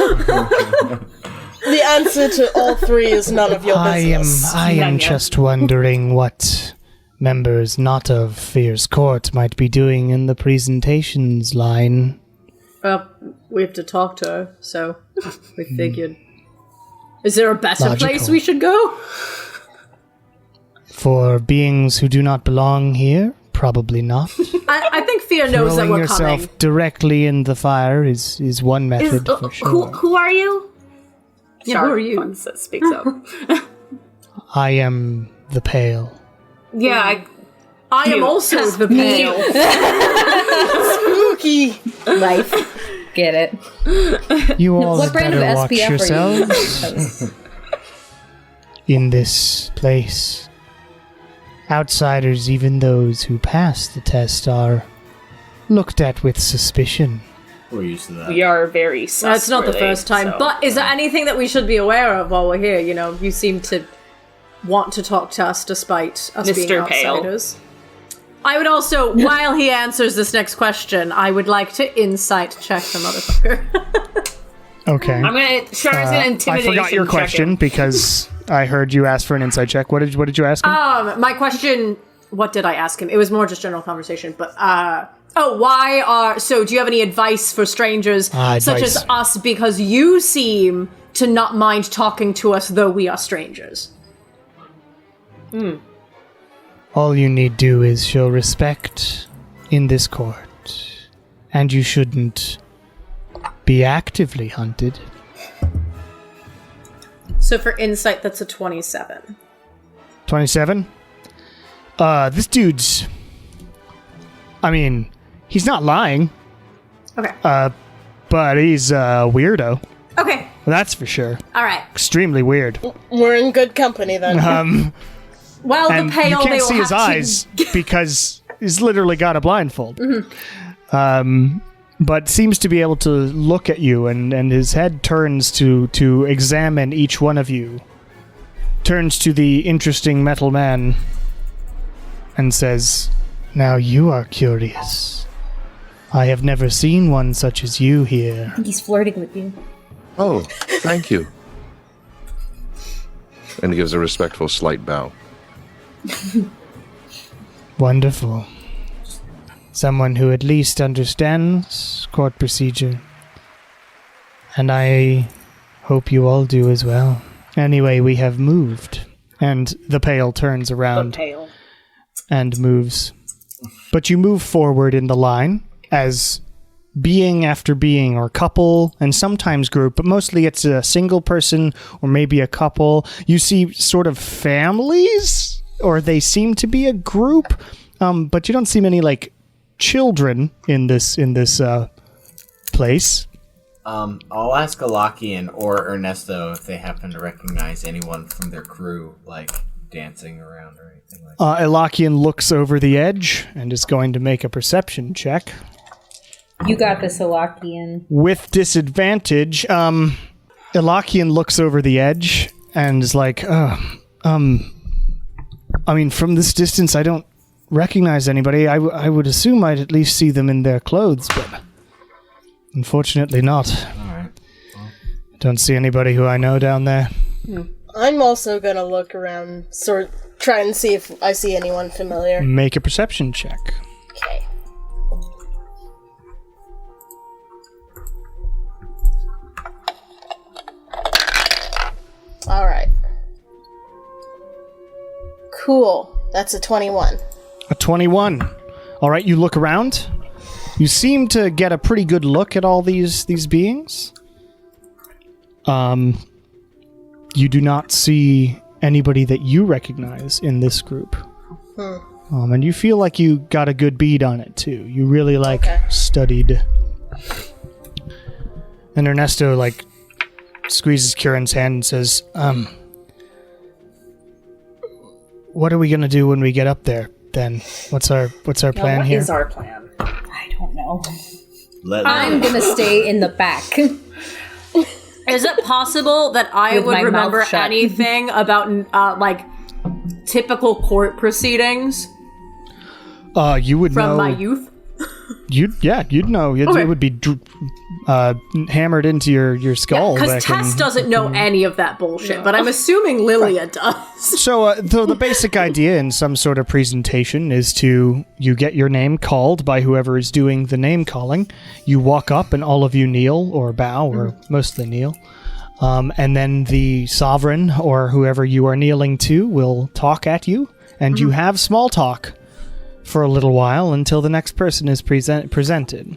[SPEAKER 8] The answer to all three is none of your business.
[SPEAKER 7] I am just wondering what members not of Fear's Court might be doing in the presentations line.
[SPEAKER 1] Well, we have to talk to her, so we figured. Is there a better
[SPEAKER 7] Logical.
[SPEAKER 1] place we should go?
[SPEAKER 7] For beings who do not belong here? Probably not.
[SPEAKER 1] I think Fear knows that
[SPEAKER 7] Throwing
[SPEAKER 1] we're
[SPEAKER 7] yourself
[SPEAKER 1] coming.
[SPEAKER 7] directly in the fire is one method for sure.
[SPEAKER 6] Who are you?
[SPEAKER 1] Yeah, who are you?
[SPEAKER 6] Once it speaks up.
[SPEAKER 7] I am the Pale.
[SPEAKER 6] Yeah,
[SPEAKER 1] I am also the pale.
[SPEAKER 8] Spooky.
[SPEAKER 3] Life. Get it.
[SPEAKER 7] You all
[SPEAKER 3] What
[SPEAKER 7] had
[SPEAKER 3] brand of
[SPEAKER 7] better watch
[SPEAKER 3] SPF
[SPEAKER 7] yourselves in this place. Outsiders, even those who pass the test, are looked at with suspicion.
[SPEAKER 5] We're used to that.
[SPEAKER 6] we are very
[SPEAKER 1] That's not the first time.
[SPEAKER 6] so-
[SPEAKER 1] But is there anything that we should be aware of while we're here? You know, you seem to want to talk to us despite us being
[SPEAKER 6] Mr. Pale.
[SPEAKER 1] outsiders. I would also, while he answers this next question, I would like to insight check the motherfucker.
[SPEAKER 7] Okay.
[SPEAKER 6] I'm gonna. Shara's gonna
[SPEAKER 2] I
[SPEAKER 6] intimidation.
[SPEAKER 2] forgot your
[SPEAKER 6] check
[SPEAKER 2] question
[SPEAKER 6] him.
[SPEAKER 2] because I heard you ask for an insight check. What did you ask him?
[SPEAKER 1] My question, what did I ask him? It was more just general conversation, but, so do you have any advice for strangers such
[SPEAKER 7] Advice.
[SPEAKER 1] as us, because you seem to not mind talking to us though we are strangers?
[SPEAKER 7] All you need do is show respect in this court, and you shouldn't be actively hunted.
[SPEAKER 1] So for insight, that's a 27.
[SPEAKER 2] 27. This dude's. I mean, he's not lying,
[SPEAKER 1] Okay.
[SPEAKER 2] but he's a weirdo.
[SPEAKER 1] Okay.
[SPEAKER 2] That's for sure.
[SPEAKER 1] All right.
[SPEAKER 2] Extremely weird.
[SPEAKER 8] We're in good company then.
[SPEAKER 1] Well,
[SPEAKER 2] And
[SPEAKER 1] the pale
[SPEAKER 2] you
[SPEAKER 1] they
[SPEAKER 2] can't
[SPEAKER 1] will
[SPEAKER 2] see his
[SPEAKER 1] have to-
[SPEAKER 2] eyes because he's literally got a blindfold.
[SPEAKER 1] Mm-hmm.
[SPEAKER 2] But seems to be able to look at you, and his head turns to examine each one of you. Turns to the interesting metal man and says,
[SPEAKER 7] Now you are curious. I have never seen one such as you here.
[SPEAKER 3] He's flirting with you.
[SPEAKER 4] Oh, thank you. And he gives a respectful slight bow.
[SPEAKER 7] Wonderful. Someone who at least understands court procedure. And I hope you all do as well. Anyway, we have moved.
[SPEAKER 2] and the pale turns around
[SPEAKER 6] Pale.
[SPEAKER 2] and moves. But you move forward in the line as being after being, or couple, and sometimes group, but mostly it's a single person or maybe a couple. You see sort of families, or they seem to be a group, but you don't see many like children in this place.
[SPEAKER 5] I'll ask Alakian or Ernesto if they happen to recognize anyone from their crew, like dancing around or anything like that.
[SPEAKER 2] Elakian looks over the edge and is going to make a perception check.
[SPEAKER 3] You got this, Alakian.
[SPEAKER 2] With disadvantage, Elakian looks over the edge and is like, I mean, from this distance, I don't recognize anybody. I would assume I'd at least see them in their clothes, but unfortunately not.
[SPEAKER 5] Alright.
[SPEAKER 2] Don't see anybody who I know down there.
[SPEAKER 8] I'm also gonna look around, try and see if I see anyone familiar.
[SPEAKER 2] Make a perception check.
[SPEAKER 8] Okay. Alright. Cool. That's a 21.
[SPEAKER 2] A 21. All right, you look around. You seem to get a pretty good look at all these beings. You do not see anybody that you recognize in this group. And you feel like you got a good bead on it too. You really studied. And Ernesto squeezes Kieran's hand and says,
[SPEAKER 7] what are we gonna do when we get up there? Then what's our plan
[SPEAKER 6] What
[SPEAKER 7] here?
[SPEAKER 6] is our plan?
[SPEAKER 3] I don't know.
[SPEAKER 5] Let
[SPEAKER 3] I'm gonna stay in the back.
[SPEAKER 1] Is it possible that I
[SPEAKER 3] With
[SPEAKER 1] would
[SPEAKER 3] my
[SPEAKER 1] remember
[SPEAKER 3] mouth shut.
[SPEAKER 1] anything about like typical court proceedings
[SPEAKER 2] You would
[SPEAKER 1] from
[SPEAKER 2] know.
[SPEAKER 1] my youth?
[SPEAKER 2] You'd know.
[SPEAKER 1] Okay.
[SPEAKER 2] It would be hammered into your skull.
[SPEAKER 1] Because
[SPEAKER 2] back in-
[SPEAKER 1] Tess doesn't know any of that bullshit, but I'm assuming Lilia does.
[SPEAKER 2] So, the basic idea in some sort of presentation is you get your name called by whoever is doing the name calling. You walk up and all of you kneel or bow, or mostly kneel. And then the sovereign or whoever you are kneeling to will talk at you, and you have small talk for a little while until the next person is presented.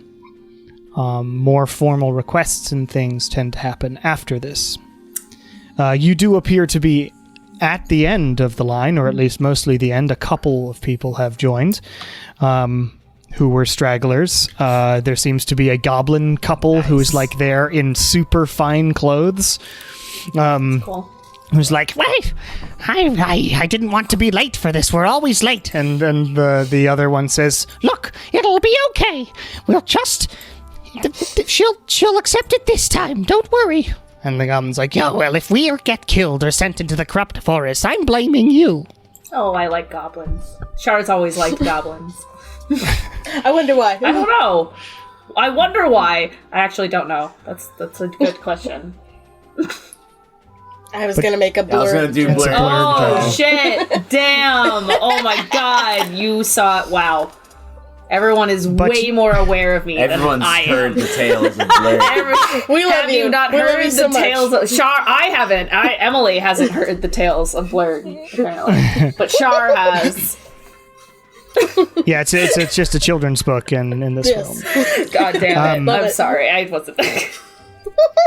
[SPEAKER 2] More formal requests and things tend to happen after this. You do appear to be at the end of the line, or at least mostly the end. A couple of people have joined who were stragglers. There seems to be a goblin couple who is like there in super fine clothes.
[SPEAKER 3] Cool.
[SPEAKER 7] Who's like, wait, I didn't want to be late for this. We're always late.
[SPEAKER 2] And the other one says,
[SPEAKER 7] Look, it'll be okay. We'll just... She'll accept it this time. Don't worry. And the goblin's like, yo, well, if we get killed or sent into the corrupt forest, I'm blaming you.
[SPEAKER 6] Oh, I like goblins. Shard's always liked goblins.
[SPEAKER 8] I wonder why.
[SPEAKER 6] I don't know. I wonder why. I actually don't know. That's a good question.
[SPEAKER 8] I was gonna make a
[SPEAKER 5] I was
[SPEAKER 8] blur.
[SPEAKER 5] gonna do blur.
[SPEAKER 6] Oh shit! Damn! Oh my god! You saw it. Wow. Everyone is way more aware of me
[SPEAKER 5] Everyone's
[SPEAKER 6] than I
[SPEAKER 5] heard
[SPEAKER 6] am.
[SPEAKER 5] the tales of Blur.
[SPEAKER 8] We love
[SPEAKER 6] Have you not
[SPEAKER 8] We love
[SPEAKER 6] heard
[SPEAKER 8] you
[SPEAKER 6] the
[SPEAKER 8] so much.
[SPEAKER 6] tales of Shar? I haven't. Emily hasn't heard the tales of Blurred, apparently. But Shar has.
[SPEAKER 2] yeah, it's just a children's book in this film.
[SPEAKER 8] Yes.
[SPEAKER 6] God damn it.
[SPEAKER 8] Love
[SPEAKER 6] I'm
[SPEAKER 8] it.
[SPEAKER 6] sorry. I wasn't.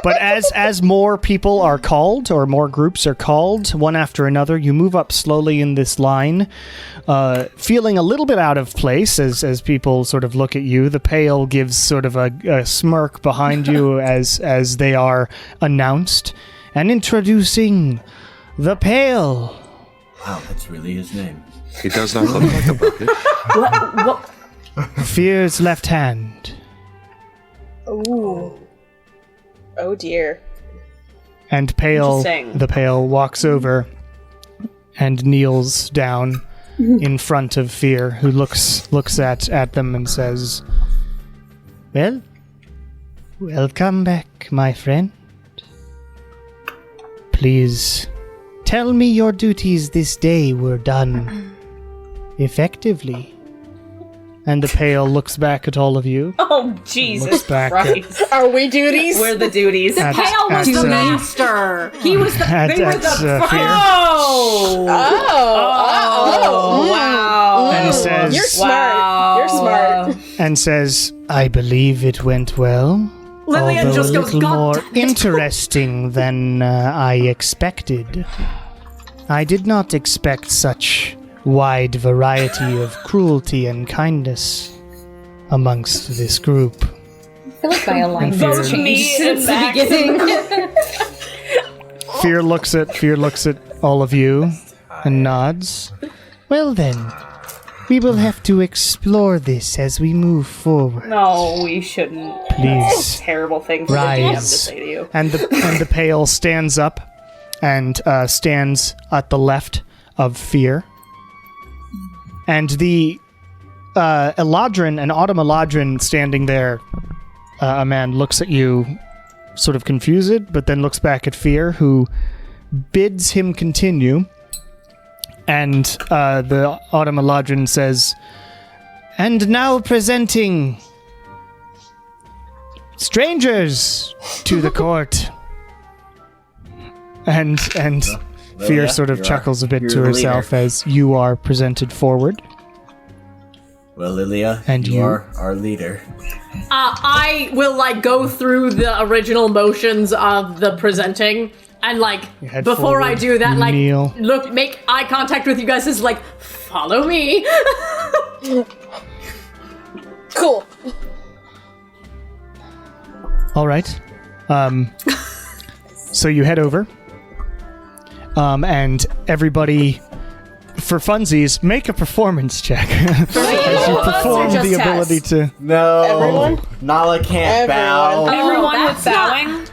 [SPEAKER 2] But as more people are called, or more groups are called, one after another, you move up slowly in this line, feeling a little bit out of place as people sort of look at you. The Pale gives sort of a smirk behind you as they are announced. And introducing the Pale.
[SPEAKER 5] Wow, that's really his name.
[SPEAKER 4] He does not look like a bucket.
[SPEAKER 6] What?
[SPEAKER 7] Fear's left hand.
[SPEAKER 8] Ooh. Oh dear.
[SPEAKER 2] And
[SPEAKER 6] Interesting.
[SPEAKER 2] the Pale walks over and kneels down in front of Fear, who looks at them and says,
[SPEAKER 7] Well, welcome back, my friend. Please tell me your duties this day were done effectively.
[SPEAKER 2] and the Pale looks back at all of you.
[SPEAKER 6] Oh, Jesus
[SPEAKER 2] Looks back
[SPEAKER 6] Christ.
[SPEAKER 8] Are we duties?
[SPEAKER 6] We're the duties.
[SPEAKER 2] At-
[SPEAKER 1] Pale was
[SPEAKER 2] at,
[SPEAKER 1] the master. He was the.
[SPEAKER 2] at-
[SPEAKER 1] They were
[SPEAKER 2] at,
[SPEAKER 1] the.
[SPEAKER 2] Fear.
[SPEAKER 6] Oh!
[SPEAKER 8] Oh.
[SPEAKER 6] Wow.
[SPEAKER 2] And says,
[SPEAKER 8] You're smart.
[SPEAKER 6] Wow.
[SPEAKER 8] You're smart.
[SPEAKER 2] and says,
[SPEAKER 7] I believe it went well.
[SPEAKER 1] Lillian
[SPEAKER 7] although
[SPEAKER 1] just
[SPEAKER 7] a
[SPEAKER 1] goes,
[SPEAKER 7] little
[SPEAKER 1] "God
[SPEAKER 7] more
[SPEAKER 1] damn it."
[SPEAKER 7] interesting than I expected. I did not expect such wide variety of cruelty and kindness amongst this group.
[SPEAKER 3] I feel like my alignment
[SPEAKER 6] Vote
[SPEAKER 3] has
[SPEAKER 6] me
[SPEAKER 3] changed since the
[SPEAKER 6] back.
[SPEAKER 3] beginning.
[SPEAKER 2] Fear looks at all of you and nods.
[SPEAKER 7] Well then, we will have to explore this as we move forward.
[SPEAKER 6] No, we shouldn't.
[SPEAKER 7] Please.
[SPEAKER 6] Terrible thing for the DM to
[SPEAKER 7] Rise.
[SPEAKER 6] say to you.
[SPEAKER 2] And the Pale stands up and stands at the left of Fear. And the Eladrin, an Autumn Eladrin standing there, a man looks at you sort of confused, but then looks back at Fear, who bids him continue. And the Autumn Eladrin says, "And now presenting strangers to the court." And Fear
[SPEAKER 5] yeah,
[SPEAKER 2] sort of
[SPEAKER 5] you're
[SPEAKER 2] chuckles a bit
[SPEAKER 5] you're
[SPEAKER 2] to
[SPEAKER 5] the
[SPEAKER 2] herself
[SPEAKER 5] leader.
[SPEAKER 2] as you are presented forward.
[SPEAKER 5] Well, Lilia,
[SPEAKER 7] And
[SPEAKER 5] you
[SPEAKER 7] you?
[SPEAKER 5] are our leader.
[SPEAKER 1] I will go through the original motions of the presenting, and
[SPEAKER 2] head
[SPEAKER 1] before I
[SPEAKER 2] forward,
[SPEAKER 1] do that,
[SPEAKER 2] kneel.
[SPEAKER 1] make eye contact with you guys. Is follow me.
[SPEAKER 8] Cool.
[SPEAKER 2] All right. So you head over, and everybody for funsies, make a performance check. As you perform
[SPEAKER 6] just
[SPEAKER 2] the ability to...
[SPEAKER 5] No.
[SPEAKER 8] Everyone?
[SPEAKER 5] Nala can't
[SPEAKER 8] Everyone.
[SPEAKER 5] bow.
[SPEAKER 6] Everyone
[SPEAKER 1] that's
[SPEAKER 6] with bowing.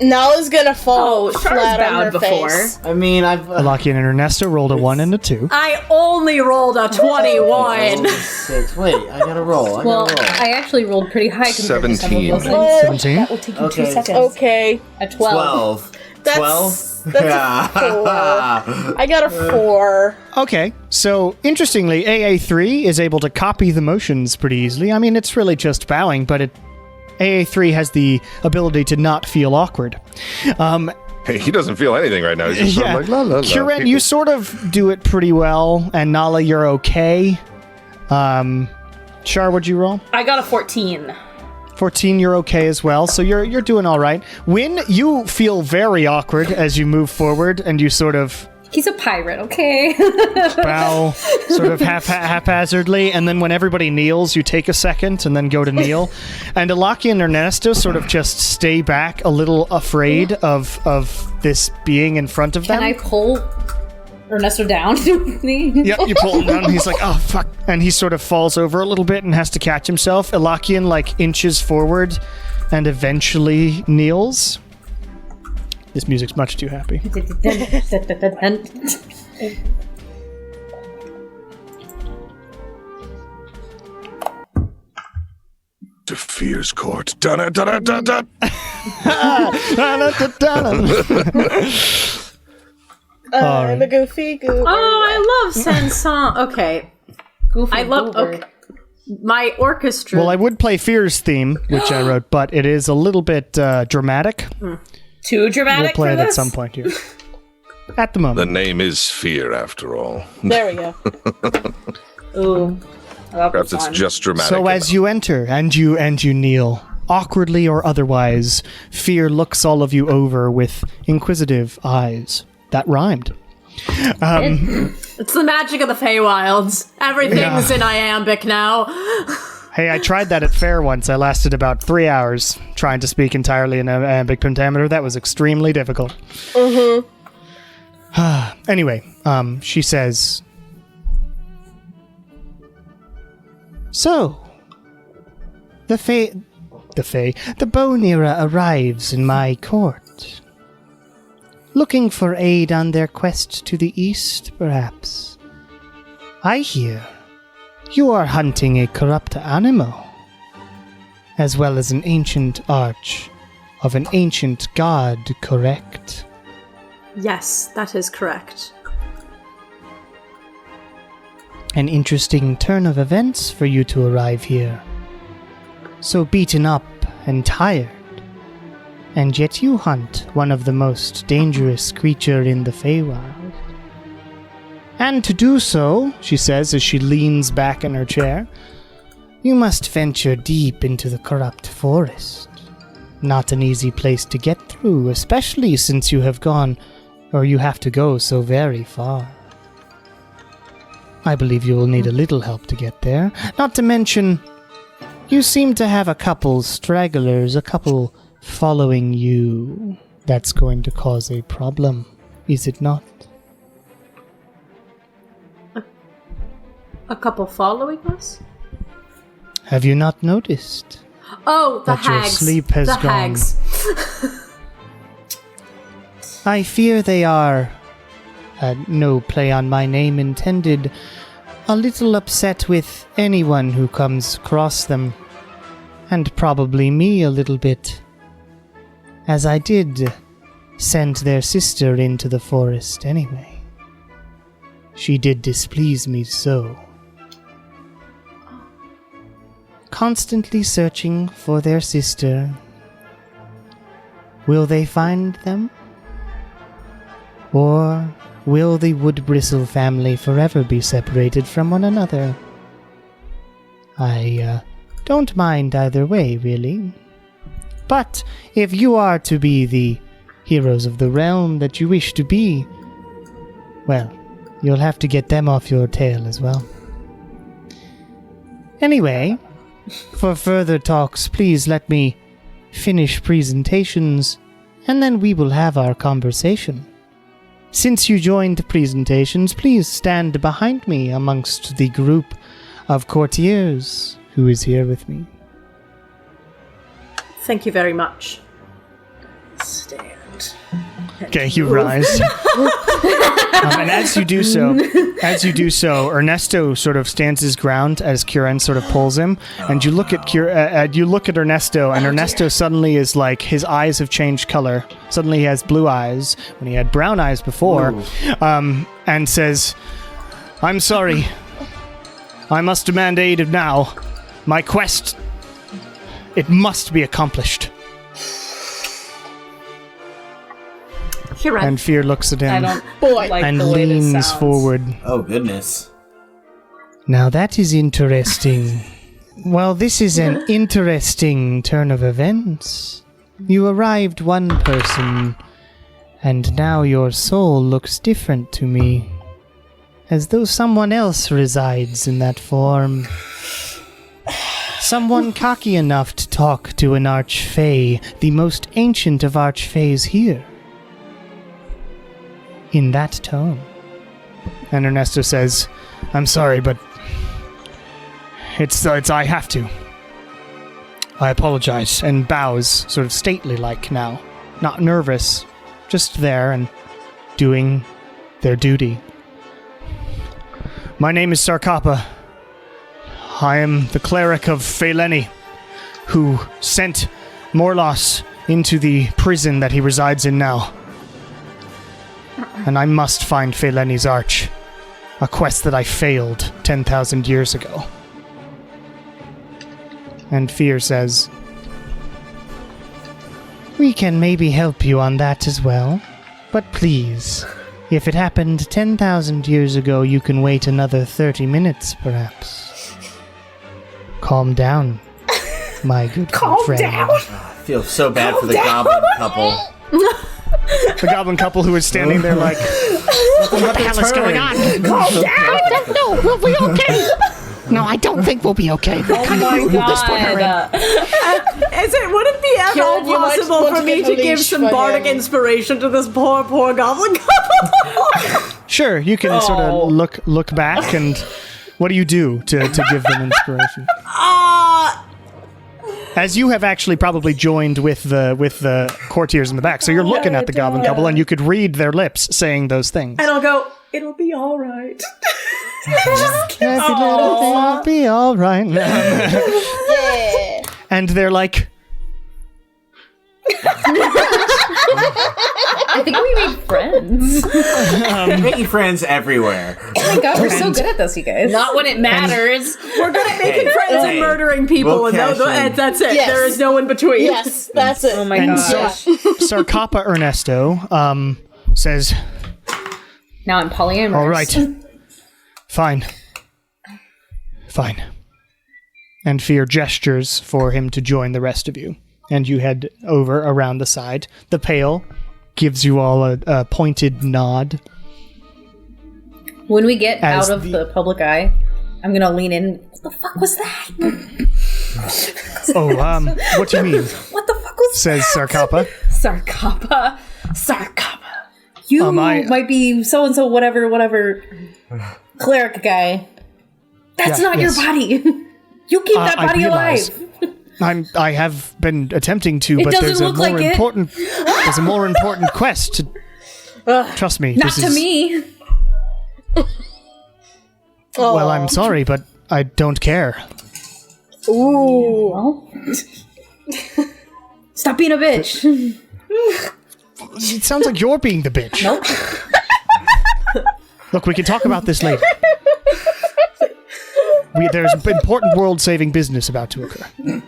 [SPEAKER 8] Nala's gonna fall
[SPEAKER 6] Char's
[SPEAKER 8] flat on
[SPEAKER 6] bowed
[SPEAKER 8] her
[SPEAKER 6] before.
[SPEAKER 8] face.
[SPEAKER 5] I mean, I've...
[SPEAKER 2] Lucky and Ernesto rolled a 1 and a 2.
[SPEAKER 1] I only rolled a 21.
[SPEAKER 5] 6. Wait, I gotta roll. I
[SPEAKER 3] Well,
[SPEAKER 5] gotta roll.
[SPEAKER 3] I actually rolled pretty high compared to some of
[SPEAKER 4] 17.
[SPEAKER 3] those things.
[SPEAKER 8] Oh,
[SPEAKER 2] 17?
[SPEAKER 6] That will take you 2
[SPEAKER 5] Okay.
[SPEAKER 6] seconds.
[SPEAKER 8] okay.
[SPEAKER 3] A 12.
[SPEAKER 5] 12.
[SPEAKER 8] That's
[SPEAKER 5] 12?
[SPEAKER 8] that's a 4. I got a 4.
[SPEAKER 2] Okay, so interestingly, AA3 is able to copy the motions pretty easily. I mean, it's really just bowing, but AA3 has the ability to not feel awkward.
[SPEAKER 4] Hey, he doesn't feel anything right now. He's just sort of like, la, la, la.
[SPEAKER 2] Kuren, you sort of do it pretty well, and Nala, you're okay. Char, what'd you roll?
[SPEAKER 6] I got a 14.
[SPEAKER 2] 14, you're okay as well, so you're doing all right. Wynn, you feel very awkward as you move forward, and you sort of
[SPEAKER 3] He's a pirate, okay?
[SPEAKER 2] bow sort of haphazardly, and then when everybody kneels, you take a second and then go to kneel. And Alaki and Ernesto sort of just stay back, a little afraid of this being in front of them.
[SPEAKER 3] Can I pull Ernesto down?
[SPEAKER 2] Yep, you pull him down, and he's like, oh, fuck. And he sort of falls over a little bit and has to catch himself. Elakian, like, inches forward and eventually kneels. This music's much too happy.
[SPEAKER 4] To Fear's court. Dun dun dun dun dun.
[SPEAKER 8] I'm a goofy goober.
[SPEAKER 1] Oh, I love Sanson. Okay. I love. Okay. My orchestra.
[SPEAKER 2] Well, I would play Fear's theme, which I wrote, but it is a little bit dramatic.
[SPEAKER 6] Too dramatic
[SPEAKER 2] We'll play
[SPEAKER 6] for
[SPEAKER 2] it
[SPEAKER 6] this?
[SPEAKER 2] at some point here. At the
[SPEAKER 4] The
[SPEAKER 2] moment.
[SPEAKER 4] name is Fear, after all.
[SPEAKER 8] There we go.
[SPEAKER 6] Ooh. That'll be
[SPEAKER 4] Perhaps it's
[SPEAKER 6] fun.
[SPEAKER 4] just dramatic.
[SPEAKER 2] So as you enter and you kneel, awkwardly or otherwise, Fear looks all of you over with inquisitive eyes. That rhymed.
[SPEAKER 1] It's the magic of the Feywilds. Everything's in iambic now.
[SPEAKER 2] Hey, I tried that at fair once. I lasted about 3 hours trying to speak entirely in iambic pentameter. That was extremely difficult. Anyway, she says, so, the Bone Era arrives in my court. Looking for aid on their quest to the east, perhaps. I hear you are hunting a corrupt animal, as well as an ancient arch of an ancient god, correct?
[SPEAKER 1] Yes, that is correct.
[SPEAKER 7] An interesting turn of events for you to arrive here. So beaten up and tired. And yet you hunt one of the most dangerous creature in the Feywild. And to do so, she says as she leans back in her chair, you must venture deep into the corrupt forest. Not an easy place to get through, especially since you have gone, or you have to go so very far. I believe you will need a little help to get there. Not to mention, you seem to have a couple stragglers, a couple following you. That's going to cause a problem, is it not?
[SPEAKER 1] A couple following us?
[SPEAKER 7] Have you not noticed?
[SPEAKER 1] Oh, the
[SPEAKER 7] That your
[SPEAKER 1] hags.
[SPEAKER 7] sleep has
[SPEAKER 1] the
[SPEAKER 7] gone.
[SPEAKER 1] hags.
[SPEAKER 7] I fear they are, no play on my name intended, a little upset with anyone who comes across them. And probably me a little bit. As I did send their sister into the forest anyway. She did displease me so. Constantly searching for their sister. Will they find them? Or will the Woodbristle family forever be separated from one another? I don't mind either way, really. But if you are to be the heroes of the realm that you wish to be, well, you'll have to get them off your tail as well. Anyway, for further talks, please let me finish presentations, and then we will have our conversation. since you joined the presentations, please stand behind me amongst the group of courtiers who is here with me.
[SPEAKER 1] Thank you very much.
[SPEAKER 8] Stand.
[SPEAKER 2] Okay, you rise. And as you do so, Ernesto sort of stands his ground as Kieran sort of pulls him, and you look at Ernesto, and Ernesto suddenly is like, his eyes have changed color. Suddenly he has blue eyes when he had brown eyes before, and says, "I'm sorry. I must demand aid now. My quest, it must be accomplished."
[SPEAKER 1] Kieran.
[SPEAKER 2] And Fear looks at him
[SPEAKER 6] Like
[SPEAKER 2] and
[SPEAKER 6] the way this
[SPEAKER 2] leans
[SPEAKER 6] sounds.
[SPEAKER 2] forward.
[SPEAKER 5] Oh, goodness.
[SPEAKER 7] Now that is interesting. Well, this is an interesting turn of events. You arrived one person, and now your soul looks different to me. As though someone else resides in that form. Someone cocky enough to talk to an Archfey, the most ancient of Archfeys here. In that tone.
[SPEAKER 2] And Ernesto says, "I'm sorry, but it's I have to. I apologize," and bows, sort of stately-like now. Not nervous, just there and doing their duty. "My name is Sarkapa. I am the cleric of Feyleni, who sent Morlos into the prison that he resides in now. And I must find Feyleni's Arch, a quest that I failed 10,000 years ago." And Fear says,
[SPEAKER 7] We can maybe help you on that as well. But please, if it happened 10,000 years ago, you can wait another 30 minutes, perhaps. Calm down, my good friend.
[SPEAKER 5] I feel so bad for the goblin couple.
[SPEAKER 2] the goblin couple who is standing there like, "What the hell is going on?"
[SPEAKER 7] No, we'll be okay. No, I don't think we'll be okay.
[SPEAKER 6] Oh my god.
[SPEAKER 1] Would it be at all
[SPEAKER 8] Kieran, you might
[SPEAKER 1] possible
[SPEAKER 8] want
[SPEAKER 1] for
[SPEAKER 8] to
[SPEAKER 1] me
[SPEAKER 8] get
[SPEAKER 1] to
[SPEAKER 8] a
[SPEAKER 1] give
[SPEAKER 8] leash
[SPEAKER 1] some
[SPEAKER 8] for
[SPEAKER 1] bardic
[SPEAKER 8] him.
[SPEAKER 1] inspiration to this poor goblin couple?
[SPEAKER 2] Sure, you can sort
[SPEAKER 6] Oh.
[SPEAKER 2] of look back, and what do you do to give them inspiration? As you have actually probably joined with the courtiers in the back, so you're looking at the goblin couple, and you could read their lips saying those things.
[SPEAKER 1] And I'll go, "It'll be all right."
[SPEAKER 2] It'll be all right.
[SPEAKER 8] Yeah.
[SPEAKER 2] And they're like,
[SPEAKER 3] I think we made friends.
[SPEAKER 5] Making friends everywhere.
[SPEAKER 3] Oh my god, we're so good at this, you guys.
[SPEAKER 6] Not when it matters.
[SPEAKER 1] We're good at making friends and murdering people,
[SPEAKER 5] We'll
[SPEAKER 1] and
[SPEAKER 5] cash in.
[SPEAKER 1] that's it.
[SPEAKER 8] Yes.
[SPEAKER 1] There is no in between.
[SPEAKER 8] Yes, that's it.
[SPEAKER 6] Oh my
[SPEAKER 2] and
[SPEAKER 6] god.
[SPEAKER 2] Sarkapa Ernesto says,
[SPEAKER 3] Now I'm polyamorous.
[SPEAKER 2] "All right, fine. And Fear gestures for him to join the rest of you. And you head over around the side. The Pale gives you all a pointed nod.
[SPEAKER 3] When we get
[SPEAKER 2] As
[SPEAKER 3] out of the public eye, I'm gonna lean in. What the fuck was that?
[SPEAKER 2] "Oh, what do you mean?"
[SPEAKER 3] What the fuck was
[SPEAKER 2] says Sarkapa.
[SPEAKER 6] Sarkapa.
[SPEAKER 3] You
[SPEAKER 2] I-
[SPEAKER 3] might be so and so, whatever, cleric guy. That's
[SPEAKER 2] Yeah,
[SPEAKER 3] not
[SPEAKER 2] yes.
[SPEAKER 3] your body. You keep that
[SPEAKER 2] I
[SPEAKER 3] body
[SPEAKER 2] realize.
[SPEAKER 3] alive.
[SPEAKER 2] I have been attempting to,
[SPEAKER 3] It
[SPEAKER 2] but
[SPEAKER 3] doesn't
[SPEAKER 2] there's a
[SPEAKER 3] look
[SPEAKER 2] more
[SPEAKER 3] like it.
[SPEAKER 2] important there's a more important quest to trust me.
[SPEAKER 3] Not
[SPEAKER 2] this
[SPEAKER 3] to
[SPEAKER 2] is,
[SPEAKER 3] me.
[SPEAKER 2] Well, I'm sorry, but I don't care.
[SPEAKER 8] Ooh.
[SPEAKER 3] Well, stop being a bitch.
[SPEAKER 2] It sounds like you're being the bitch.
[SPEAKER 3] Nope.
[SPEAKER 2] Look, we can talk about this later. There's important world-saving business about to occur.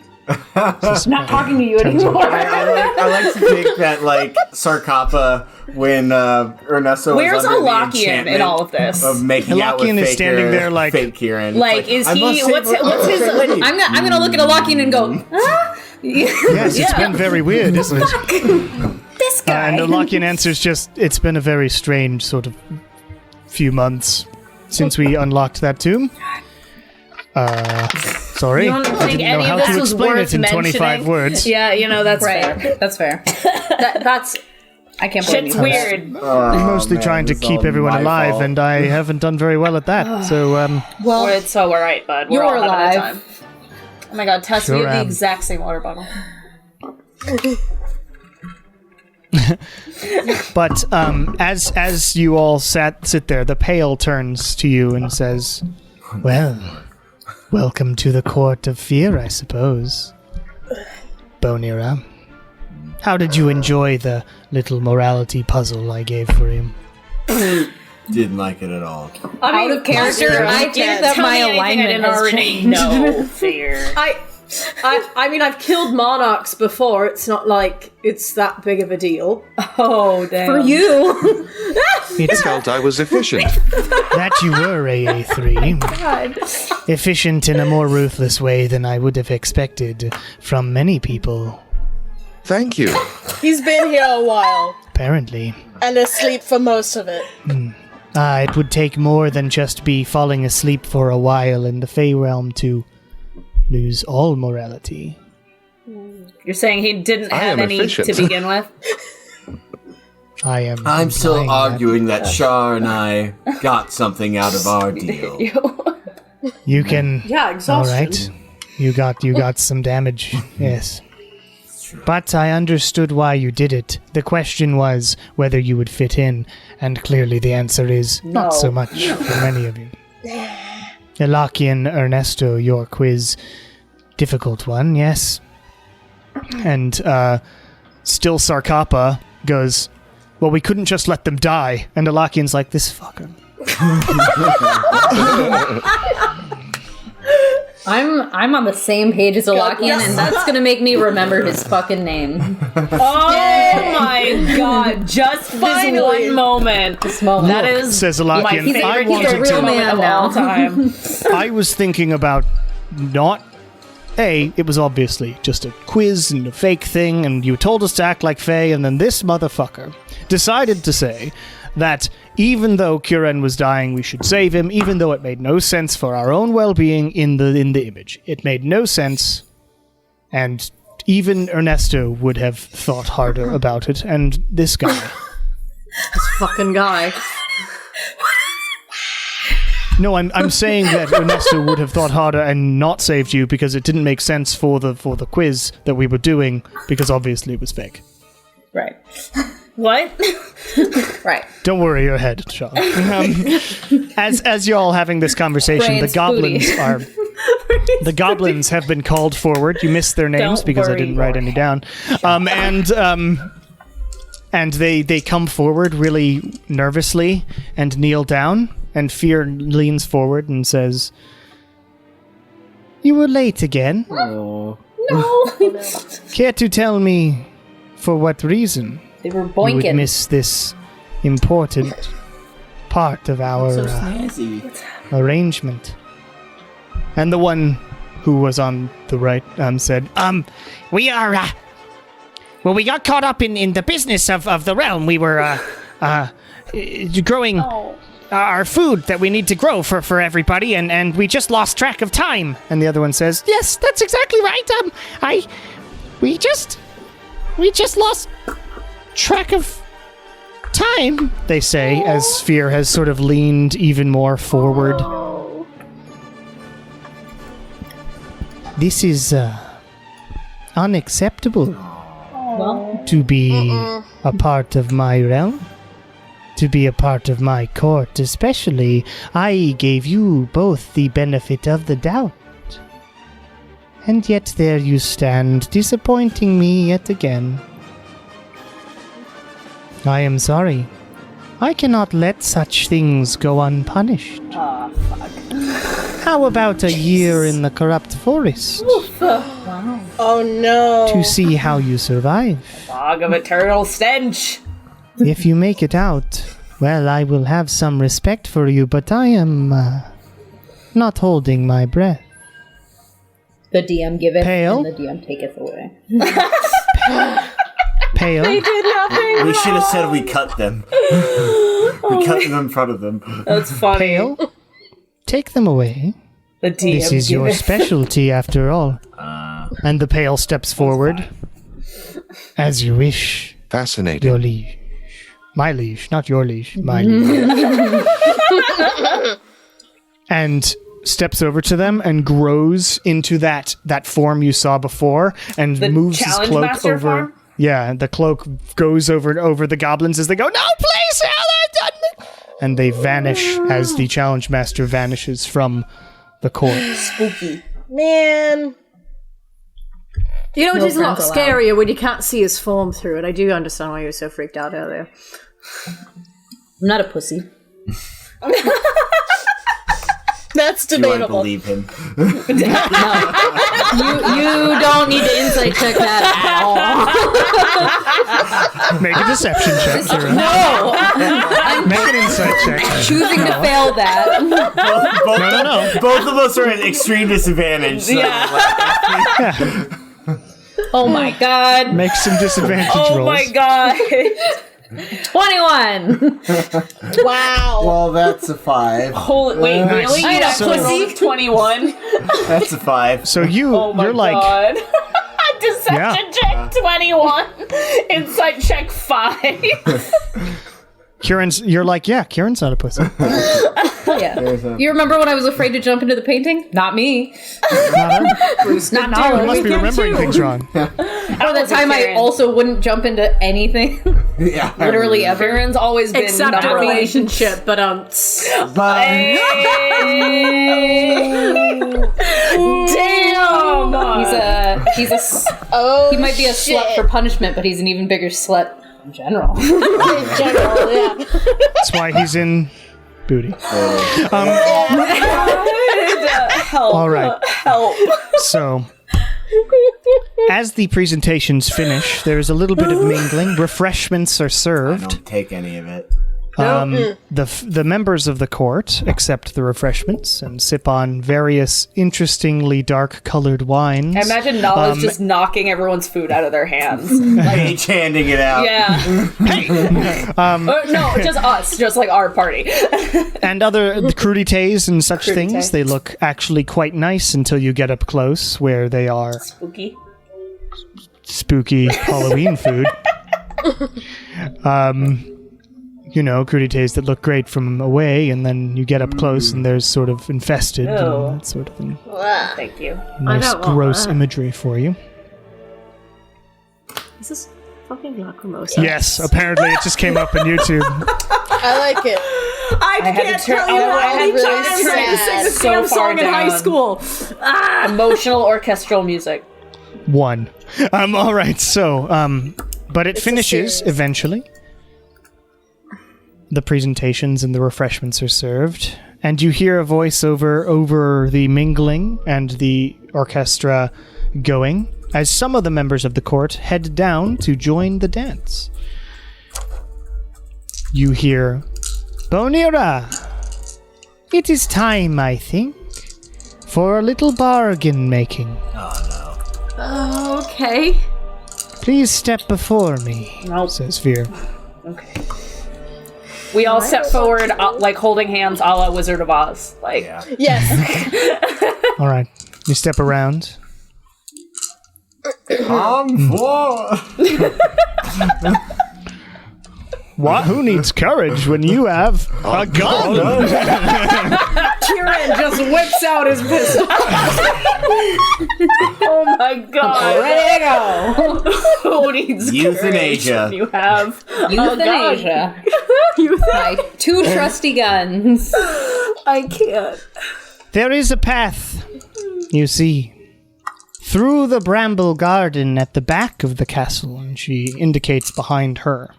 [SPEAKER 3] Not talking to you anymore.
[SPEAKER 5] I like to think that, like, Sarkapa, when Ernesto
[SPEAKER 6] Where's
[SPEAKER 5] was under the
[SPEAKER 6] Alakian in
[SPEAKER 5] enchantment
[SPEAKER 6] all of this?
[SPEAKER 5] of making out with
[SPEAKER 2] Alakian is
[SPEAKER 5] fake
[SPEAKER 2] standing there like-
[SPEAKER 5] fake Kieran.
[SPEAKER 6] Like,
[SPEAKER 5] It's
[SPEAKER 6] is
[SPEAKER 5] I
[SPEAKER 6] he?
[SPEAKER 5] must save
[SPEAKER 6] What's
[SPEAKER 5] her-
[SPEAKER 6] his?
[SPEAKER 3] I'm gonna look at Alakian and go, huh?
[SPEAKER 2] Yes, it's been very weird, isn't it?
[SPEAKER 3] This guy.
[SPEAKER 2] And Alakian answers just, "It's been a very strange sort of few months since we unlocked that tomb. Sorry,
[SPEAKER 6] You don't
[SPEAKER 2] I
[SPEAKER 6] think
[SPEAKER 2] didn't know
[SPEAKER 6] any
[SPEAKER 2] how
[SPEAKER 6] of this
[SPEAKER 2] to
[SPEAKER 6] was
[SPEAKER 2] explain
[SPEAKER 6] worth
[SPEAKER 2] it in 25
[SPEAKER 6] mentioning?
[SPEAKER 2] words."
[SPEAKER 6] Yeah, that's fair.
[SPEAKER 3] Right. That's fair.
[SPEAKER 1] That's
[SPEAKER 3] I can't blame
[SPEAKER 6] Shit's
[SPEAKER 3] you.
[SPEAKER 6] weird.
[SPEAKER 2] Mostly trying to
[SPEAKER 5] this is
[SPEAKER 2] keep
[SPEAKER 5] all
[SPEAKER 2] everyone
[SPEAKER 5] my
[SPEAKER 2] alive,
[SPEAKER 5] fault.
[SPEAKER 2] and I haven't done very well at that. So,
[SPEAKER 6] Well, so we're right, bud. We're
[SPEAKER 3] You're
[SPEAKER 6] all having a
[SPEAKER 3] alive.
[SPEAKER 6] time. Oh my god, Tess,
[SPEAKER 2] Sure
[SPEAKER 6] we have the
[SPEAKER 2] am.
[SPEAKER 6] exact same water bottle.
[SPEAKER 2] but as you all sit there, the Pale turns to you and says,
[SPEAKER 7] Well, welcome to the Court of Fear, I suppose. Bonira. How did you enjoy the little morality puzzle I gave for him?
[SPEAKER 5] Didn't like it at all.
[SPEAKER 3] Out of character, I think that my alignment has changed.
[SPEAKER 6] No, Fear.
[SPEAKER 1] I mean, I've killed monarchs before. It's not like it's that big of a deal.
[SPEAKER 3] Oh, damn. For you.
[SPEAKER 7] It's
[SPEAKER 4] Felt I was efficient.
[SPEAKER 7] that you were AA3. Efficient in a more ruthless way than I would have expected from many people,
[SPEAKER 4] Thank you.
[SPEAKER 8] He's been here a while
[SPEAKER 7] apparently.
[SPEAKER 8] and asleep for most of it.
[SPEAKER 7] It would take more than just be falling asleep for a while in the Fey realm to lose all morality.
[SPEAKER 6] You're saying he didn't
[SPEAKER 4] I
[SPEAKER 6] have
[SPEAKER 4] am
[SPEAKER 6] any
[SPEAKER 4] efficient.
[SPEAKER 6] to begin with?
[SPEAKER 7] I'm
[SPEAKER 5] still
[SPEAKER 7] implying that.
[SPEAKER 5] arguing that Shar and I got something out of our deal.
[SPEAKER 7] You can.
[SPEAKER 1] Yeah,
[SPEAKER 7] All
[SPEAKER 1] exhaustion.
[SPEAKER 7] right. You got some damage. Yes. But I understood why you did it. The question was whether you would fit in, and clearly the answer is not so much for many of you. Elachian Ernesto, your quiz, difficult one, yes.
[SPEAKER 2] and still Sarkapa goes, well, we couldn't just let them die. And Elachian's like, this fucker.
[SPEAKER 3] I'm on the same page as Elachian, and that's gonna make me remember his fucking name.
[SPEAKER 6] Oh my god, just this one moment.
[SPEAKER 3] This moment.
[SPEAKER 6] That is
[SPEAKER 2] Says
[SPEAKER 6] my
[SPEAKER 2] Elachian.
[SPEAKER 6] favorite
[SPEAKER 2] I
[SPEAKER 3] he's a
[SPEAKER 2] wanted
[SPEAKER 3] real
[SPEAKER 2] to.
[SPEAKER 3] man
[SPEAKER 6] of
[SPEAKER 3] now.
[SPEAKER 6] all time.
[SPEAKER 2] I was thinking about not. It was obviously just a quiz and a fake thing, and you told us to act like Faye, and then this motherfucker decided to say that even though Kieran was dying, we should save him, even though it made no sense for our own well-being in the image. It made no sense, and even Ernesto would have thought harder about it, and this guy...
[SPEAKER 1] This fucking guy.
[SPEAKER 2] No, I'm saying that Ernesto would have thought harder and not saved you because it didn't make sense for the quiz that we were doing, because obviously it was fake.
[SPEAKER 3] Right.
[SPEAKER 6] What?
[SPEAKER 3] Right.
[SPEAKER 2] Don't worry your head, Sean. As you're all having this conversation,
[SPEAKER 3] Brain's
[SPEAKER 2] the goblins
[SPEAKER 3] booty.
[SPEAKER 2] are the goblins have been called forward. You missed their names
[SPEAKER 6] Don't
[SPEAKER 2] because I
[SPEAKER 6] worry
[SPEAKER 2] didn't write
[SPEAKER 6] your
[SPEAKER 2] any down. And they come forward really nervously and kneel down. And Fear leans forward and says, "You were late again.
[SPEAKER 5] Oh.
[SPEAKER 2] Care to tell me for what reason
[SPEAKER 3] They were
[SPEAKER 2] you would
[SPEAKER 3] boinking.
[SPEAKER 2] miss this important part of our
[SPEAKER 5] Snazzy.
[SPEAKER 2] arrangement?" And the one who was on the right said,
[SPEAKER 7] We are, well, we got caught up in the business of the realm. We were, growing our food that we need to grow for everybody, and we just lost track of time.
[SPEAKER 2] and the other one says,
[SPEAKER 7] Yes, that's exactly right. We just lost track of time.
[SPEAKER 2] they say, as Fear has sort of leaned even more forward.
[SPEAKER 7] This is, unacceptable
[SPEAKER 3] Well,
[SPEAKER 7] to be a part of my realm. To be a part of my court, especially, I gave you both the benefit of the doubt. And yet there you stand, disappointing me yet again. I am sorry. I cannot let such things go unpunished. How about a year in the corrupt forest
[SPEAKER 8] Oh no.
[SPEAKER 7] to see how you survive?
[SPEAKER 6] Fog of eternal stench.
[SPEAKER 7] If you make it out, well, I will have some respect for you, but I am not holding my breath.
[SPEAKER 3] the DM giveth,
[SPEAKER 2] Pale?
[SPEAKER 3] and the DM taketh away.
[SPEAKER 2] Pale,
[SPEAKER 5] We should have said we cut them. We cut them in front of them.
[SPEAKER 6] That's funny.
[SPEAKER 2] Pale, take them away.
[SPEAKER 6] The DM
[SPEAKER 2] This is your
[SPEAKER 6] giveth.
[SPEAKER 2] specialty, after all. And the Pale steps forward. As you wish,
[SPEAKER 4] Fascinating.
[SPEAKER 2] your liege.
[SPEAKER 7] My liege, not your liege. My liege.
[SPEAKER 2] And steps over to them and grows into that form you saw before and
[SPEAKER 6] The
[SPEAKER 2] moves his
[SPEAKER 6] Challenge
[SPEAKER 2] cloak
[SPEAKER 6] Master
[SPEAKER 2] over.
[SPEAKER 6] form?
[SPEAKER 2] Yeah, the cloak goes over the goblins as they go, "No, please, hell, I've done it!" And they vanish as the Challenge Master vanishes from the court.
[SPEAKER 8] Spooky. Man.
[SPEAKER 1] You know, it
[SPEAKER 3] No
[SPEAKER 1] is a lot
[SPEAKER 3] friends allowed.
[SPEAKER 1] scarier when you can't see his form through it. I do understand why you were so freaked out earlier.
[SPEAKER 3] I'm not a pussy.
[SPEAKER 8] That's
[SPEAKER 5] Do I
[SPEAKER 8] debatable.
[SPEAKER 5] believe him?
[SPEAKER 3] You don't need to insight check that at all.
[SPEAKER 2] Make a deception check, Kira.
[SPEAKER 3] No!
[SPEAKER 2] Make an insight check.
[SPEAKER 3] Choosing to fail that.
[SPEAKER 2] No.
[SPEAKER 5] Both of us are at extreme disadvantage. So
[SPEAKER 3] Oh my god.
[SPEAKER 2] Make some disadvantage
[SPEAKER 6] Oh
[SPEAKER 2] rolls.
[SPEAKER 6] my god.
[SPEAKER 3] 21!
[SPEAKER 8] Wow.
[SPEAKER 5] well, that's a 5.
[SPEAKER 6] Holy, wait, really?
[SPEAKER 3] I know,
[SPEAKER 6] You actually rolled a 21?
[SPEAKER 5] That's a 5.
[SPEAKER 2] So you're
[SPEAKER 6] Oh my
[SPEAKER 2] like,
[SPEAKER 6] god. Deception check 21. Insight check 5.
[SPEAKER 2] you're like, yeah, Kieran's not a pussy.
[SPEAKER 3] Yeah. You remember when I was afraid to jump into the painting? Not me. Bruce, not
[SPEAKER 2] You
[SPEAKER 3] knowledge.
[SPEAKER 2] must be remembering things wrong.
[SPEAKER 3] Or the time I also wouldn't jump into anything.
[SPEAKER 5] Yeah.
[SPEAKER 3] Literally ever.
[SPEAKER 6] Aaron's always been
[SPEAKER 1] Except a
[SPEAKER 6] number one.
[SPEAKER 1] relationship, but
[SPEAKER 5] But
[SPEAKER 6] Damn!
[SPEAKER 3] He's a s-
[SPEAKER 8] Oh,
[SPEAKER 3] he might be a slut for punishment, but he's an even bigger slut in general.
[SPEAKER 8] in general, yeah.
[SPEAKER 2] That's why he's in booty.
[SPEAKER 6] Help.
[SPEAKER 2] All right.
[SPEAKER 6] Help.
[SPEAKER 2] So, as the presentations finish, there is a little bit of mingling. Refreshments are
[SPEAKER 5] I
[SPEAKER 2] served.
[SPEAKER 5] don't take any of it.
[SPEAKER 2] The members of the court accept the refreshments and sip on various interestingly dark-colored wines.
[SPEAKER 6] I imagine Nala's just knocking everyone's food out of their hands.
[SPEAKER 5] Page handing it out.
[SPEAKER 6] Yeah. No, just us. Just like our party.
[SPEAKER 2] And other crudités and such
[SPEAKER 6] Crudités.
[SPEAKER 2] things. They look actually quite nice until you get up close, where they are
[SPEAKER 6] Spooky.
[SPEAKER 2] spooky Halloween food. You know, crudités that look great from away, and then you get up close and there's sort of infested
[SPEAKER 6] Ew.
[SPEAKER 2] and that sort of thing.
[SPEAKER 6] Thank you.
[SPEAKER 2] Nice
[SPEAKER 1] don't want
[SPEAKER 2] gross
[SPEAKER 1] that.
[SPEAKER 2] imagery for you.
[SPEAKER 1] Is this fucking lacrimosa?
[SPEAKER 2] Yes, apparently it just came up on YouTube.
[SPEAKER 8] I like it.
[SPEAKER 1] I
[SPEAKER 6] had
[SPEAKER 1] can't
[SPEAKER 6] to turn-
[SPEAKER 1] tell you
[SPEAKER 6] I
[SPEAKER 1] how
[SPEAKER 6] had
[SPEAKER 1] many
[SPEAKER 6] to really
[SPEAKER 1] times I
[SPEAKER 8] turn
[SPEAKER 1] had to sing
[SPEAKER 8] it
[SPEAKER 1] this
[SPEAKER 6] so
[SPEAKER 1] damn
[SPEAKER 6] far
[SPEAKER 1] song in high
[SPEAKER 6] down.
[SPEAKER 1] school.
[SPEAKER 6] Emotional orchestral music.
[SPEAKER 2] One. All right, so, but it finishes
[SPEAKER 8] series.
[SPEAKER 2] eventually. The presentations and the refreshments are served, and you hear a voice over the mingling and the orchestra going as some of the members of the court head down to join the dance. You hear, Bonira, it is time, I think, for a little bargain making.
[SPEAKER 1] Okay.
[SPEAKER 2] Please step before me,
[SPEAKER 6] Nope.
[SPEAKER 2] says Fear.
[SPEAKER 6] Okay. We all step forward, like holding hands, a la Wizard of Oz. Like,
[SPEAKER 8] Yes.
[SPEAKER 2] All right, you step around.
[SPEAKER 5] On floor.
[SPEAKER 2] What? Who needs courage when you have a gun?
[SPEAKER 1] Kieran just whips out his pistol.
[SPEAKER 6] oh my god.
[SPEAKER 3] Ready to go.
[SPEAKER 6] Who needs
[SPEAKER 5] Euthanasia.
[SPEAKER 6] courage when you have
[SPEAKER 3] Euthanasia. My 2 trusty guns.
[SPEAKER 6] I can't.
[SPEAKER 2] There is a path, you see, through the bramble garden at the back of the castle, and she indicates behind her.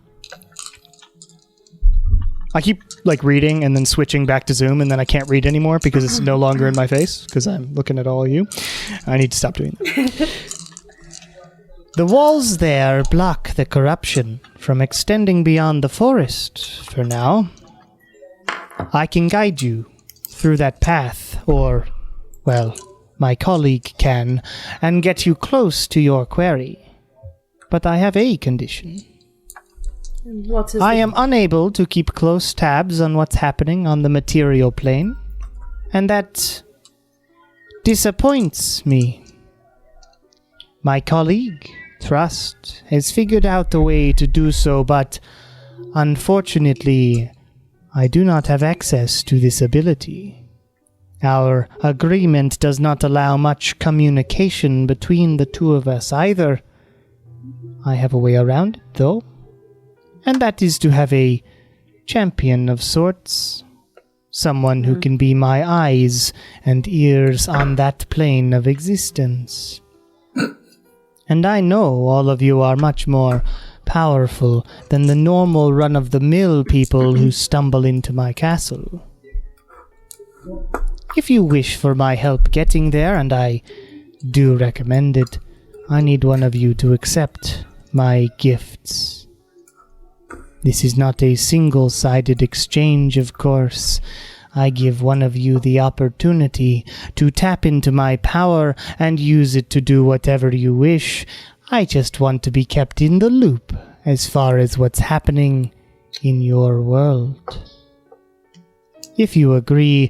[SPEAKER 2] I keep, reading and then switching back to Zoom, and then I can't read anymore because it's no longer in my face, because I'm looking at all of you. I need to stop doing that. The walls there block the corruption from extending beyond the forest for now. I can guide you through that path, or, well, my colleague can, and get you close to your quarry. But I have a condition.
[SPEAKER 1] What is
[SPEAKER 2] I am unable to keep close tabs on what's happening on the material plane, and that disappoints me. My colleague, Trust, has figured out a way to do so, but
[SPEAKER 7] unfortunately, I do not have access to this ability. Our agreement does not allow much communication between the two of us either. I have a way around it, though, and that is to have a champion of sorts. Someone who can be my eyes and ears on that plane of existence. And I know all of you are much more powerful than the normal run-of-the-mill people who stumble into my castle. If you wish for my help getting there, and I do recommend it, I need one of you to accept my gifts. This is not a single-sided exchange, of course. I give one of you the opportunity to tap into my power and use it to do whatever you wish. I just want to be kept in the loop as far as what's happening in your world. If you agree,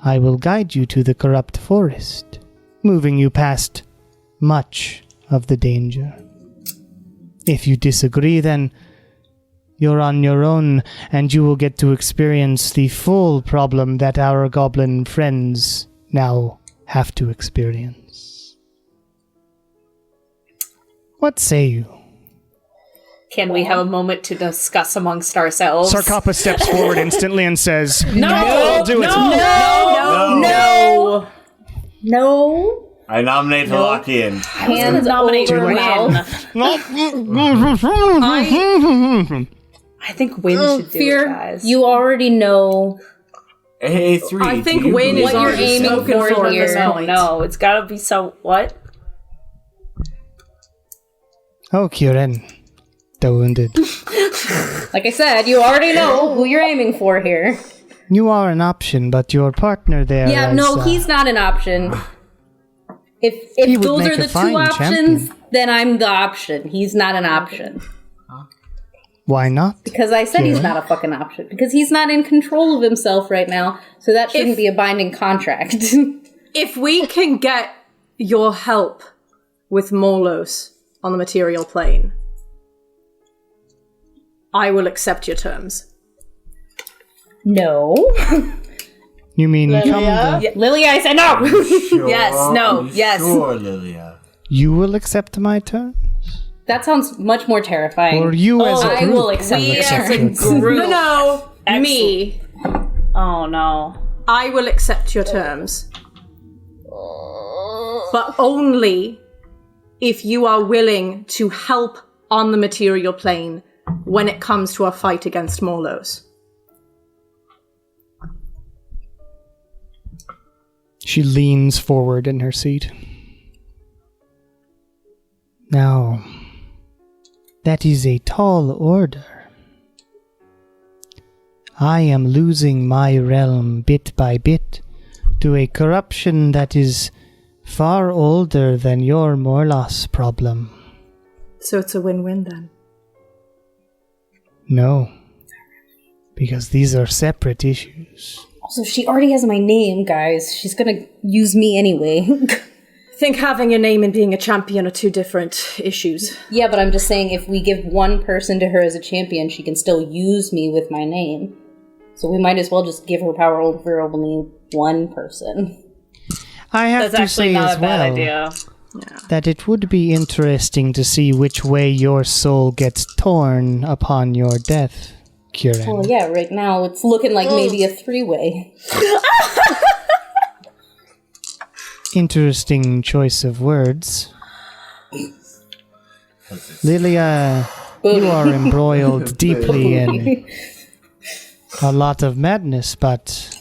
[SPEAKER 7] I will guide you to the corrupt forest, moving you past much of the danger. If you disagree, then you're on your own, and you will get to experience the full problem that our goblin friends now have to experience. What say you?
[SPEAKER 6] Can we have a moment to discuss amongst ourselves?
[SPEAKER 2] Sarkapa steps forward instantly and says,
[SPEAKER 6] No!
[SPEAKER 2] I'll do it.
[SPEAKER 6] No!
[SPEAKER 3] No.
[SPEAKER 5] I nominate Halakian.
[SPEAKER 3] Hands
[SPEAKER 6] nominate
[SPEAKER 3] over
[SPEAKER 6] Win.
[SPEAKER 3] mouth.
[SPEAKER 6] I think Win should do
[SPEAKER 3] Fear,
[SPEAKER 6] it, guys.
[SPEAKER 3] you already know.
[SPEAKER 5] Hey, 3.
[SPEAKER 1] I think
[SPEAKER 5] do you
[SPEAKER 1] Win
[SPEAKER 5] believe
[SPEAKER 1] is
[SPEAKER 3] What you're
[SPEAKER 1] already
[SPEAKER 3] aiming
[SPEAKER 1] spoken
[SPEAKER 3] for
[SPEAKER 1] for at
[SPEAKER 3] here.
[SPEAKER 1] this
[SPEAKER 6] no,
[SPEAKER 1] point.
[SPEAKER 6] no, it's gotta be so. What?
[SPEAKER 7] Oh, Kieran. The wounded.
[SPEAKER 3] Like I said, you already know who you're aiming for here.
[SPEAKER 7] You are an option, but your partner there
[SPEAKER 3] Yeah,
[SPEAKER 7] is,
[SPEAKER 3] no, he's not an option.
[SPEAKER 7] He
[SPEAKER 3] If
[SPEAKER 7] would
[SPEAKER 3] those
[SPEAKER 7] make
[SPEAKER 3] are
[SPEAKER 7] a
[SPEAKER 3] the two
[SPEAKER 7] fine
[SPEAKER 3] options,
[SPEAKER 7] champion.
[SPEAKER 3] then I'm the option. He's not an option.
[SPEAKER 7] Why not?
[SPEAKER 3] Because I said he's
[SPEAKER 7] Kieran?
[SPEAKER 3] not a fucking option. Because he's not in control of himself right now, so that shouldn't be a binding contract.
[SPEAKER 1] If we can get your help with Morlos on the material plane, I will accept your terms.
[SPEAKER 3] No.
[SPEAKER 7] You mean
[SPEAKER 8] Lilia?
[SPEAKER 7] come the...
[SPEAKER 3] Lily, I said no!
[SPEAKER 5] Sure,
[SPEAKER 6] Yes, no, yes.
[SPEAKER 5] Sure, Lilia.
[SPEAKER 7] You will accept my term?
[SPEAKER 3] That sounds much more terrifying.
[SPEAKER 7] Or you as a
[SPEAKER 3] I
[SPEAKER 7] group
[SPEAKER 3] will accept
[SPEAKER 6] We
[SPEAKER 3] the
[SPEAKER 6] as a
[SPEAKER 3] terms.
[SPEAKER 6] group.
[SPEAKER 1] No, me.
[SPEAKER 6] Oh no.
[SPEAKER 1] I will accept your terms. But only if you are willing to help on the material plane when it comes to a fight against Morlos.
[SPEAKER 2] She leans forward in her seat.
[SPEAKER 7] Now, that is a tall order. I am losing my realm bit by bit to a corruption that is far older than your Morlos problem.
[SPEAKER 1] So it's a win-win then.
[SPEAKER 7] No, because these are separate issues.
[SPEAKER 3] Also, she already has my name, guys. She's gonna use me anyway.
[SPEAKER 1] I think having a name and being a champion are two different issues.
[SPEAKER 3] Yeah, but I'm just saying if we give one person to her as a champion, she can still use me with my name. So we might as well just give her power over only one person.
[SPEAKER 7] I have
[SPEAKER 6] That's
[SPEAKER 7] to
[SPEAKER 6] actually
[SPEAKER 7] say
[SPEAKER 6] not
[SPEAKER 7] as
[SPEAKER 6] a bad
[SPEAKER 7] well
[SPEAKER 6] idea.
[SPEAKER 7] that it would be interesting to see which way your soul gets torn upon your death, Kieran.
[SPEAKER 3] Well, yeah, right now it's looking like maybe a three-way.
[SPEAKER 7] Interesting choice of words. Lilia, you are embroiled deeply in a lot of madness, but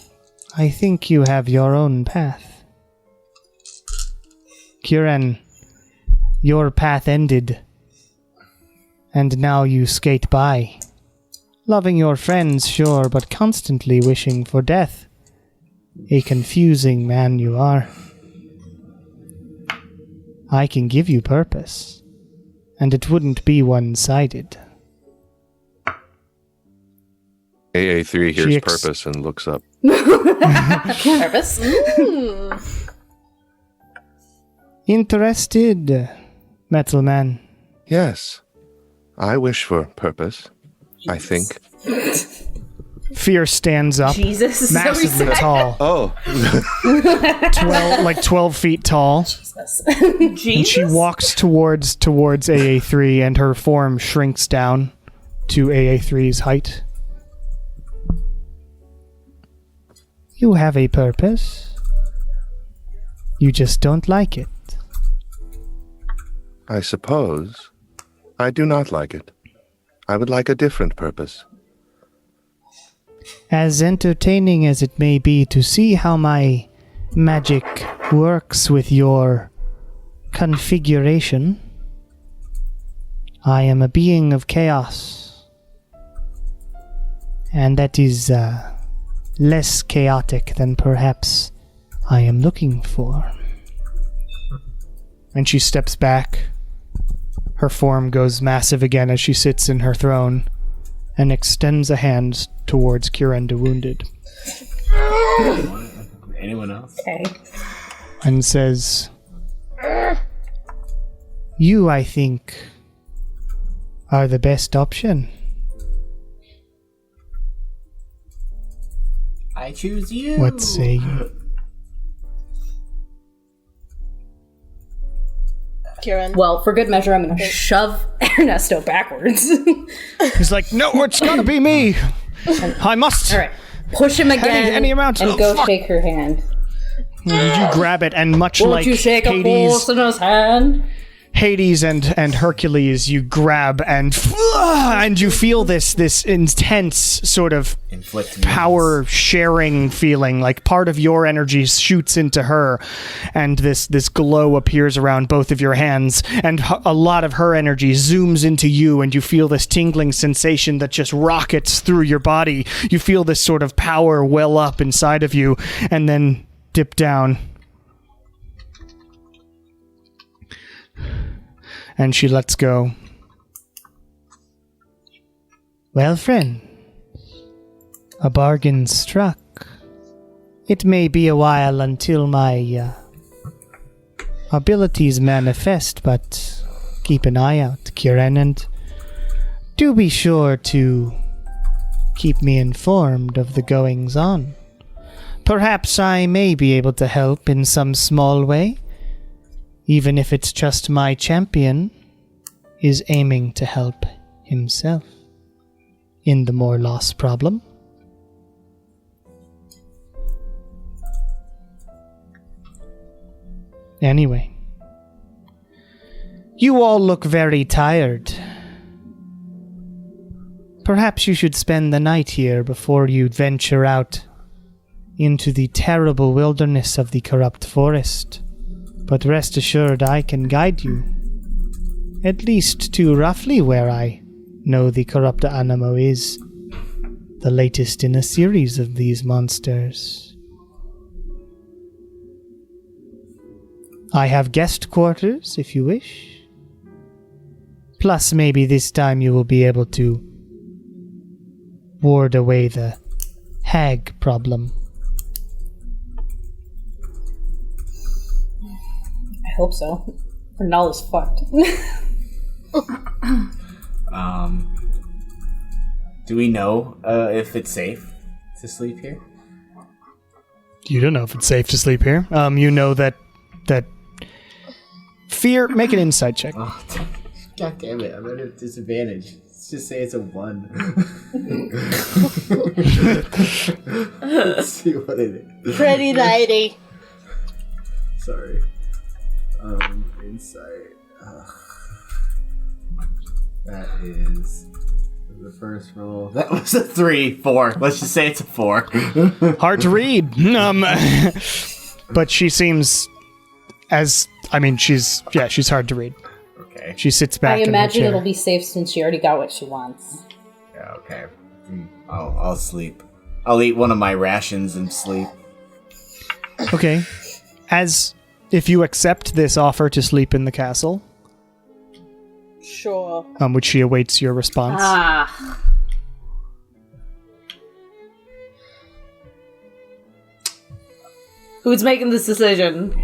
[SPEAKER 7] I think you have your own path. Kieran, your path ended, and now you skate by. Loving your friends, sure, but constantly wishing for death. A confusing man you are. I can give you purpose, and it wouldn't be one-sided.
[SPEAKER 4] AA3
[SPEAKER 2] She
[SPEAKER 4] hears
[SPEAKER 2] ex-
[SPEAKER 4] purpose and looks up.
[SPEAKER 3] Nervous?
[SPEAKER 7] Interested, Metal Man?
[SPEAKER 4] Yes, I wish for purpose. I think.
[SPEAKER 2] Fear stands up,
[SPEAKER 1] Jesus, is that what he
[SPEAKER 2] massively
[SPEAKER 1] said?
[SPEAKER 2] tall,
[SPEAKER 4] Oh,
[SPEAKER 2] 12 feet tall. And she walks towards AA3, and her form shrinks down to AA3's height. You have a purpose. You just don't like it.
[SPEAKER 4] I suppose. I do not like it. I would like a different purpose.
[SPEAKER 7] As entertaining as it may be to see how my magic works with your configuration, I am a being of chaos. And that is less chaotic than perhaps I am looking for.
[SPEAKER 2] And she steps back. Her form goes massive again as she sits in her throne and extends a hand towards Kieran Wounded.
[SPEAKER 5] Anyone else?
[SPEAKER 3] Okay.
[SPEAKER 2] And says,
[SPEAKER 7] You, I think, are the best option.
[SPEAKER 5] I choose you.
[SPEAKER 7] What say you?
[SPEAKER 8] Kieran.
[SPEAKER 3] Well, for good measure, I'm going to shove Ernesto backwards.
[SPEAKER 2] he's like, no, it's gotta be me. I must.
[SPEAKER 3] All right. Push him again
[SPEAKER 2] Any amount.
[SPEAKER 3] and
[SPEAKER 2] Oh,
[SPEAKER 3] go
[SPEAKER 2] fuck.
[SPEAKER 3] shake her hand.
[SPEAKER 2] You grab it, and much
[SPEAKER 3] Won't
[SPEAKER 2] like
[SPEAKER 3] you shake a horse in his hand?
[SPEAKER 2] Hades and Hercules, you grab and you feel this intense sort of
[SPEAKER 5] Inflict
[SPEAKER 2] power sharing feeling, like part of your energy shoots into her, and this glow appears around both of your hands, and a lot of her energy zooms into you, and you feel this tingling sensation that just rockets through your body. You feel this sort of power well up inside of you, and then dip down. And she lets go.
[SPEAKER 7] Well, friend, a bargain struck. It may be a while until my abilities manifest, but keep an eye out, Kieran, and do be sure to keep me informed of the goings-on. Perhaps I may be able to help in some small way, even if it's just my champion is aiming to help himself in the more loss problem.
[SPEAKER 2] Anyway,
[SPEAKER 7] You all look very tired. Perhaps you should spend the night here before you venture out into the terrible wilderness of the corrupt forest. But rest assured I can guide you, at least to roughly where I know the corrupt animo is, the latest in a series of these monsters. I have guest quarters if you wish. Plus maybe this time you will be able to ward away the hag problem.
[SPEAKER 3] I hope so. Or Null is fucked.
[SPEAKER 5] Do we know if it's safe to sleep here?
[SPEAKER 2] you don't know if it's safe to sleep here. You know that Fear, make an insight check.
[SPEAKER 5] Oh, God damn it! I'm at a disadvantage. Let's just say it's a 1. Let's see what it is.
[SPEAKER 8] Pretty lady.
[SPEAKER 5] Sorry. Insight. That is the first roll. That was a 3, 4. Let's just say it's a 4.
[SPEAKER 2] Hard to read. But she seems she's hard to read.
[SPEAKER 5] Okay.
[SPEAKER 2] She sits back
[SPEAKER 3] I
[SPEAKER 2] in her
[SPEAKER 3] imagine
[SPEAKER 2] chair.
[SPEAKER 3] it'll be safe since she already got what she wants.
[SPEAKER 5] Yeah. Okay. I'll sleep. I'll eat one of my rations and sleep.
[SPEAKER 2] Okay. As if you accept this offer to sleep in the castle,
[SPEAKER 8] Sure.
[SPEAKER 2] which she awaits your response.
[SPEAKER 6] Who's making this decision?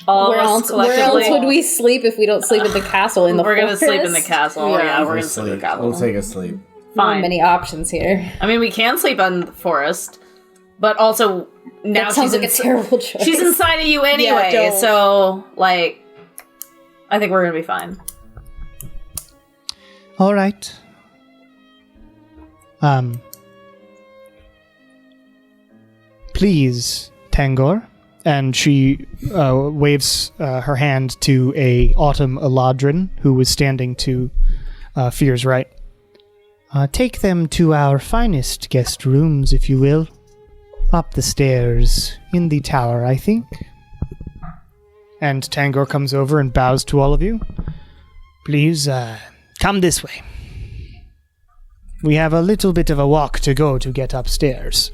[SPEAKER 6] All
[SPEAKER 3] We're
[SPEAKER 6] of us
[SPEAKER 3] else
[SPEAKER 6] collectively.
[SPEAKER 3] would we sleep if we don't sleep in the castle in the
[SPEAKER 6] We're
[SPEAKER 3] forest?
[SPEAKER 6] gonna sleep in the castle. Yeah, we're
[SPEAKER 5] We'll
[SPEAKER 6] gonna sleep in the castle.
[SPEAKER 5] We'll take a sleep.
[SPEAKER 6] Fine.
[SPEAKER 3] Many options here.
[SPEAKER 6] I mean, we can sleep in the forest, but also now
[SPEAKER 3] That sounds
[SPEAKER 6] she's
[SPEAKER 3] like a terrible choice.
[SPEAKER 6] she's inside of you anyway.
[SPEAKER 8] don't.
[SPEAKER 6] So, like, I think we're gonna be fine.
[SPEAKER 7] All right. Please, Tangor. And she waves her hand to a Autumn Eladrin, who was standing to Fear's right. Take them to our finest guest rooms, if you will. Up the stairs, in the tower, I think. And Tangor comes over and bows to all of you. Please, come this way. We have a little bit of a walk to go to get upstairs.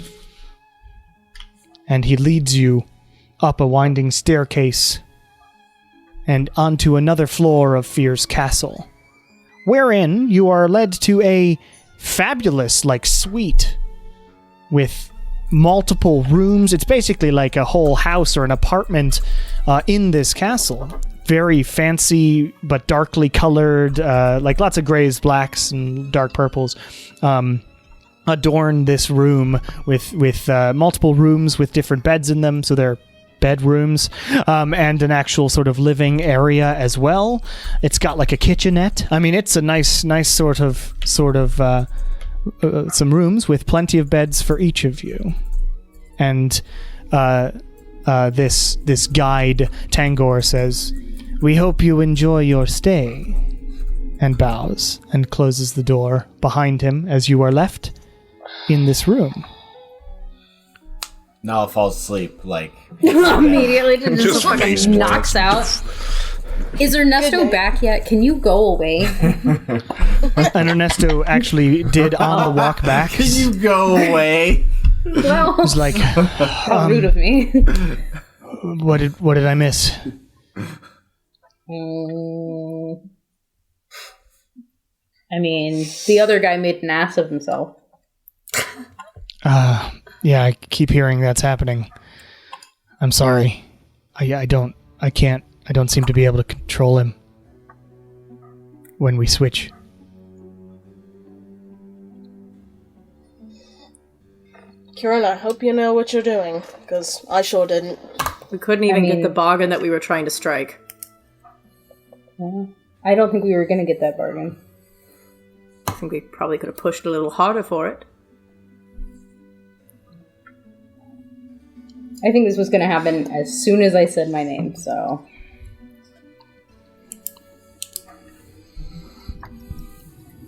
[SPEAKER 7] And he leads you up a winding staircase and onto another floor of Fear's castle, wherein you are led to a fabulous, suite with multiple rooms. It's basically like a whole house or an apartment in this castle. Very fancy, but darkly colored, lots of grays, blacks, and dark purples. Adorn this room with multiple rooms with different beds in them, so they're bedrooms, and an actual sort of living area as well. It's got like a kitchenette. I mean, it's a nice sort of some rooms with plenty of beds for each of you. And this guide, Tangor, says, "We hope you enjoy your stay," and bows and closes the door behind him as you are left in this room.
[SPEAKER 5] Now I'll fall asleep,
[SPEAKER 3] Immediately just
[SPEAKER 4] Just face
[SPEAKER 3] fucking knocks out. Is Ernesto back yet? Can you go away?
[SPEAKER 7] And Ernesto actually did on the walk back.
[SPEAKER 5] Can you go away?
[SPEAKER 3] Well,
[SPEAKER 7] He's like,
[SPEAKER 3] how rude of me.
[SPEAKER 7] what did I miss?
[SPEAKER 3] I mean, the other guy made an ass of himself.
[SPEAKER 7] Yeah, I keep hearing that's happening. I'm sorry. I don't seem to be able to control him when we switch.
[SPEAKER 8] Kieran, I hope you know what you're doing, because I sure didn't.
[SPEAKER 1] We couldn't even get the bargain that we were trying to strike.
[SPEAKER 3] I don't think we were going to get that bargain.
[SPEAKER 1] I think we probably could have pushed a little harder for it.
[SPEAKER 3] I think this was going to happen as soon as I said my name, so...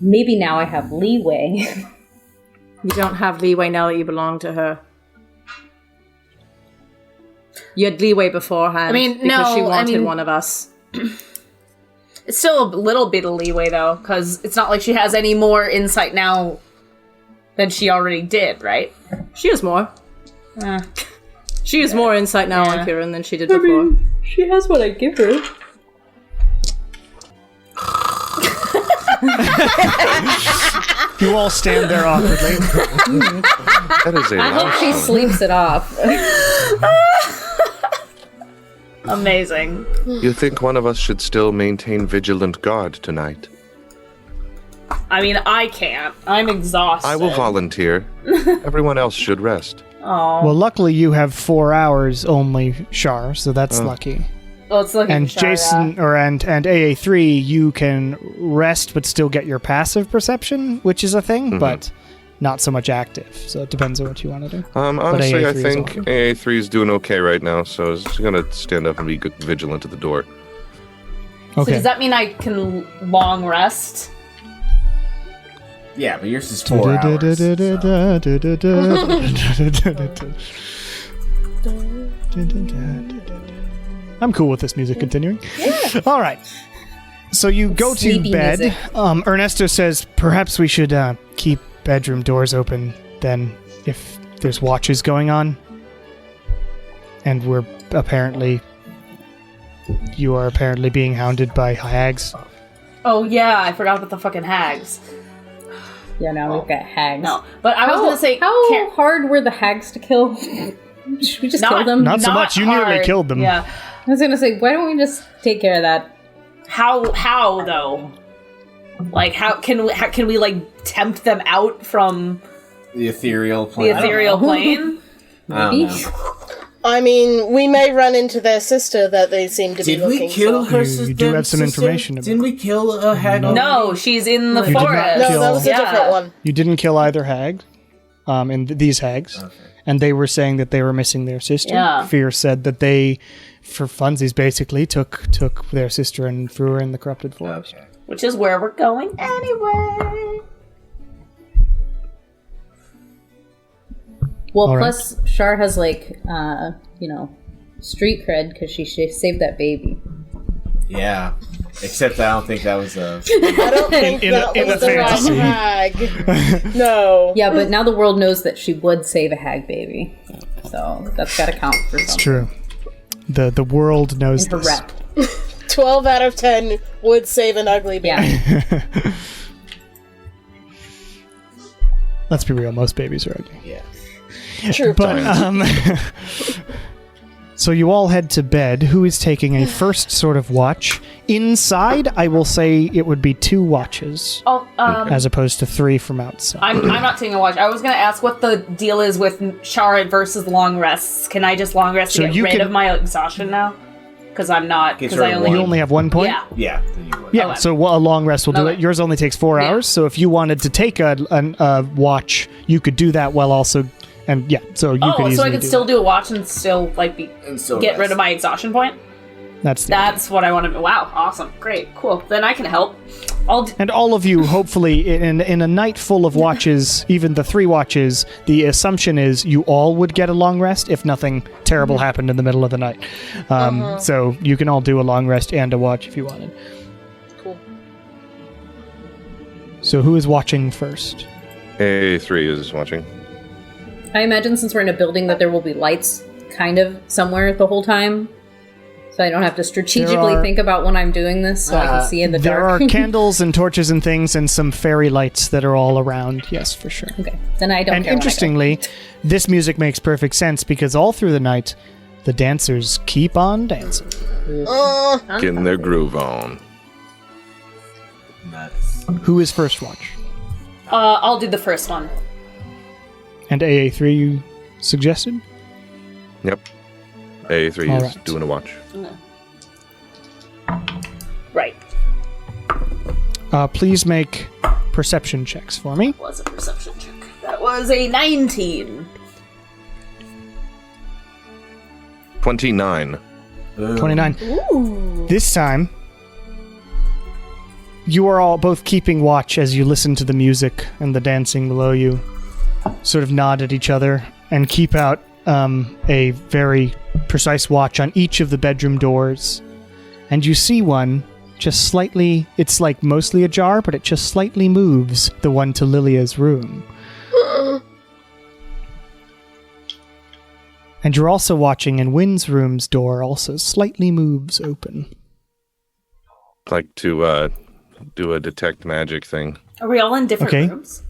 [SPEAKER 3] Maybe now I have leeway.
[SPEAKER 1] You don't have leeway now that you belong to her. You had leeway beforehand.
[SPEAKER 6] I mean,
[SPEAKER 1] because she
[SPEAKER 6] no, I
[SPEAKER 1] wanted
[SPEAKER 6] mean-
[SPEAKER 1] one of us.
[SPEAKER 6] It's still a little bit of leeway, though, because it's not like she has any more insight now than she already did, right?
[SPEAKER 1] She has more. She has more insight now on Kieran than she did before.
[SPEAKER 3] She has what I give her.
[SPEAKER 2] You all stand there awkwardly.
[SPEAKER 4] That is a
[SPEAKER 3] I hope she sleeps it off.
[SPEAKER 6] Amazing.
[SPEAKER 4] You think one of us should still maintain vigilant guard tonight?
[SPEAKER 6] I mean, I can't. I'm exhausted.
[SPEAKER 4] I will volunteer. Everyone else should rest.
[SPEAKER 6] Oh.
[SPEAKER 7] Well, luckily you have 4 hours only, Shar, so that's lucky.
[SPEAKER 6] Well, it's looking
[SPEAKER 7] And Jason, and AA3, you can rest but still get your passive perception, which is a thing, but not so much active. So it depends on what you want to do.
[SPEAKER 4] Honestly, I
[SPEAKER 7] AA3 is
[SPEAKER 4] think
[SPEAKER 7] awesome.
[SPEAKER 4] AA3 is doing okay right now, so it's gonna stand up and be good, vigilant at the door.
[SPEAKER 6] So
[SPEAKER 7] Okay.
[SPEAKER 6] does that mean I can long rest?
[SPEAKER 5] Yeah, but yours is 4 hours.
[SPEAKER 7] I'm cool with this music continuing. All right. So you go to
[SPEAKER 3] Sleepy
[SPEAKER 7] bed.
[SPEAKER 3] music.
[SPEAKER 7] Ernesto says perhaps we should keep bedroom doors open then if there's watches going on. And you are apparently being hounded by hags.
[SPEAKER 6] Oh, yeah, I forgot about the fucking hags.
[SPEAKER 3] Yeah, now we've got hags.
[SPEAKER 6] No, but I was going to say...
[SPEAKER 3] How hard were the hags to kill? Should we just kill them?
[SPEAKER 7] Not so much. You nearly
[SPEAKER 6] hard.
[SPEAKER 7] killed them.
[SPEAKER 6] Yeah.
[SPEAKER 3] I was gonna say, why don't we just take care of that?
[SPEAKER 6] How though? Like, how can we like tempt them out from
[SPEAKER 5] The ethereal plane.
[SPEAKER 6] the ethereal plane?
[SPEAKER 5] I don't know.
[SPEAKER 8] I mean, we may run into their sister that they seem to be
[SPEAKER 5] Did
[SPEAKER 8] looking
[SPEAKER 5] we kill
[SPEAKER 8] for.
[SPEAKER 5] her
[SPEAKER 2] You
[SPEAKER 5] sister?
[SPEAKER 2] do have some information about
[SPEAKER 5] Didn't we kill a hag?
[SPEAKER 6] No, she's in the
[SPEAKER 2] did not
[SPEAKER 6] forest.
[SPEAKER 8] No,
[SPEAKER 2] kill-
[SPEAKER 8] that was a different one.
[SPEAKER 2] You didn't kill either hag, these hags, and they were saying that they were missing their sister.
[SPEAKER 6] Yeah.
[SPEAKER 2] Fear said that they, for funsies, basically took their sister and threw her in the corrupted forest.
[SPEAKER 5] Okay.
[SPEAKER 6] Which is where we're going anyway.
[SPEAKER 3] Well,
[SPEAKER 2] All right.
[SPEAKER 3] plus Shar has like, street cred because she saved that baby.
[SPEAKER 5] Yeah. Except I don't think that was a.
[SPEAKER 8] I don't think
[SPEAKER 2] in
[SPEAKER 8] that
[SPEAKER 2] a
[SPEAKER 8] was the right
[SPEAKER 2] fantasy.
[SPEAKER 8] hag. No.
[SPEAKER 3] Yeah, but now the world knows that she would save a hag baby, so that's got to count for something.
[SPEAKER 2] It's true. The world knows
[SPEAKER 3] In her
[SPEAKER 2] this.
[SPEAKER 3] rep.
[SPEAKER 8] 12 out of 10 would save an ugly baby.
[SPEAKER 3] Yeah.
[SPEAKER 2] Let's be real, most babies are ugly.
[SPEAKER 5] Yeah.
[SPEAKER 8] True.
[SPEAKER 2] But so you all head to bed. Who is taking a first sort of watch? Inside, I will say it would be 2 watches
[SPEAKER 6] Oh,
[SPEAKER 2] as opposed to 3 from outside.
[SPEAKER 6] I'm not taking a watch. I was gonna ask what the deal is with Shara versus long rests. Can I just long rest
[SPEAKER 2] So
[SPEAKER 6] to get
[SPEAKER 2] you
[SPEAKER 6] rid
[SPEAKER 2] can-
[SPEAKER 6] of my exhaustion now? Because I'm not.
[SPEAKER 5] Get
[SPEAKER 6] Because
[SPEAKER 5] rid
[SPEAKER 6] I
[SPEAKER 5] of
[SPEAKER 6] only.
[SPEAKER 2] You
[SPEAKER 5] one.
[SPEAKER 2] only have 1 point?
[SPEAKER 6] Yeah.
[SPEAKER 5] Yeah. Then you would.
[SPEAKER 2] Yeah,
[SPEAKER 6] Okay.
[SPEAKER 2] so a long rest will do
[SPEAKER 6] Okay.
[SPEAKER 2] it. Yours only takes 4
[SPEAKER 6] Yeah.
[SPEAKER 2] hours, so if you wanted to take a watch, you could do that while also, and yeah, so you could
[SPEAKER 6] Oh,
[SPEAKER 2] easily
[SPEAKER 6] so I could
[SPEAKER 2] do
[SPEAKER 6] still
[SPEAKER 2] that.
[SPEAKER 6] do a watch and still like
[SPEAKER 5] And still
[SPEAKER 6] get
[SPEAKER 5] rest.
[SPEAKER 6] rid of my exhaustion point.
[SPEAKER 2] That's the
[SPEAKER 6] That's what I want to. Wow, awesome, great, cool. Then I can help.
[SPEAKER 2] And all of you, hopefully, in a night full of watches, even the 3 watches, the assumption is you all would get a long rest if nothing terrible happened in the middle of the night. So you can all do a long rest and a watch if you wanted.
[SPEAKER 8] Cool.
[SPEAKER 2] So who is watching first?
[SPEAKER 4] A3 is watching.
[SPEAKER 3] I imagine since we're in a building that there will be lights kind of somewhere the whole time. So I don't have to strategically
[SPEAKER 2] There are-
[SPEAKER 3] think about when I'm doing this so I can see in the
[SPEAKER 2] There
[SPEAKER 3] dark.
[SPEAKER 2] are candles and torches and things and some fairy lights that are all around. Yes, for sure.
[SPEAKER 3] Okay, then I don't
[SPEAKER 2] And
[SPEAKER 3] care when I go.
[SPEAKER 2] interestingly, this music makes perfect sense because all through the night, the dancers keep on dancing.
[SPEAKER 4] Getting their groove on.
[SPEAKER 5] Nuts.
[SPEAKER 2] Who is first watch?
[SPEAKER 6] I'll do the first one.
[SPEAKER 2] And AA3 you suggested?
[SPEAKER 4] Yep. A3
[SPEAKER 2] All
[SPEAKER 4] is
[SPEAKER 2] right.
[SPEAKER 4] doing a watch.
[SPEAKER 6] Right.
[SPEAKER 2] Please make perception checks for me.
[SPEAKER 6] Was a perception check. That was a 19.
[SPEAKER 4] 29.
[SPEAKER 2] 29. This time, you are all both keeping watch as you listen to the music and the dancing below you. Sort of nod at each other and keep out a very precise watch on each of the bedroom doors. And you see one just slightly, it's like mostly ajar, but it just slightly moves, the one to Lilia's room. And you're also watching, and Wynn's room's door also slightly moves open.
[SPEAKER 4] Like to do a detect magic thing.
[SPEAKER 6] Are we all in different
[SPEAKER 2] Okay.
[SPEAKER 6] rooms?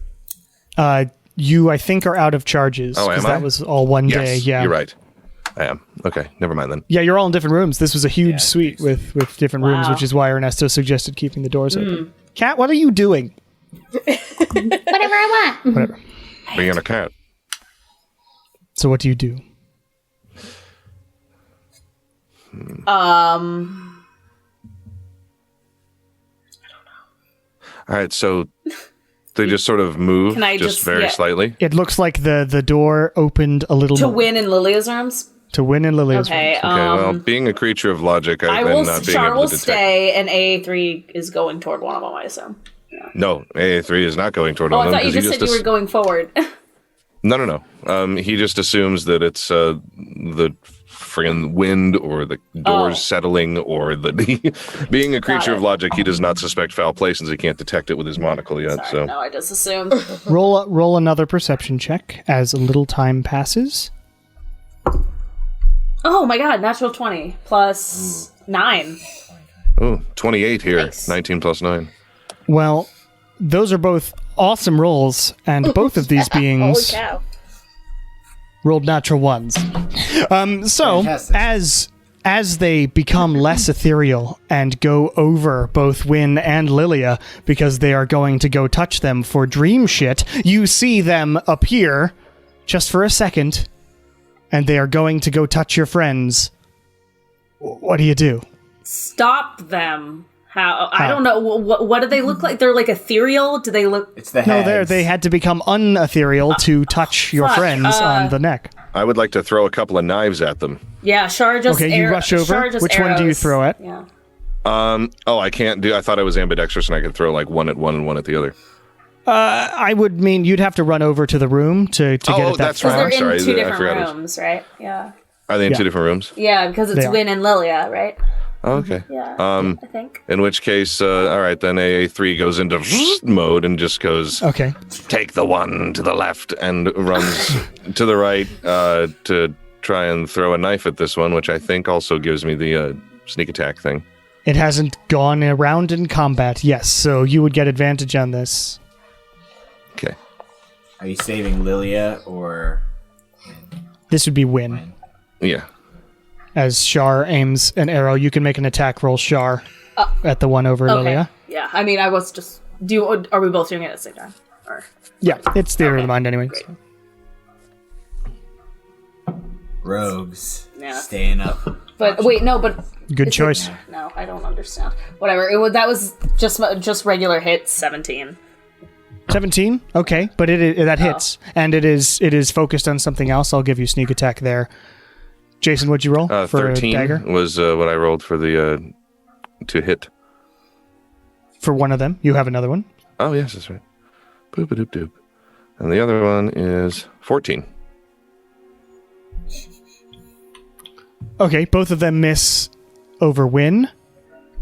[SPEAKER 2] You, I think, are out of charges.
[SPEAKER 4] Oh,
[SPEAKER 2] 'cause
[SPEAKER 4] am I?
[SPEAKER 2] that was all one day.
[SPEAKER 4] Yes,
[SPEAKER 2] Yeah,
[SPEAKER 4] you're right. I am. Okay, never mind then.
[SPEAKER 2] Yeah, you're all in different rooms. This was a huge suite with different rooms,
[SPEAKER 6] Wow.
[SPEAKER 2] which is why Ernesto suggested keeping the doors open. Kat, what are you doing?
[SPEAKER 3] Whatever I want.
[SPEAKER 2] Whatever.
[SPEAKER 4] Being a cat.
[SPEAKER 2] So what do you do?
[SPEAKER 4] All right, so they just sort of move
[SPEAKER 6] Can I
[SPEAKER 4] just
[SPEAKER 6] just-
[SPEAKER 4] very
[SPEAKER 6] yeah.
[SPEAKER 4] slightly.
[SPEAKER 2] It looks like the door opened a little
[SPEAKER 6] To
[SPEAKER 2] more.
[SPEAKER 6] win in Lilia's rooms?
[SPEAKER 2] To Wynn and Lilia's room.
[SPEAKER 6] Okay,
[SPEAKER 4] Okay, well, being a creature of logic,
[SPEAKER 6] I
[SPEAKER 4] I've
[SPEAKER 6] will.
[SPEAKER 4] been not being
[SPEAKER 6] Char
[SPEAKER 4] able
[SPEAKER 6] will
[SPEAKER 4] to detect.
[SPEAKER 6] stay, and A3 is going toward one of them, I assume.
[SPEAKER 4] No, A3 is not going toward
[SPEAKER 6] Oh,
[SPEAKER 4] one
[SPEAKER 6] I
[SPEAKER 4] of them
[SPEAKER 6] thought you
[SPEAKER 4] because
[SPEAKER 6] just said you were going forward.
[SPEAKER 4] No. He just assumes that it's the friggin' wind or the doors settling or the being a creature
[SPEAKER 6] it.
[SPEAKER 4] of logic. He does not suspect foul play since he can't detect it with his monocle yet. So
[SPEAKER 6] No, I just assumed.
[SPEAKER 2] Roll another perception check as a little time passes.
[SPEAKER 6] Oh my god, natural 20 plus 9.
[SPEAKER 4] oh, 28 here.
[SPEAKER 8] Nice.
[SPEAKER 4] 19 plus 9.
[SPEAKER 2] Well, those are both awesome rolls, and both of these
[SPEAKER 8] Holy
[SPEAKER 2] beings
[SPEAKER 8] cow.
[SPEAKER 2] rolled natural ones. So
[SPEAKER 5] Fantastic.
[SPEAKER 2] as they become less ethereal and go over both Wynn and Lilia because they are going to go touch them for dream shit, you see them appear just for a second, and they are going to go touch your friends. What do you do?
[SPEAKER 6] Stop them. How? I don't know. What do they look like? They're like ethereal? Do they look...
[SPEAKER 5] It's the heads.
[SPEAKER 2] No, they had to become unethereal to touch your friends on the neck.
[SPEAKER 4] I would like to throw a couple of knives at them.
[SPEAKER 6] Yeah, Char just...
[SPEAKER 2] Okay, you rush over. Which one do you throw at?
[SPEAKER 6] Yeah.
[SPEAKER 4] I can't do... I thought I was ambidextrous and I could throw like one at one and one at the other.
[SPEAKER 2] I would mean you'd have to run over to the room to get at that.
[SPEAKER 4] That's
[SPEAKER 2] far.
[SPEAKER 4] right. I'm
[SPEAKER 6] They're
[SPEAKER 4] sorry.
[SPEAKER 6] in two
[SPEAKER 4] I
[SPEAKER 6] different
[SPEAKER 4] forgot
[SPEAKER 6] rooms, right? Yeah.
[SPEAKER 4] Are they in
[SPEAKER 2] Yeah.
[SPEAKER 4] two different rooms?
[SPEAKER 6] Yeah, because it's
[SPEAKER 2] They are.
[SPEAKER 6] Wynn and Lilia, right?
[SPEAKER 4] Oh, okay.
[SPEAKER 6] Yeah, I think.
[SPEAKER 4] In which case, all right, then AA3 goes into mode and just goes,
[SPEAKER 2] Okay.
[SPEAKER 4] take the one to the left and runs to the right to try and throw a knife at this one, which I think also gives me the sneak attack thing.
[SPEAKER 2] It hasn't gone around in combat, yes, so you would get advantage on this.
[SPEAKER 4] Okay.
[SPEAKER 5] Are you saving Lilia or...
[SPEAKER 2] This would be Win.
[SPEAKER 4] Yeah.
[SPEAKER 2] As Shar aims an arrow, you can make an attack roll, Shar, at the one over
[SPEAKER 6] Okay.
[SPEAKER 2] Lilia.
[SPEAKER 6] Yeah, I mean, I was just... Are we both doing it at the same time? Or...
[SPEAKER 2] Yeah, it's theater of the mind anyway.
[SPEAKER 6] Great.
[SPEAKER 5] rogues
[SPEAKER 6] Yeah.
[SPEAKER 5] staying up?
[SPEAKER 6] But wait, no, but...
[SPEAKER 2] Good
[SPEAKER 6] is
[SPEAKER 2] choice.
[SPEAKER 6] No, I don't understand. Whatever, that was just regular hit, 17.
[SPEAKER 2] 17? Okay, but that hits. And it is focused on something else. I'll give you sneak attack there. Jason, what'd you roll for
[SPEAKER 4] 13
[SPEAKER 2] a dagger?
[SPEAKER 4] was what I rolled for the to hit.
[SPEAKER 2] For one of them. You have another one.
[SPEAKER 4] Oh, yes, that's right. Boop-a-doop-doop. And the other one is 14.
[SPEAKER 2] Okay, both of them miss over Win.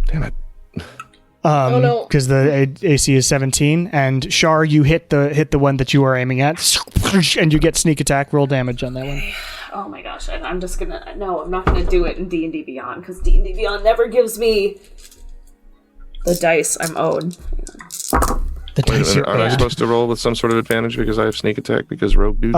[SPEAKER 4] Damn it.
[SPEAKER 8] Oh, no.
[SPEAKER 2] Because the AC is 17, and Shar, you hit the one that you are aiming at, and you get sneak attack. Roll damage on that one.
[SPEAKER 6] Oh my gosh, I'm just gonna... No, I'm not gonna do it in D&D Beyond, because D&D Beyond never gives me the dice I'm owed.
[SPEAKER 2] The
[SPEAKER 4] Wait a
[SPEAKER 2] dice
[SPEAKER 4] minute,
[SPEAKER 2] are
[SPEAKER 4] aren't I
[SPEAKER 2] bad.
[SPEAKER 4] supposed to roll with some sort of advantage because I have sneak attack because rogue dude?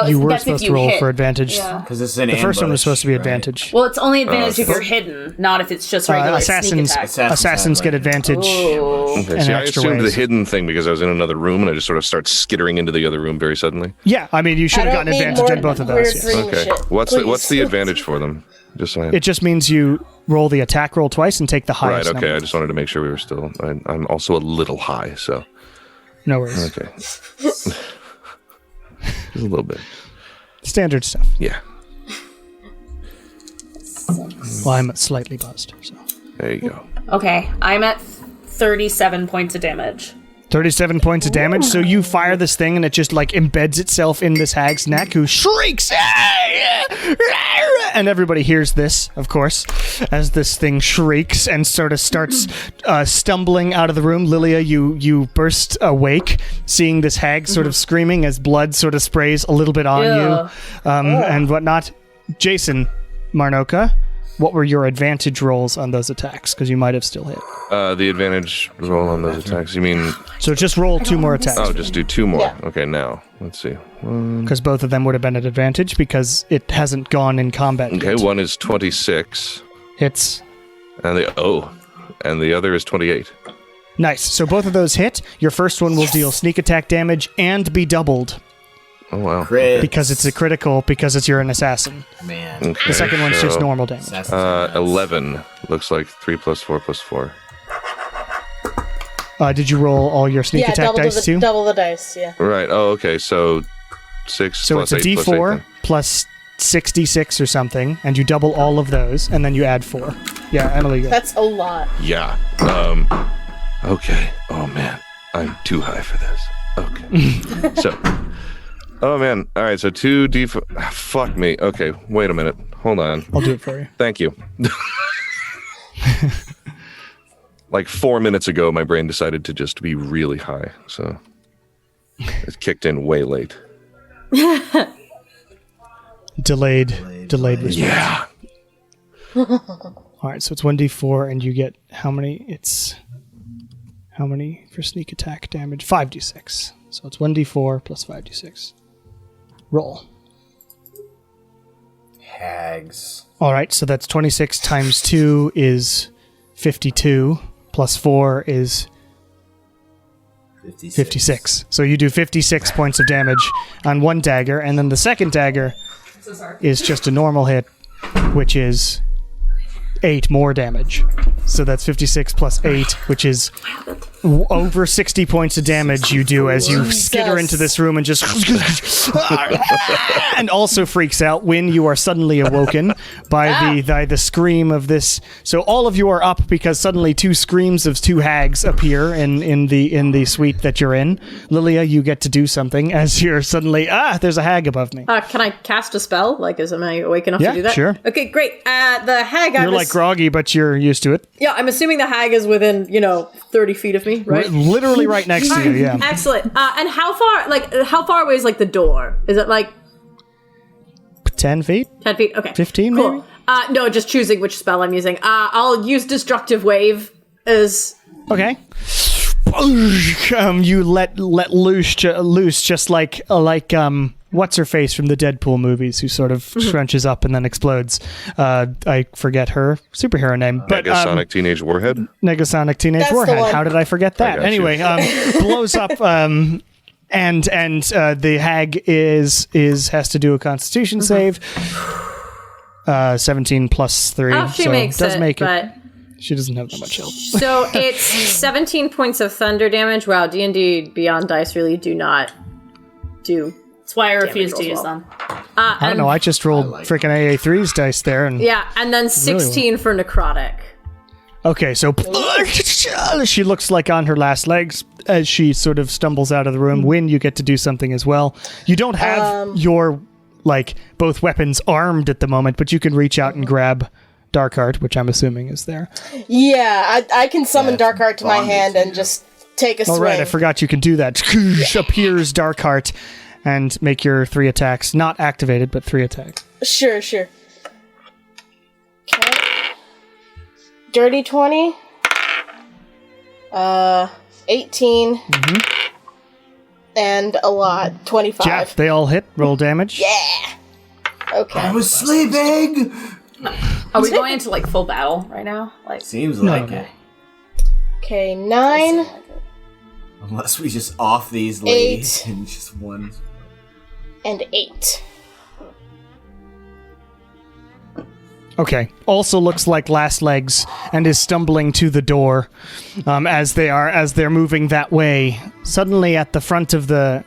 [SPEAKER 2] You were
[SPEAKER 6] That's if
[SPEAKER 2] supposed
[SPEAKER 6] you
[SPEAKER 2] to roll
[SPEAKER 6] hit.
[SPEAKER 2] for advantage.
[SPEAKER 6] Yeah.
[SPEAKER 5] Because it's an
[SPEAKER 2] The first one was
[SPEAKER 5] ambush,
[SPEAKER 2] supposed to be
[SPEAKER 5] right?
[SPEAKER 2] advantage.
[SPEAKER 6] Well, it's only advantage if
[SPEAKER 4] okay.
[SPEAKER 6] you're hidden, not if it's just regular
[SPEAKER 2] Assassins
[SPEAKER 6] sneak attack.
[SPEAKER 2] assassins get advantage.
[SPEAKER 6] Ooh.
[SPEAKER 4] Okay,
[SPEAKER 2] and
[SPEAKER 4] see, I
[SPEAKER 2] extra
[SPEAKER 4] assumed
[SPEAKER 2] ways.
[SPEAKER 4] the hidden thing because I was in another room and I just sort of start skittering into the other room very suddenly.
[SPEAKER 2] Yeah, I mean, you should
[SPEAKER 8] I
[SPEAKER 2] have
[SPEAKER 8] don't
[SPEAKER 2] gotten
[SPEAKER 8] need
[SPEAKER 2] advantage
[SPEAKER 8] more
[SPEAKER 2] on both of
[SPEAKER 8] weird
[SPEAKER 2] those. Yes.
[SPEAKER 8] dream
[SPEAKER 4] Okay,
[SPEAKER 8] shit,
[SPEAKER 4] what's the
[SPEAKER 8] please.
[SPEAKER 4] advantage for them? Just so I...
[SPEAKER 2] It just means you roll the attack roll twice and take the
[SPEAKER 4] Right,
[SPEAKER 2] highest
[SPEAKER 4] okay,
[SPEAKER 2] number.
[SPEAKER 4] I just wanted to make sure we were still... I'm also a little high, so...
[SPEAKER 2] No worries.
[SPEAKER 4] Okay. Just a little bit.
[SPEAKER 2] Standard stuff.
[SPEAKER 4] Yeah,
[SPEAKER 2] Well, I'm slightly buzzed. So
[SPEAKER 4] there you go.
[SPEAKER 6] Okay, I'm at 37 points of damage.
[SPEAKER 2] 37 points of damage. So you fire this thing and it just like embeds itself in this hag's neck, who shrieks, and everybody hears this, of course, as this thing shrieks and sort of starts stumbling out of the room. Lilia, you burst awake, seeing this hag sort of screaming as blood sort of sprays a little bit on
[SPEAKER 6] Ew.
[SPEAKER 2] you, and whatnot. Jason, Marnoka, what were your advantage rolls on those attacks? Because you might have still hit.
[SPEAKER 4] The advantage roll on those attacks. You mean...
[SPEAKER 2] So just roll 2 more attacks.
[SPEAKER 4] Oh, just do 2 more.
[SPEAKER 8] Yeah.
[SPEAKER 4] Okay, now. Let's see.
[SPEAKER 2] Because both of them would have been at advantage because it hasn't gone in combat
[SPEAKER 4] Okay,
[SPEAKER 2] yet.
[SPEAKER 4] one is 26.
[SPEAKER 2] Hits.
[SPEAKER 4] And the other is 28.
[SPEAKER 2] Nice. So both of those hit. Your first one will deal sneak attack damage and be doubled
[SPEAKER 4] Oh, wow.
[SPEAKER 5] Crit.
[SPEAKER 2] because it's a critical because you're an assassin.
[SPEAKER 5] Man.
[SPEAKER 4] Okay,
[SPEAKER 2] The second one's just
[SPEAKER 4] so,
[SPEAKER 2] normal damage.
[SPEAKER 5] Assassin's Creed.
[SPEAKER 4] 11. Looks like 3 plus 4 plus 4.
[SPEAKER 2] Did you roll all your sneak
[SPEAKER 8] Yeah,
[SPEAKER 2] attack dice too?
[SPEAKER 8] double the dice, yeah.
[SPEAKER 4] Right. Oh, okay. So 6
[SPEAKER 2] So
[SPEAKER 4] plus
[SPEAKER 2] it's a
[SPEAKER 4] 8 plus 8.
[SPEAKER 2] D4
[SPEAKER 4] then.
[SPEAKER 2] plus 66 or something, and you double all of those, and then you add 4. Yeah, Emily, go.
[SPEAKER 8] That's a lot.
[SPEAKER 4] Yeah. Okay. Oh, man. I'm too high for this. Okay. So. Oh, man. All right. So 2 D4. Fuck me. Okay. Wait a minute. Hold on.
[SPEAKER 2] I'll do it for you.
[SPEAKER 4] Thank you. Like 4 minutes ago, my brain decided to just be really high. So it kicked in way late.
[SPEAKER 2] Delayed response.
[SPEAKER 4] Yeah.
[SPEAKER 2] All right, so it's 1d4, and you get how many? It's how many for sneak attack damage? 5d6. So it's 1d4 plus 5d6. Roll.
[SPEAKER 5] hags.
[SPEAKER 2] All right, so that's 26 times 2 is 52, plus 4 is 56. So you do 56 points of damage on one dagger, and then the second dagger is just a normal hit, which is 8 more damage. So that's 56 plus 8, which is over 60 points of damage you do as you skitter into this room and just... and also freaks out when you are suddenly awoken by the scream of this. So all of you are up because suddenly 2 screams of 2 hags appear in the suite that you're in. Lilia, you get to do something as you're suddenly... there's a hag above me.
[SPEAKER 1] Can I cast a spell? Like, am I awake enough to do that?
[SPEAKER 2] Sure.
[SPEAKER 1] Okay, great. The hag...
[SPEAKER 2] You're like groggy, but you're used to it.
[SPEAKER 1] Yeah, I'm assuming the hag is within, 30 feet of me, right?
[SPEAKER 2] Literally right next to you, yeah.
[SPEAKER 1] Excellent. And how far away is, the door? Is it,
[SPEAKER 2] 10 feet?
[SPEAKER 1] 10 feet? Okay.
[SPEAKER 2] 15,
[SPEAKER 1] cool.
[SPEAKER 2] maybe?
[SPEAKER 1] No, just choosing which spell I'm using. I'll use Destructive Wave as...
[SPEAKER 2] Okay. You let loose just like what's her face from the Deadpool movies, who sort of scrunches up and then explodes. I forget her superhero name, but
[SPEAKER 4] Negasonic Teenage Warhead.
[SPEAKER 2] Negasonic Teenage
[SPEAKER 8] That's the
[SPEAKER 2] Warhead.
[SPEAKER 8] one.
[SPEAKER 2] How did I forget that? Anyway, blows up. And the hag has to do a Constitution save. 17 plus 3.
[SPEAKER 1] Oh, she
[SPEAKER 2] so
[SPEAKER 1] makes
[SPEAKER 2] does
[SPEAKER 1] it,
[SPEAKER 2] make
[SPEAKER 1] but...
[SPEAKER 2] She doesn't have that much health.
[SPEAKER 1] So it's 17 points of thunder damage. Wow, D&D Beyond Dice really do not do...
[SPEAKER 6] That's why I refuse to use them.
[SPEAKER 2] I don't know. I just rolled freaking AA3's dice there, and
[SPEAKER 1] and then 16 for necrotic.
[SPEAKER 2] okay. So she looks like on her last legs as she sort of stumbles out of the room. Wynn, you get to do something as well. You don't have your both weapons armed at the moment, but you can reach out and grab Darkheart, which I'm assuming is there.
[SPEAKER 8] Yeah, I can summon Darkheart to my hand and just take a swing.
[SPEAKER 2] All right, I forgot you can do that. Appears Darkheart. And make your 3 attacks. Not activated, but 3 attacks.
[SPEAKER 8] Sure. Okay. Dirty 20. 18. And a lot. 25.
[SPEAKER 2] Jeff, they all hit. Roll damage.
[SPEAKER 8] Yeah. Okay.
[SPEAKER 5] I was sleeping!
[SPEAKER 6] Are we going into full battle right now?
[SPEAKER 5] Seems like it.
[SPEAKER 8] Okay, 9.
[SPEAKER 5] Unless we just off these ladies in just one.
[SPEAKER 8] And 8.
[SPEAKER 2] Okay. Also looks like last legs and is stumbling to the door as they're moving that way. Suddenly at the front of the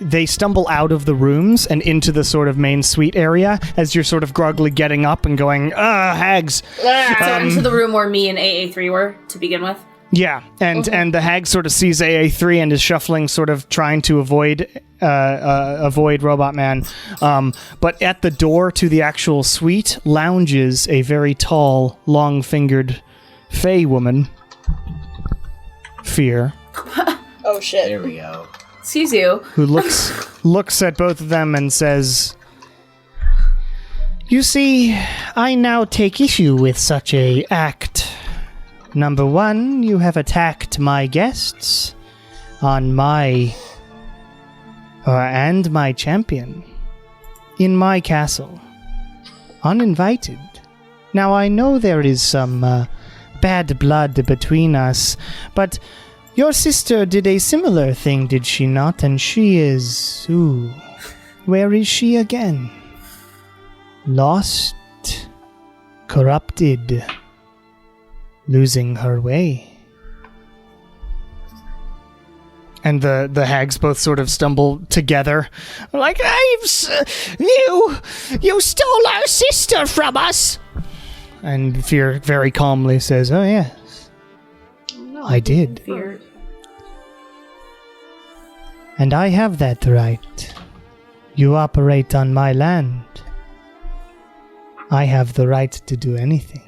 [SPEAKER 2] they stumble out of the rooms and into the sort of main suite area as you're sort of groggily getting up and going, hags.
[SPEAKER 6] So into the room where me and AA3 were to begin with?
[SPEAKER 2] Yeah, and the hag sort of sees AA3 and is shuffling, sort of trying to avoid Robot Man. But at the door to the actual suite lounges a very tall, long-fingered fey woman. Fear.
[SPEAKER 8] Oh shit.
[SPEAKER 5] There we go.
[SPEAKER 6] Sees you.
[SPEAKER 2] Who looks at both of them and says, "You see, I now take issue with such a act. Number 1, you have attacked my guests on my... and my champion. In my castle. Uninvited. Now, I know there is some bad blood between us, but your sister did a similar thing, did she not? And she is... ooh. Where is she again? Lost. Corrupted. Losing her way." And the hags both sort of stumble together. Like, you stole our sister from us! And Fear very calmly says, "Oh, yes. I did.
[SPEAKER 6] Fear.
[SPEAKER 7] And I have that right. You operate on my land. I have the right to do anything.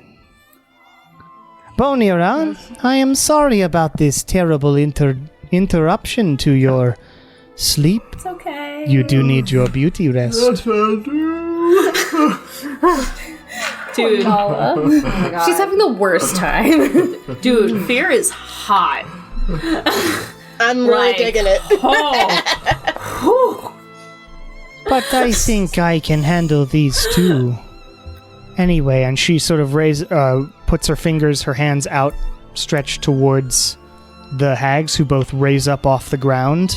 [SPEAKER 7] Bonira, I am sorry about this terrible interruption to your sleep.
[SPEAKER 6] It's okay.
[SPEAKER 7] You do need your beauty rest.
[SPEAKER 6] Dude.
[SPEAKER 3] Oh my God. She's having the worst time.
[SPEAKER 6] Dude, Fear is hot.
[SPEAKER 8] I'm really digging it.
[SPEAKER 6] Oh.
[SPEAKER 7] But I think I can handle these too. Anyway, and she sort of puts her hands out, stretched towards the hags, who both raise up off the ground.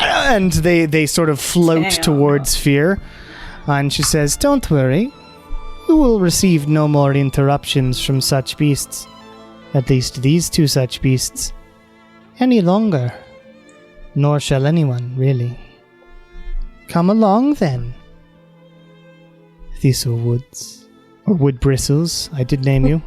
[SPEAKER 7] And they sort of float towards Fear. And she says, "Don't worry. You will receive no more interruptions from such beasts. At least these two such beasts. Any longer. Nor shall anyone, really. Come along, then. Thistle Woods. Or Wood Bristles, I did name you.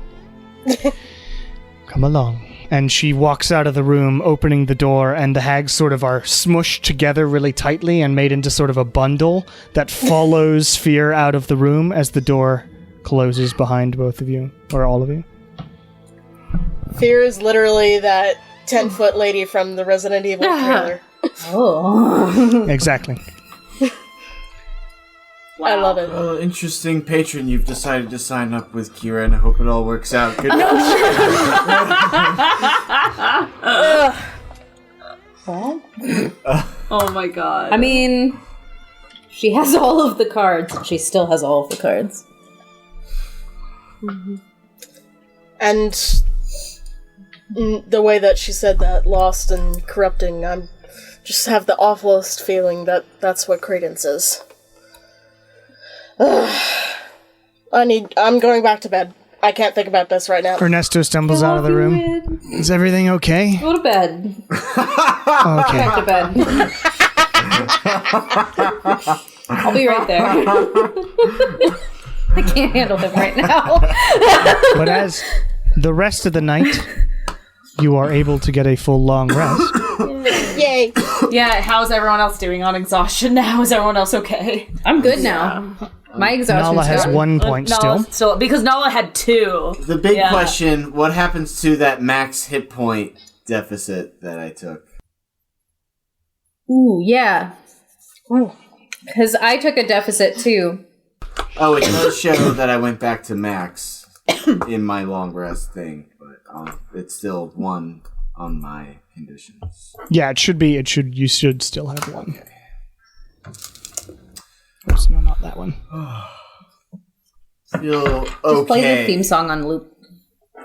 [SPEAKER 7] Come along." And she walks out of the room, opening the door, and the hags sort of are smushed together really tightly and made into sort of a bundle that follows Fear out of the room as the door closes behind both of you, or all of you.
[SPEAKER 8] Fear is literally that 10-foot lady from the Resident Evil trailer.
[SPEAKER 3] Oh.
[SPEAKER 2] Exactly.
[SPEAKER 8] I love it.
[SPEAKER 5] Well, interesting patron you've decided to sign up with, Kira, and I hope it all works out. Good
[SPEAKER 6] Oh my god.
[SPEAKER 3] I mean, she has all of the cards, and she still has all of the cards.
[SPEAKER 8] And the way that she said that, lost and corrupting, I'm just have the awfulest feeling that that's what Credence is. I'm going back to bed. I can't think about this right now.
[SPEAKER 2] Ernesto stumbles out of the room. Is everything okay?
[SPEAKER 3] Go to bed.
[SPEAKER 2] Okay.
[SPEAKER 3] Back to bed. I'll be right there. I can't handle him right now.
[SPEAKER 2] But as the rest of the night, you are able to get a full long rest.
[SPEAKER 8] Yay!
[SPEAKER 6] Yeah, how's everyone else doing on exhaustion now? Is everyone else okay?
[SPEAKER 3] I'm good now. My exhaustion's
[SPEAKER 2] Nala has
[SPEAKER 3] gone.
[SPEAKER 2] 1 point still.
[SPEAKER 6] Because Nala had 2.
[SPEAKER 5] The big question, what happens to that max hit point deficit that I took?
[SPEAKER 3] Ooh, yeah. Because I took a deficit too.
[SPEAKER 5] Oh, it does show that I went back to max in my long rest thing, but it's still 1 on my conditions.
[SPEAKER 2] Yeah, it should be. You should still have 1. Okay. Oops, no, not that one.
[SPEAKER 5] Feel okay.
[SPEAKER 3] Just play the theme song on loop.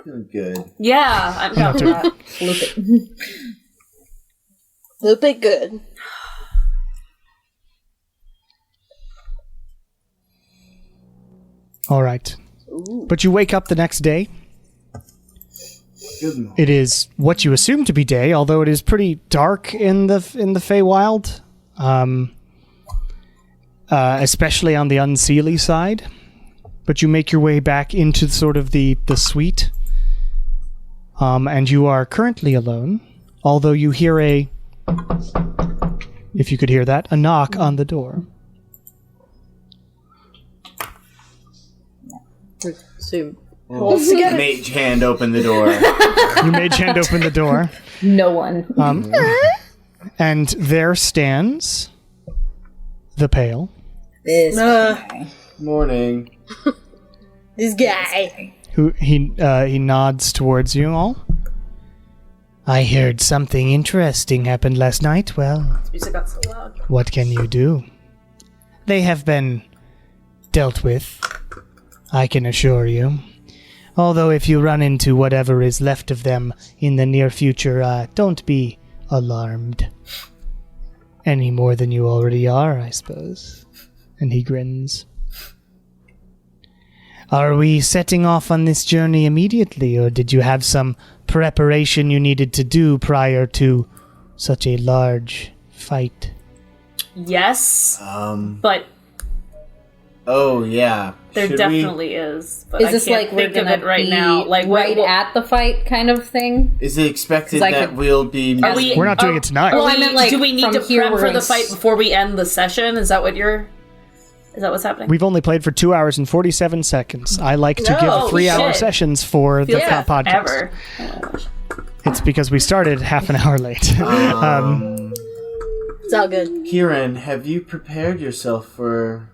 [SPEAKER 5] Feeling good.
[SPEAKER 6] Yeah, I'm down for that.
[SPEAKER 3] Loop it.
[SPEAKER 8] Loop it good.
[SPEAKER 2] All right. But you wake up the next day.
[SPEAKER 5] Good morning.
[SPEAKER 2] It is what you assume to be day, although it is pretty dark in the Feywild. Especially on the Unseelie side. But you make your way back into sort of the suite. And you are currently alone, although you hear if you could hear that, a knock on the door.
[SPEAKER 1] Assume.
[SPEAKER 5] Mage hand open the door.
[SPEAKER 2] You mage hand open the door.
[SPEAKER 3] No one.
[SPEAKER 2] And there stands the Pale.
[SPEAKER 3] This guy.
[SPEAKER 5] Morning.
[SPEAKER 8] This guy.
[SPEAKER 2] Who he nods towards you all. I heard something interesting happened last night. Well,
[SPEAKER 6] Music got so loud.
[SPEAKER 2] what can you do? They have been dealt with, I can assure you. Although if you run into whatever is left of them in the near future, don't be alarmed. Any more than you already are, I suppose. And he grins. Are we setting off on this journey immediately, or did you have some preparation you needed to do prior to such a large fight?
[SPEAKER 6] Yes, but
[SPEAKER 5] Oh yeah.
[SPEAKER 6] there
[SPEAKER 5] Should
[SPEAKER 6] definitely is. But
[SPEAKER 3] Is
[SPEAKER 6] I
[SPEAKER 3] this
[SPEAKER 6] can't
[SPEAKER 3] like we're
[SPEAKER 6] think of
[SPEAKER 3] gonna
[SPEAKER 6] it right
[SPEAKER 3] be
[SPEAKER 6] now? Like
[SPEAKER 3] right
[SPEAKER 6] what,
[SPEAKER 3] at the fight kind of thing?
[SPEAKER 5] Is it expected
[SPEAKER 3] Like
[SPEAKER 5] that
[SPEAKER 3] a-
[SPEAKER 5] we'll be...
[SPEAKER 6] Are we?
[SPEAKER 2] We're not doing it tonight.
[SPEAKER 3] Well, I meant, like,
[SPEAKER 6] do we need
[SPEAKER 3] from
[SPEAKER 6] to
[SPEAKER 3] here
[SPEAKER 6] prep
[SPEAKER 3] we're
[SPEAKER 6] for
[SPEAKER 3] in
[SPEAKER 6] the fight
[SPEAKER 3] s-
[SPEAKER 6] before we end the session? Is that what you're? Is that what's happening?
[SPEAKER 2] We've only played for 2 hours and 47 seconds. I like to
[SPEAKER 6] No,
[SPEAKER 2] give 3-hour
[SPEAKER 6] shit.
[SPEAKER 2] sessions for the
[SPEAKER 6] Yeah,
[SPEAKER 2] podcast.
[SPEAKER 6] ever.
[SPEAKER 2] It's because we started half an hour late.
[SPEAKER 8] It's all good.
[SPEAKER 5] Kieran, have you prepared yourself for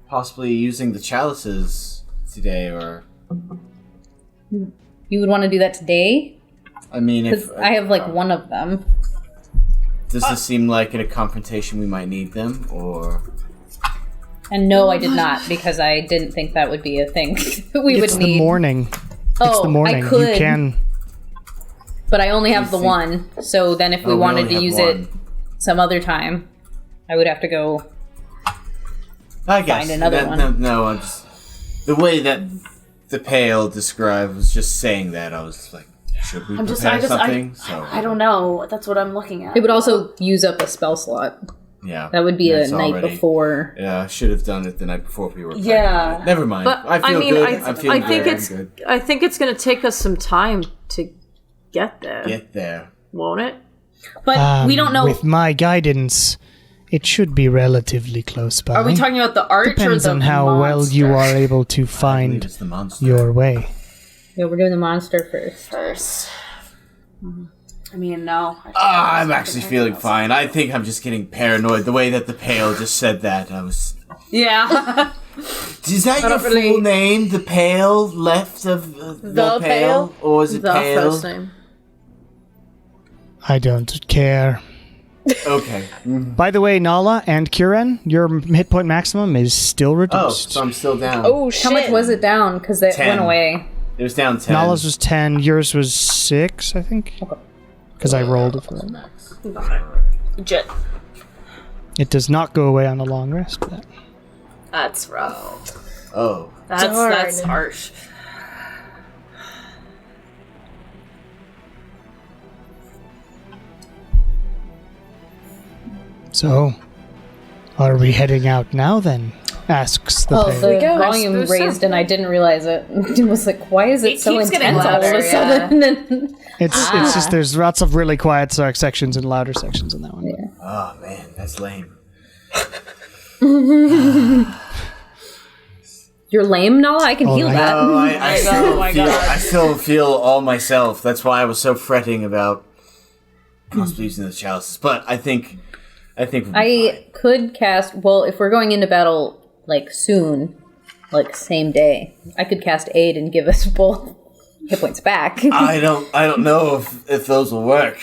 [SPEAKER 5] possibly using the chalices today, or...
[SPEAKER 3] You would want to do that today?
[SPEAKER 5] I mean,
[SPEAKER 3] Because
[SPEAKER 5] if...
[SPEAKER 3] I have like one of them.
[SPEAKER 5] Does this seem like in a confrontation we might need them, or?
[SPEAKER 3] And no, I did not, because I didn't think that would be a thing we would
[SPEAKER 2] It's
[SPEAKER 3] need.
[SPEAKER 2] the morning.
[SPEAKER 3] Oh,
[SPEAKER 2] It's the morning.
[SPEAKER 3] I could,
[SPEAKER 2] You can.
[SPEAKER 3] but I only have the one. So then, if we wanted to use it some other time, I would have to go.
[SPEAKER 5] I guess
[SPEAKER 3] find another one.
[SPEAKER 5] No, I'm just the way that the pale described was just saying that. I was like, should we prepare something?
[SPEAKER 6] I don't know. That's what I'm looking at.
[SPEAKER 3] It would also use up a spell slot.
[SPEAKER 5] Yeah,
[SPEAKER 3] That would be a
[SPEAKER 5] that's
[SPEAKER 3] night
[SPEAKER 5] already-
[SPEAKER 3] before.
[SPEAKER 5] Yeah, I should have done it the night before we were.
[SPEAKER 6] Yeah.
[SPEAKER 5] Planning. Never mind.
[SPEAKER 1] But
[SPEAKER 5] I feel good. I'm feeling
[SPEAKER 1] think
[SPEAKER 5] good.
[SPEAKER 1] it's
[SPEAKER 5] I'm good.
[SPEAKER 1] I think it's gonna take us some time to get there,
[SPEAKER 5] Get there.
[SPEAKER 1] won't it?
[SPEAKER 6] But we don't know.
[SPEAKER 7] With my guidance, it should be relatively close by.
[SPEAKER 6] Are we talking about the arch
[SPEAKER 7] Depends
[SPEAKER 6] or the
[SPEAKER 7] on how well you
[SPEAKER 6] monster?
[SPEAKER 7] are able to
[SPEAKER 5] I believe
[SPEAKER 7] find
[SPEAKER 5] it's the monster.
[SPEAKER 7] your way.
[SPEAKER 3] Yeah, we're doing the monster first.
[SPEAKER 6] First. I mean, no.
[SPEAKER 5] I'm actually feeling fine. I think I'm just getting paranoid. The way that the pale just said that, I was.
[SPEAKER 6] Yeah.
[SPEAKER 5] Is that your
[SPEAKER 1] don't really-
[SPEAKER 5] full name? The pale left of the pale, or is it
[SPEAKER 1] The
[SPEAKER 5] pale?
[SPEAKER 1] first name.
[SPEAKER 7] I don't care.
[SPEAKER 5] Okay.
[SPEAKER 2] By the way, Nala and Kieran, your hit point maximum is still
[SPEAKER 5] Oh,
[SPEAKER 2] reduced.
[SPEAKER 5] so I'm still down.
[SPEAKER 8] Oh shit!
[SPEAKER 3] How much was it down? Because it
[SPEAKER 5] 10.
[SPEAKER 3] went away.
[SPEAKER 5] It was down 10.
[SPEAKER 2] Nala's was 10, yours was 6, I think. Because I rolled it for them.
[SPEAKER 6] Legit.
[SPEAKER 2] It does not go away on a long rest. But
[SPEAKER 6] That's rough.
[SPEAKER 5] Oh.
[SPEAKER 6] That's harsh.
[SPEAKER 7] So, are we heading out now then? Asks the
[SPEAKER 3] Oh,
[SPEAKER 7] pale.
[SPEAKER 3] the
[SPEAKER 1] go.
[SPEAKER 3] volume
[SPEAKER 1] I suppose so.
[SPEAKER 3] raised, and I didn't realize it. It was like, why is it,
[SPEAKER 6] It
[SPEAKER 3] so
[SPEAKER 6] keeps getting
[SPEAKER 3] intense all of
[SPEAKER 6] louder,
[SPEAKER 3] a sudden?
[SPEAKER 2] it's just there's lots of really quiet sections and louder sections in that one.
[SPEAKER 3] Yeah.
[SPEAKER 5] Oh, man, that's lame.
[SPEAKER 3] You're lame, Nala? I can heal
[SPEAKER 7] right.
[SPEAKER 3] that.
[SPEAKER 5] No, I still
[SPEAKER 6] Oh my
[SPEAKER 5] feel,
[SPEAKER 6] God.
[SPEAKER 5] I still feel all myself. That's why I was so fretting about possibly using the chalices. But I think we'll be
[SPEAKER 3] I could cast, well, if we're going into battle, like, soon, like, same day, I could cast Aid and give us both hit points back.
[SPEAKER 5] fine. I don't know if those will work.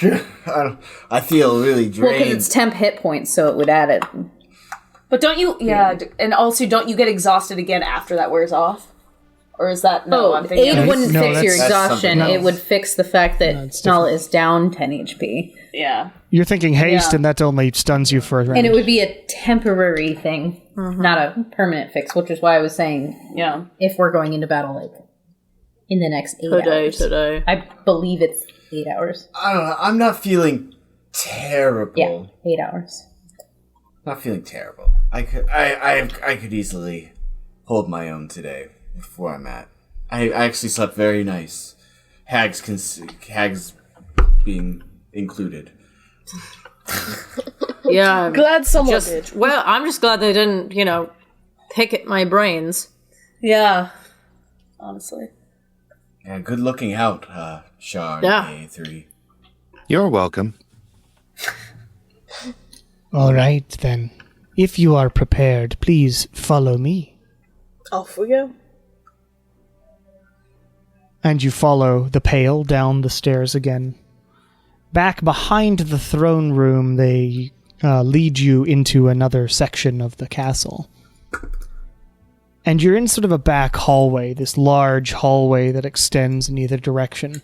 [SPEAKER 5] I feel really
[SPEAKER 3] Well,
[SPEAKER 5] drained.
[SPEAKER 3] because it's temp hit points, so it would add it.
[SPEAKER 6] But don't you? Yeah. And also, don't you get exhausted again after that wears off? Or is that no? I'm thinking.
[SPEAKER 3] Aid wouldn't
[SPEAKER 2] No,
[SPEAKER 3] fix your
[SPEAKER 2] that's
[SPEAKER 3] exhaustion.
[SPEAKER 5] something
[SPEAKER 3] It
[SPEAKER 5] else.
[SPEAKER 3] would fix the fact that
[SPEAKER 2] it's
[SPEAKER 3] Nala is down 10 HP.
[SPEAKER 6] Yeah.
[SPEAKER 2] You're thinking haste,
[SPEAKER 6] Yeah.
[SPEAKER 2] and that only stuns you for a round.
[SPEAKER 3] And it would be a temporary thing, not a permanent fix, which is why I was saying
[SPEAKER 6] Yeah.
[SPEAKER 3] if we're going into battle, like, in the next 8 hours.
[SPEAKER 1] Today.
[SPEAKER 3] I believe it's 8 hours.
[SPEAKER 5] I don't know. I'm not feeling terrible.
[SPEAKER 3] Yeah, 8 hours.
[SPEAKER 5] Not feeling terrible. I could easily hold my own today with where I'm at. I actually slept very nice. Hags being included.
[SPEAKER 1] Yeah.
[SPEAKER 8] Glad someone
[SPEAKER 1] Just
[SPEAKER 8] did.
[SPEAKER 1] well, I'm just glad they didn't, pick at my brains.
[SPEAKER 6] Yeah. Honestly.
[SPEAKER 5] Yeah, good looking out, Shard
[SPEAKER 1] Yeah.
[SPEAKER 5] A3.
[SPEAKER 4] You're welcome.
[SPEAKER 7] All right then. If you are prepared, please follow me.
[SPEAKER 8] Off we go.
[SPEAKER 2] And you follow the pale down the stairs again. Back behind the throne room, they lead you into another section of the castle. And you're in sort of a back hallway, this large hallway that extends in either direction.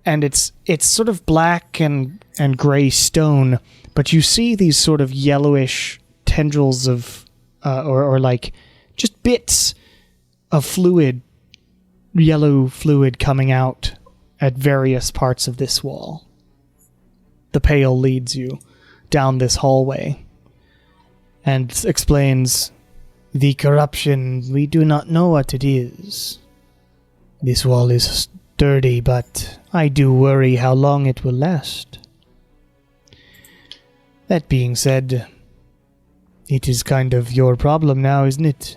[SPEAKER 2] And it's sort of black and gray stone, but you see these sort of yellowish tendrils of, or like just bits of fluid, yellow fluid coming out at various parts of this wall. The pale leads you down this hallway and explains, "The corruption, we do not know what it is. This wall is sturdy, but I do worry how long it will last. That being said, it is kind of your problem now, isn't it?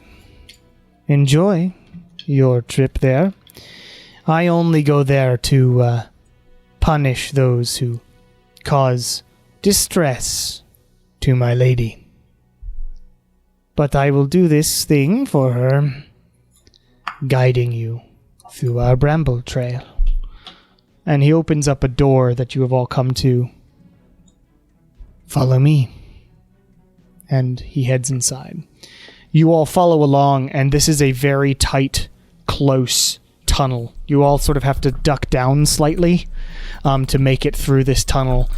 [SPEAKER 2] Enjoy your trip there. I only go there to punish those who cause distress to my lady. But I will do this thing for her, guiding you through our bramble trail." And he opens up a door that you have all come to.
[SPEAKER 7] Follow me.
[SPEAKER 2] And he heads inside. You all follow along, and this is a very tight, close tunnel. You all sort of have to duck down slightly to make it through this tunnel,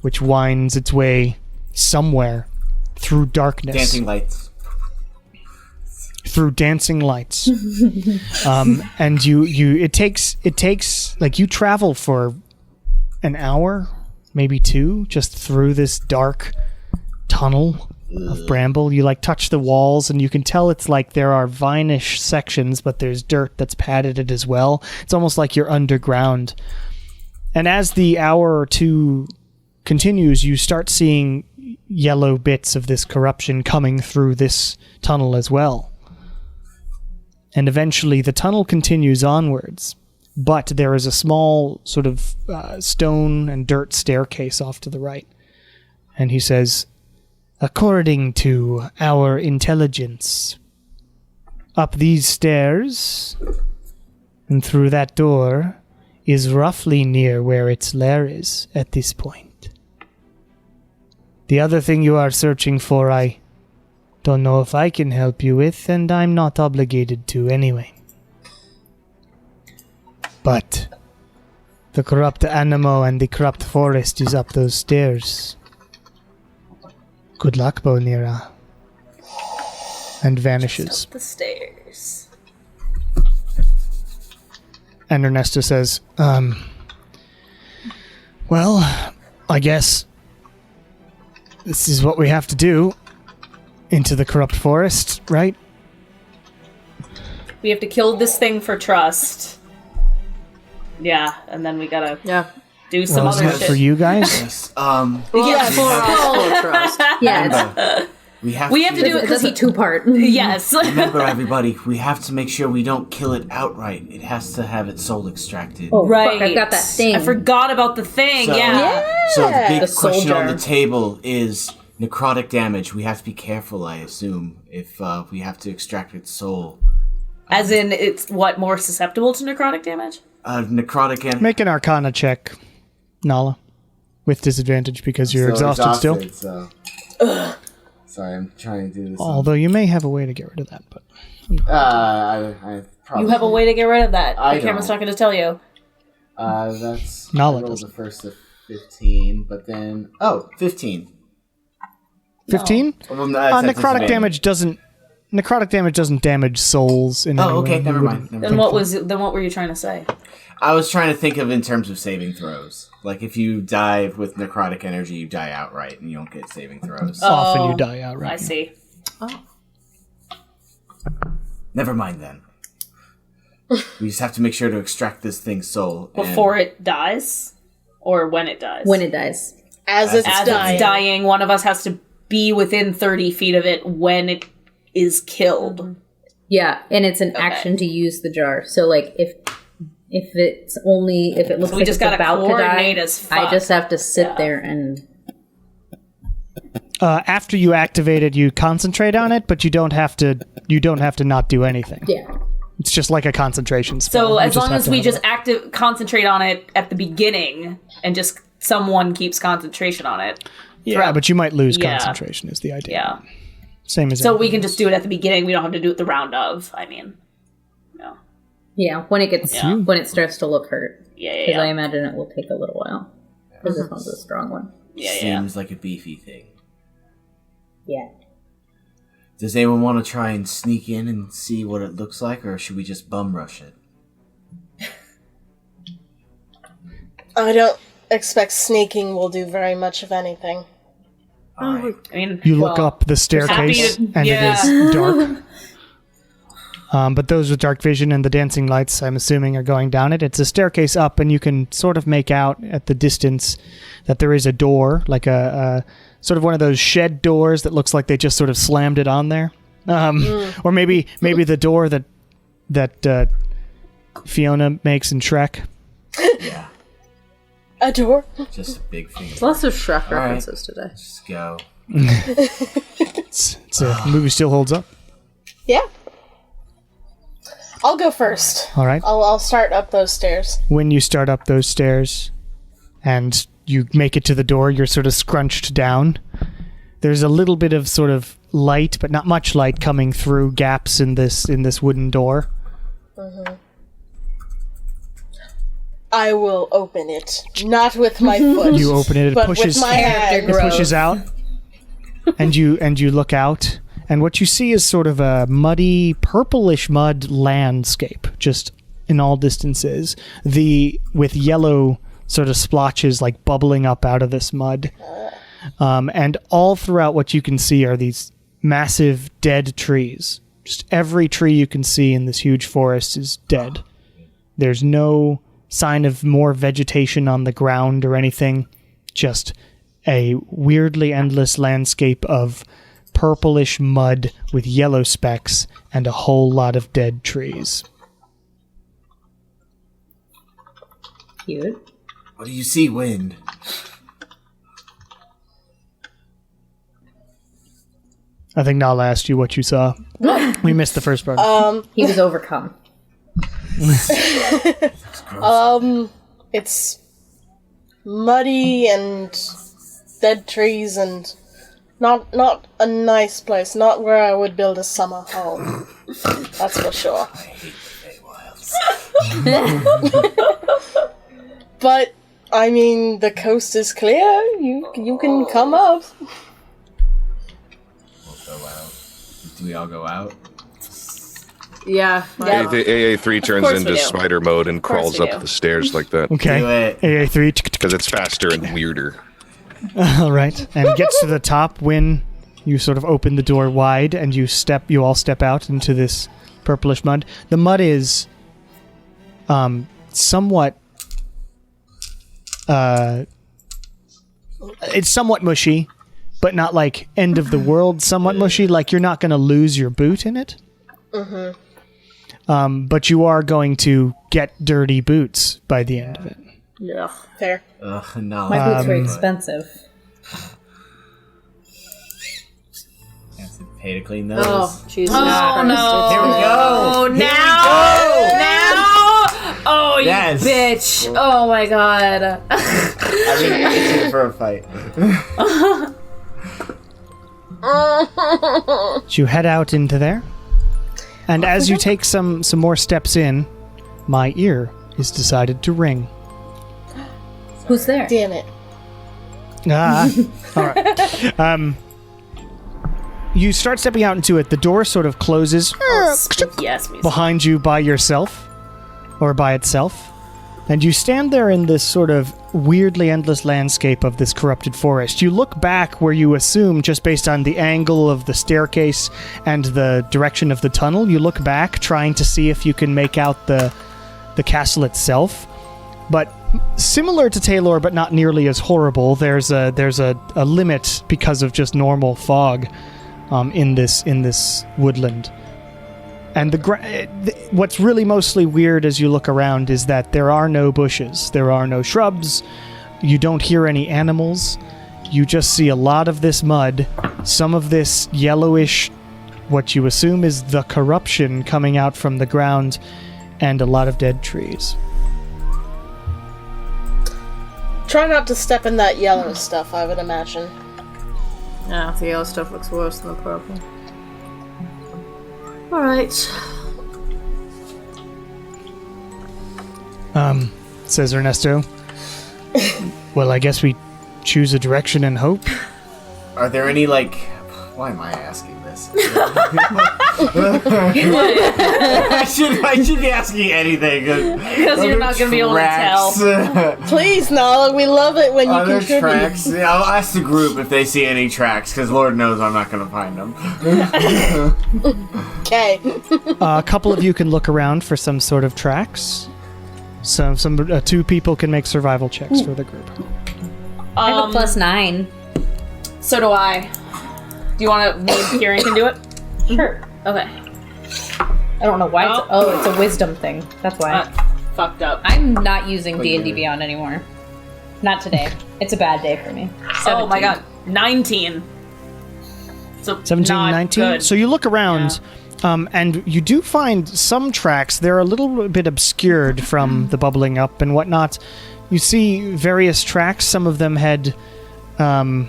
[SPEAKER 2] which winds its way somewhere through darkness.
[SPEAKER 5] Dancing lights.
[SPEAKER 2] Through dancing lights. And it takes like you travel for an hour, maybe 2, just through this dark tunnel of bramble. You like touch the walls and you can tell it's like there are vinish sections, but there's dirt that's padded it as well. It's almost like you're underground. And as the hour or 2 continues, you start seeing yellow bits of this corruption coming through this tunnel as well. And eventually the tunnel continues onwards, but there is a small sort of stone and dirt staircase off to the right. And he says, according to our intelligence, up these stairs and through that door is roughly near where its lair is at this point. The other thing you are searching for, I don't know if I can help you with, and I'm not obligated to anyway. But the corrupt animo and the corrupt forest is up those stairs. Good luck, Bonira. And vanishes.
[SPEAKER 6] Up the stairs.
[SPEAKER 2] And Ernesto says, well, I guess this is what we have to do. Into the corrupt forest, right?
[SPEAKER 6] We have to kill this thing for trust. Yeah, and then we gotta do some
[SPEAKER 2] Well,
[SPEAKER 6] other
[SPEAKER 2] is that
[SPEAKER 6] shit.
[SPEAKER 2] for you guys?
[SPEAKER 5] Yes.
[SPEAKER 1] Yes, for trust.
[SPEAKER 3] Yeah,
[SPEAKER 5] We have
[SPEAKER 6] to do it
[SPEAKER 3] it's a 2-part.
[SPEAKER 6] Yes.
[SPEAKER 5] Remember, everybody, we have to make sure we don't kill it outright. It has to have its soul extracted.
[SPEAKER 3] Oh,
[SPEAKER 6] Right.
[SPEAKER 3] fuck, I've got that thing.
[SPEAKER 6] I forgot about the thing.
[SPEAKER 5] So-
[SPEAKER 6] Yeah.
[SPEAKER 5] So the big
[SPEAKER 3] The
[SPEAKER 5] question on
[SPEAKER 3] soldier.
[SPEAKER 5] the table is necrotic damage. We have to be careful, I assume, if we have to extract its soul.
[SPEAKER 6] As in, it's more susceptible to necrotic damage?
[SPEAKER 5] Necrotic damage.
[SPEAKER 2] Make an Arcana check, Nala, with disadvantage because you're exhausted still.
[SPEAKER 5] So. Sorry, I'm trying to do this.
[SPEAKER 2] Although you may have a way to get rid of that, but
[SPEAKER 5] I probably.
[SPEAKER 6] You have a way to get rid of that.
[SPEAKER 5] I
[SPEAKER 6] The camera's
[SPEAKER 5] don't.
[SPEAKER 6] not going to tell you.
[SPEAKER 5] That's.
[SPEAKER 2] Nala
[SPEAKER 5] I rolled
[SPEAKER 2] doesn't.
[SPEAKER 5] the first of 15, but then. Oh, 15.
[SPEAKER 2] 15?
[SPEAKER 5] Well, no, that's
[SPEAKER 2] Necrotic
[SPEAKER 5] disadvantage.
[SPEAKER 2] damage doesn't damage souls in any
[SPEAKER 5] Oh, okay,
[SPEAKER 2] way.
[SPEAKER 5] never
[SPEAKER 2] You
[SPEAKER 5] mind.
[SPEAKER 2] wouldn't
[SPEAKER 6] Then
[SPEAKER 2] think
[SPEAKER 6] what
[SPEAKER 2] so.
[SPEAKER 6] what were you trying to say?
[SPEAKER 5] I was trying to think of in terms of saving throws. Like, if you die with necrotic energy, you die outright, and you don't get saving throws.
[SPEAKER 2] Often
[SPEAKER 6] Oh,
[SPEAKER 2] you die outright.
[SPEAKER 6] I see.
[SPEAKER 5] Never mind then. We just have to make sure to extract this thing's soul.
[SPEAKER 6] Before it dies? Or when it dies?
[SPEAKER 3] When it dies.
[SPEAKER 8] As it's
[SPEAKER 6] As
[SPEAKER 8] dying.
[SPEAKER 6] it's dying, one of us has to be within 30 feet of it when it is killed.
[SPEAKER 3] Yeah, and it's an action to use the jar. So, like, if it looks
[SPEAKER 6] We
[SPEAKER 3] like
[SPEAKER 6] just
[SPEAKER 3] it's
[SPEAKER 6] gotta
[SPEAKER 3] about to die,
[SPEAKER 6] coordinate as fuck.
[SPEAKER 3] I just have to sit there and...
[SPEAKER 2] After you activate it, you concentrate on it, but you don't have to not do anything.
[SPEAKER 3] Yeah.
[SPEAKER 2] It's just like a concentration spell.
[SPEAKER 6] So
[SPEAKER 2] You
[SPEAKER 6] as
[SPEAKER 2] just
[SPEAKER 6] long
[SPEAKER 2] have
[SPEAKER 6] as
[SPEAKER 2] to
[SPEAKER 6] we
[SPEAKER 2] have
[SPEAKER 6] just
[SPEAKER 2] it.
[SPEAKER 6] concentrate on it at the beginning and just someone keeps concentration on it.
[SPEAKER 2] Yeah,
[SPEAKER 6] throughout-
[SPEAKER 2] but you might lose
[SPEAKER 6] Yeah.
[SPEAKER 2] concentration is the idea.
[SPEAKER 6] Yeah.
[SPEAKER 2] Same as
[SPEAKER 6] So
[SPEAKER 2] anything.
[SPEAKER 6] we can just do it at the beginning. We don't have to do it the round of. I mean, no.
[SPEAKER 3] Yeah, when it starts to look hurt.
[SPEAKER 6] Yeah,
[SPEAKER 3] Because
[SPEAKER 6] yeah,
[SPEAKER 3] I
[SPEAKER 6] yeah.
[SPEAKER 3] imagine it will take a little while. Because this one's a strong one.
[SPEAKER 6] Yeah, yeah.
[SPEAKER 5] Seems like a beefy thing.
[SPEAKER 3] Yeah.
[SPEAKER 5] Does anyone want to try and sneak in and see what it looks like, or should we just bum rush it?
[SPEAKER 8] I don't expect sneaking will do very much of anything.
[SPEAKER 5] Alright.
[SPEAKER 6] I mean,
[SPEAKER 2] You look up the staircase,
[SPEAKER 6] happy to-
[SPEAKER 2] and
[SPEAKER 6] yeah.
[SPEAKER 2] it is dark. But those with dark vision and the dancing lights, I'm assuming, are going down it. It's a staircase up, and you can sort of make out at the distance that there is a door, like a sort of one of those shed doors that looks like they just sort of slammed it on there. Or maybe the door that Fiona makes in Shrek.
[SPEAKER 5] Yeah,
[SPEAKER 8] A door?
[SPEAKER 5] just a big thing.
[SPEAKER 1] Lots of Shrek
[SPEAKER 5] All right.
[SPEAKER 1] references today.
[SPEAKER 5] Just go.
[SPEAKER 2] It's a movie still holds up.
[SPEAKER 8] Yeah. I'll go first.
[SPEAKER 2] All right.
[SPEAKER 8] I'll start up those stairs.
[SPEAKER 2] When you start up those stairs and you make it to the door. You're sort of scrunched down. There's a little bit of sort of light, but not much light coming through gaps in this wooden door.
[SPEAKER 8] Mm-hmm. I will open it, not with my foot.
[SPEAKER 2] You open it. It
[SPEAKER 8] but
[SPEAKER 2] pushes.
[SPEAKER 8] with my hand.
[SPEAKER 2] It pushes out, and you look out, and what you see is sort of a muddy, purplish mud landscape, just in all distances. With yellow sort of splotches like bubbling up out of this mud. And all throughout what you can see are these massive dead trees. Just every tree you can see in this huge forest is dead. There's no sign of more vegetation on the ground or anything. Just a weirdly endless landscape of purplish mud with yellow specks and a whole lot of dead trees.
[SPEAKER 3] Cute.
[SPEAKER 5] What do you see, Wind?
[SPEAKER 2] I think Nala asked you what you saw. We missed the first part.
[SPEAKER 3] He was overcome.
[SPEAKER 8] It's muddy and dead trees and not a nice place. Not where I would build a summer home. That's for sure.
[SPEAKER 5] I hate the Feywilds.
[SPEAKER 8] But I mean, the coast is clear. You can come up.
[SPEAKER 5] We'll go out. Do we all go out?
[SPEAKER 1] Yeah.
[SPEAKER 8] Yeah.
[SPEAKER 4] AA3 turns
[SPEAKER 1] course
[SPEAKER 4] into
[SPEAKER 1] we do.
[SPEAKER 4] spider mode and crawls
[SPEAKER 1] we
[SPEAKER 4] up
[SPEAKER 1] do.
[SPEAKER 4] the stairs like that.
[SPEAKER 2] Okay.
[SPEAKER 5] Do it.
[SPEAKER 2] AA3.
[SPEAKER 4] Because it's faster and weirder.
[SPEAKER 2] All right. And gets to the top when you sort of open the door wide and you all step out into this purplish mud. The mud is somewhat it's somewhat mushy, but not like end of the world somewhat mushy, like you're not going to lose your boot in it. But you are going to get dirty boots by the end of it.
[SPEAKER 8] Yeah, fair.
[SPEAKER 5] Ugh, no.
[SPEAKER 3] My boots were expensive.
[SPEAKER 5] Have to pay to clean those.
[SPEAKER 1] Oh, Jesus.
[SPEAKER 6] Oh no!
[SPEAKER 5] Here we go.
[SPEAKER 6] Oh,
[SPEAKER 5] Here
[SPEAKER 6] now! Now! Oh, you
[SPEAKER 5] Yes.
[SPEAKER 6] bitch! Oh my god!
[SPEAKER 5] I mean, it's here for a fight.
[SPEAKER 2] So you head out into there, and as you take some more steps in, my ear is decided to ring.
[SPEAKER 3] Who's there?
[SPEAKER 8] Damn it.
[SPEAKER 2] All right. You start stepping out into it. The door sort of closes
[SPEAKER 6] Yes, me.
[SPEAKER 2] behind you by yourself, or by itself, and you stand there in this sort of weirdly endless landscape of this corrupted forest. You look back where you assume, just based on the angle of the staircase and the direction of the tunnel, you look back trying to see if you can make out the castle itself. But similar to Taylor, but not nearly as horrible, there's a limit because of just normal fog in this woodland. And what's really mostly weird as you look around is that there are no bushes, there are no shrubs, you don't hear any animals, you just see a lot of this mud, some of this yellowish, what you assume is the corruption coming out from the ground, and a lot of dead trees.
[SPEAKER 8] Try not to step in that yellow stuff, I would imagine.
[SPEAKER 1] Yeah, the yellow stuff looks worse than the purple. Alright.
[SPEAKER 2] Says Ernesto. Well, I guess we choose a direction and hope.
[SPEAKER 5] Are there any, like... Why am I asking this? I should be asking anything.
[SPEAKER 6] Because you're not gonna be able to tell.
[SPEAKER 8] Please, Nala, we love it when you
[SPEAKER 5] Are there
[SPEAKER 8] contribute.
[SPEAKER 5] tracks? Yeah, I'll ask the group if they see any tracks, because Lord knows I'm not going to find them.
[SPEAKER 8] Okay.
[SPEAKER 2] A couple of you can look around for some sort of tracks. Two people can make survival checks for the group.
[SPEAKER 3] I have a +9.
[SPEAKER 6] So do I. Do you want to... Me and Kieran can do it?
[SPEAKER 3] Sure.
[SPEAKER 6] Okay.
[SPEAKER 3] I don't know why. It's a wisdom thing. That's why.
[SPEAKER 6] Fucked up.
[SPEAKER 3] I'm not using D&D Beyond anymore. Not today. It's a bad day for me. 17.
[SPEAKER 6] Oh my god. 19. So
[SPEAKER 2] 17,
[SPEAKER 6] not
[SPEAKER 2] 19?
[SPEAKER 6] good.
[SPEAKER 2] So you look around, and you do find some tracks. They're a little bit obscured from the bubbling up and whatnot, You see various tracks. Some of them had, there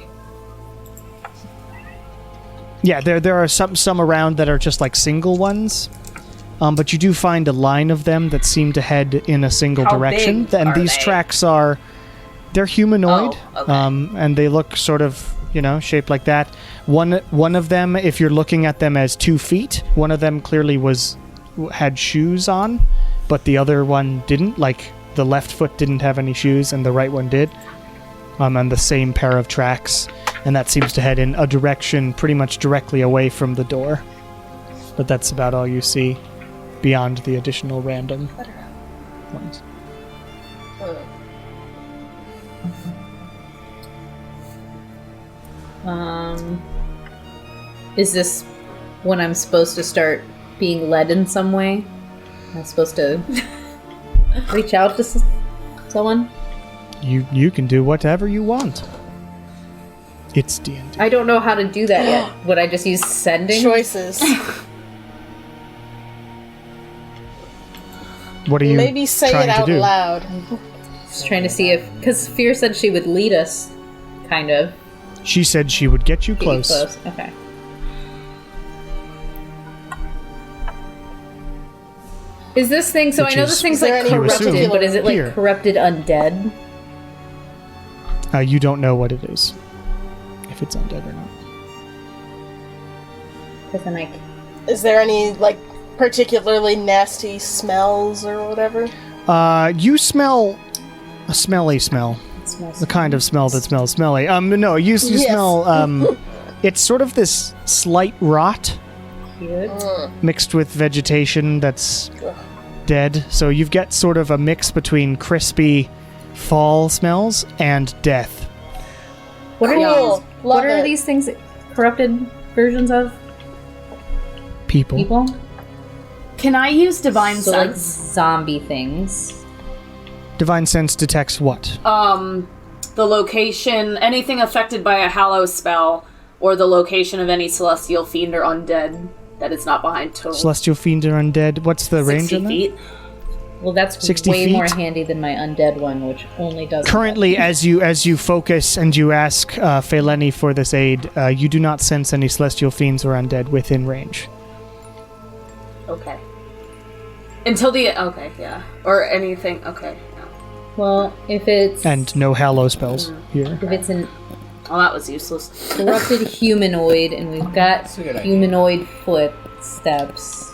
[SPEAKER 2] are some around that are just like single ones. But you do find a line of them that seem to head in a single
[SPEAKER 6] How
[SPEAKER 2] direction.
[SPEAKER 6] big
[SPEAKER 2] And
[SPEAKER 6] are
[SPEAKER 2] these
[SPEAKER 6] they?
[SPEAKER 2] tracks they're humanoid.
[SPEAKER 6] Oh, okay.
[SPEAKER 2] And they look sort of, shaped like that. One of them, if you're looking at them as 2 feet, one of them clearly had shoes on, but the other one didn't. Like, the left foot didn't have any shoes, and the right one did. On the same pair of tracks. And that seems to head in a direction pretty much directly away from the door. But that's about all you see beyond the additional random ones.
[SPEAKER 3] Is this when I'm supposed to start being led in some way? Am I supposed to reach out to someone?
[SPEAKER 2] You can do whatever you want. It's D&D.
[SPEAKER 3] I don't know how to do that yet. Would I just use sending?
[SPEAKER 8] Choices.
[SPEAKER 2] What are you
[SPEAKER 8] Maybe say
[SPEAKER 2] trying
[SPEAKER 8] it
[SPEAKER 2] to
[SPEAKER 8] out
[SPEAKER 2] do?
[SPEAKER 8] loud.
[SPEAKER 3] Just trying to see if... Because Fear said she would lead us, kind of.
[SPEAKER 2] She said she would get you
[SPEAKER 3] Get you
[SPEAKER 2] close.
[SPEAKER 3] Okay. Is this thing... So
[SPEAKER 2] Which
[SPEAKER 3] I know
[SPEAKER 2] is-
[SPEAKER 3] this thing's
[SPEAKER 8] Is there
[SPEAKER 3] like
[SPEAKER 8] any
[SPEAKER 3] corrupted,
[SPEAKER 2] particular
[SPEAKER 3] but is it like
[SPEAKER 2] fear?
[SPEAKER 3] corrupted undead?
[SPEAKER 2] You don't know what it is. If it's undead or not.
[SPEAKER 3] Because then I...
[SPEAKER 8] Is there any, like, particularly nasty smells or whatever?
[SPEAKER 2] You smell a smelly smell.
[SPEAKER 3] It smells
[SPEAKER 2] The kind of smell that smells smelly. No, you
[SPEAKER 8] Yes.
[SPEAKER 2] smell, it's sort of this slight rot
[SPEAKER 3] cute.
[SPEAKER 2] mixed with vegetation that's dead. So you've got sort of a mix between crispy fall smells and death.
[SPEAKER 3] What are
[SPEAKER 8] Cool.
[SPEAKER 3] these?
[SPEAKER 8] Love
[SPEAKER 3] What are
[SPEAKER 8] it.
[SPEAKER 3] these things? Corrupted versions of people?
[SPEAKER 6] Can I use divine
[SPEAKER 3] So like
[SPEAKER 6] sense?
[SPEAKER 3] zombie things.
[SPEAKER 2] Divine Sense detects what?
[SPEAKER 6] The location, anything affected by a hallow spell, or the location of any celestial fiend or undead that is not behind total
[SPEAKER 2] Celestial Fiend or Undead? What's the range
[SPEAKER 6] 60
[SPEAKER 2] on that?
[SPEAKER 6] feet.
[SPEAKER 3] Well, that's
[SPEAKER 2] 60
[SPEAKER 3] way
[SPEAKER 2] feet?
[SPEAKER 3] more handy than my undead one, which only does
[SPEAKER 2] Currently, as you focus and you ask Feyleni for this aid, you do not sense any celestial fiends or undead within range.
[SPEAKER 6] Okay. Until the yeah, or anything. Okay. Yeah.
[SPEAKER 3] Well, if it's
[SPEAKER 2] And no hallow spells here.
[SPEAKER 3] if it's an
[SPEAKER 6] Well, that was useless.
[SPEAKER 3] corrupted humanoid, and we've got
[SPEAKER 5] That's a good idea.
[SPEAKER 3] humanoid footsteps,